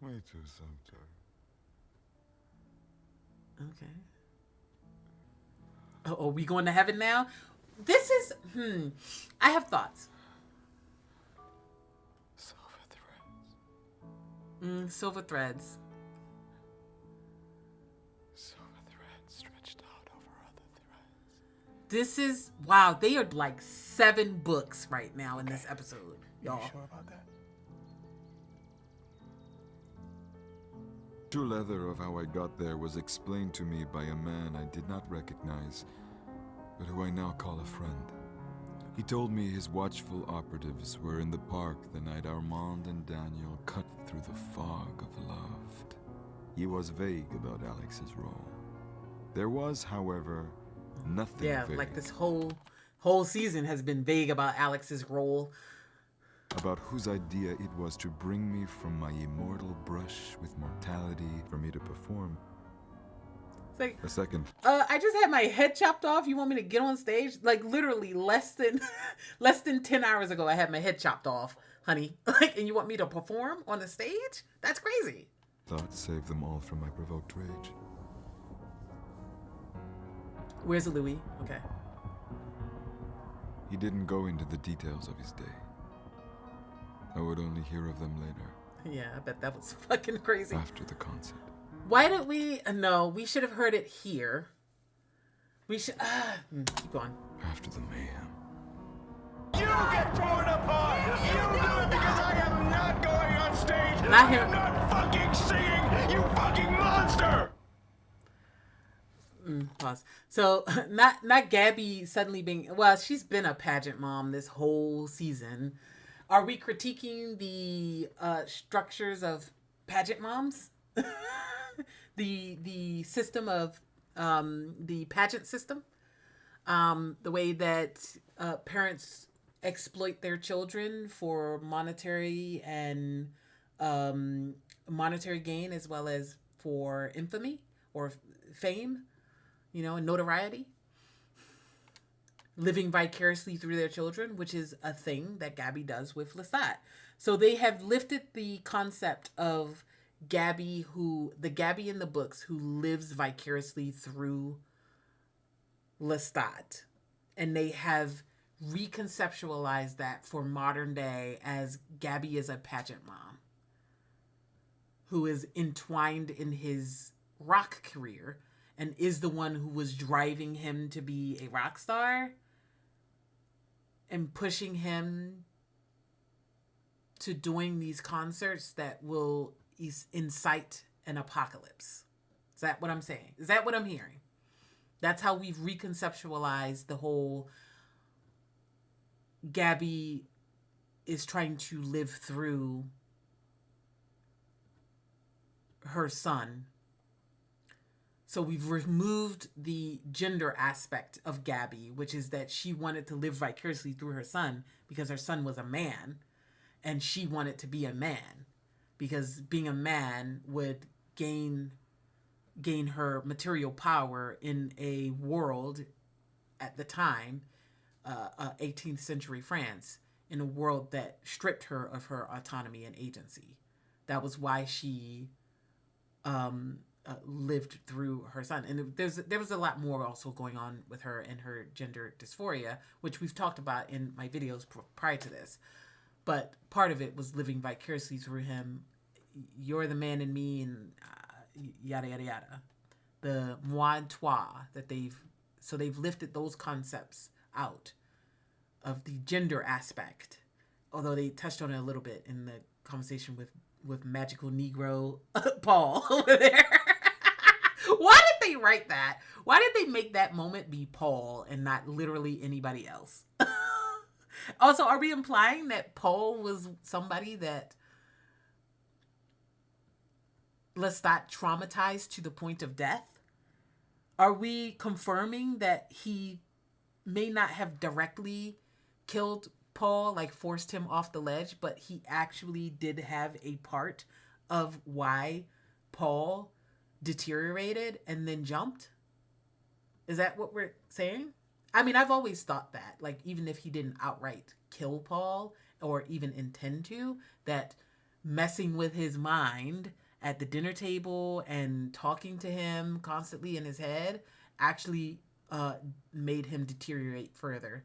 S2: Me too, sometimes.
S1: Okay. Oh, are we going to heaven now? This is, I have thoughts.
S2: Silver threads.
S1: Silver threads.
S2: Silver threads stretched out over other threads.
S1: This is, wow, they are like 7 books right now in this episode, y'all.
S9: You sure about that?
S2: True leather of how I got there was explained to me by a man I did not recognize, but who I now call a friend. He told me his watchful operatives were in the park the night Armand and Daniel cut through the fog of love. He was vague about Alex's role. There was, however, nothing vague
S1: like this whole season has been vague about Alex's role.
S2: About whose idea it was to bring me from my immortal brush with mortality for me to perform.
S1: It's like,
S2: a second.
S1: I just had my head chopped off. You want me to get on stage? Like literally less than 10 hours ago, I had my head chopped off, honey. Like, and you want me to perform on the stage? That's crazy.
S2: Thoughts saved them all from my provoked rage.
S1: Where's Louis? Okay.
S2: He didn't go into the details of his day. I would only hear of them later.
S1: Yeah, I bet that was fucking crazy.
S2: After the concert.
S1: Why did we? No, we should have heard it here. We should. Keep going.
S2: After the mayhem.
S17: You get torn apart! You do it because I am not going on stage!
S1: Not
S17: I
S1: him.
S17: am not fucking singing, you fucking monster!
S1: Pause. So, not Gabby suddenly being... Well, she's been a pageant mom this whole season. Are we critiquing the structures of pageant moms? the system of the pageant system? The way that parents exploit their children for monetary and monetary gain, as well as for infamy or fame, and notoriety. Living vicariously through their children, which is a thing that Gabby does with Lestat. So they have lifted the concept of Gabby, the Gabby in the books who lives vicariously through Lestat. And they have reconceptualized that for modern day as Gabby is a pageant mom who is entwined in his rock career and is the one who was driving him to be a rock star and pushing him to doing these concerts that will incite an apocalypse. Is that what I'm saying? Is that what I'm hearing? That's how we've reconceptualized the whole Gabby is trying to live through her son. So we've removed the gender aspect of Gabby, which is that she wanted to live vicariously through her son because her son was a man, and she wanted to be a man because being a man would gain her material power in a world at the time, 18th century France, in a world that stripped her of her autonomy and agency. That was why she lived through her son. And there was a lot more also going on with her and her gender dysphoria, which we've talked about in my videos prior to this. But part of it was living vicariously through him. You're the man in me, and yada, yada, yada. The moi and toi that they've lifted those concepts out of the gender aspect. Although they touched on it a little bit in the conversation with magical Negro Paul over there. Why did did they write that? Why did they make that moment be Paul and not literally anybody else? Also, are we implying that Paul was somebody that Lestat traumatized to the point of death? Are we confirming that he may not have directly killed Paul, like forced him off the ledge, but he actually did have a part of why Paul deteriorated and then jumped? Is that what we're saying? I mean, I've always thought that, like, even if he didn't outright kill Paul or even intend to, that messing with his mind at the dinner table and talking to him constantly in his head actually made him deteriorate further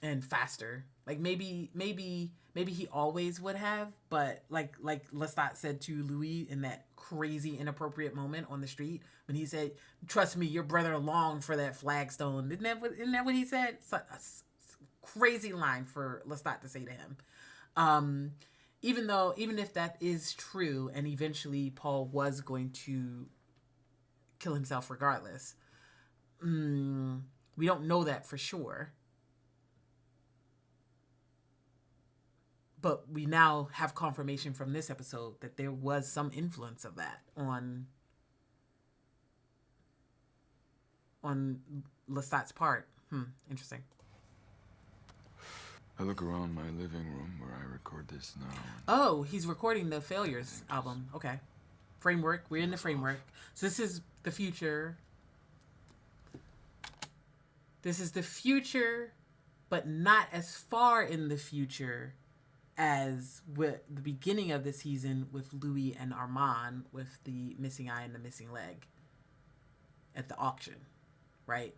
S1: and faster. Like maybe he always would have, but like Lestat said to Louis in that crazy inappropriate moment on the street when he said, "Trust me, your brother longed for that flagstone." Isn't that what he said? It's a crazy line for Lestat to say to him. Even if that is true, and eventually Paul was going to kill himself regardless, we don't know that for sure. But we now have confirmation from this episode that there was some influence of that on Lestat's part. Interesting.
S2: I look around my living room where I record this now.
S1: Oh, he's recording the Failures album. Okay. Framework. We're in the framework. So this is the future. This is the future, but not as far in the future as with the beginning of the season with Louis and Armand with the missing eye and the missing leg at the auction, right?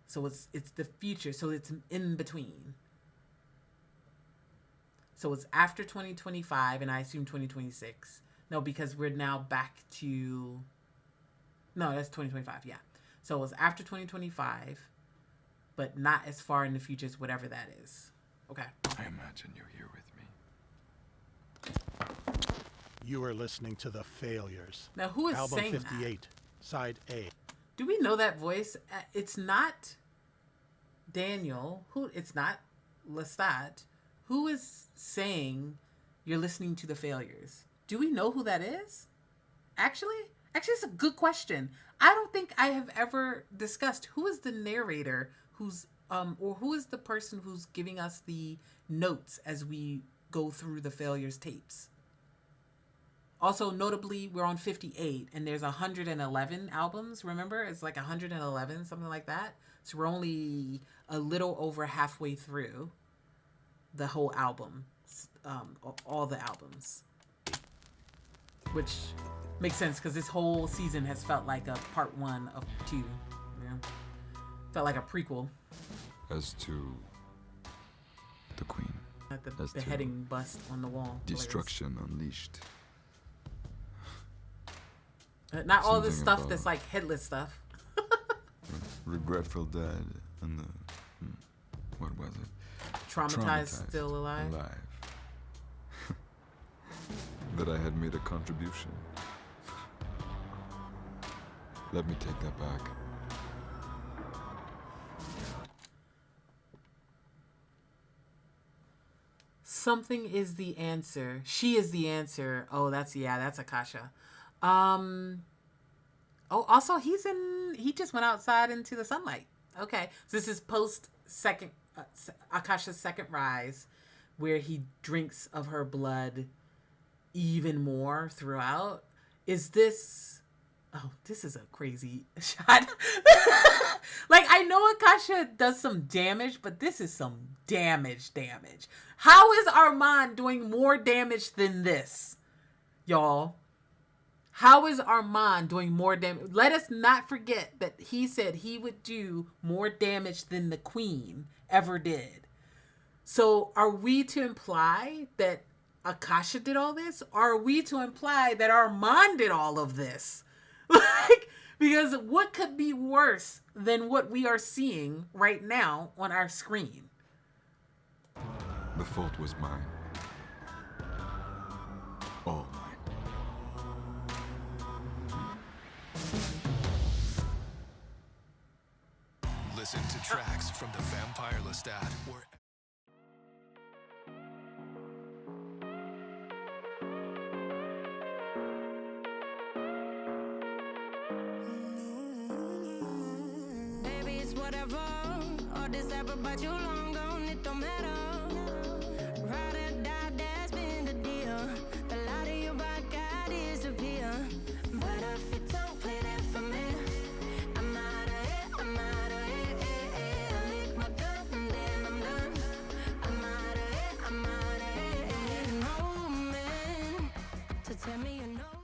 S1: So it's the future, so it's in between. So it's after 2025, and I assume 2026. No, because we're now back to... No, that's 2025, yeah. So it was after 2025, but not as far in the future as whatever that is. Okay.
S2: I imagine you're here with me.
S9: You are listening to The Failures.
S1: Now, who is
S9: Album
S1: saying
S9: 58, Side A.
S1: Do we know that voice? It's not Daniel. It's not Lestat. Who is saying you're listening to The Failures? Do we know who that is? Actually, it's a good question. I don't think I have ever discussed who is the narrator who's or who is the person who's giving us the notes as we go through the Failures tapes. Also, notably, we're on 58, and there's 111 albums, remember? It's like 111, something like that. So we're only a little over halfway through the whole album, all the albums. Which makes sense, because this whole season has felt like a part 1 of 2. You know? Felt like a prequel.
S2: As to the Queen.
S1: At the beheading bust on the wall.
S2: Destruction unleashed.
S1: Not all this stuff that's like headless stuff.
S2: Regretful dead and the... what was it?
S1: Traumatized still alive.
S2: That I had made a contribution. Let me take that back.
S1: Something is the answer. She is the answer. Oh, that's Akasha. Also he just went outside into the sunlight. Okay. So this is post second Akasha's second rise, where he drinks of her blood even more throughout. Is this... Oh, this is a crazy shot. Like, I know Akasha does some damage, but this is some damage. How is Armand doing more damage than this, y'all? How is Armand doing more damage? Let us not forget that he said he would do more damage than the Queen ever did. So are we to imply that Akasha did all this? Or are we to imply that Armand did all of this? Like, because what could be worse than what we are seeing right now on our screen?
S2: The fault was mine. All mine.
S18: tracks from the Vampire Lestat were...
S19: Baby, it's whatever. All this ever, but you long gone, it don't matter.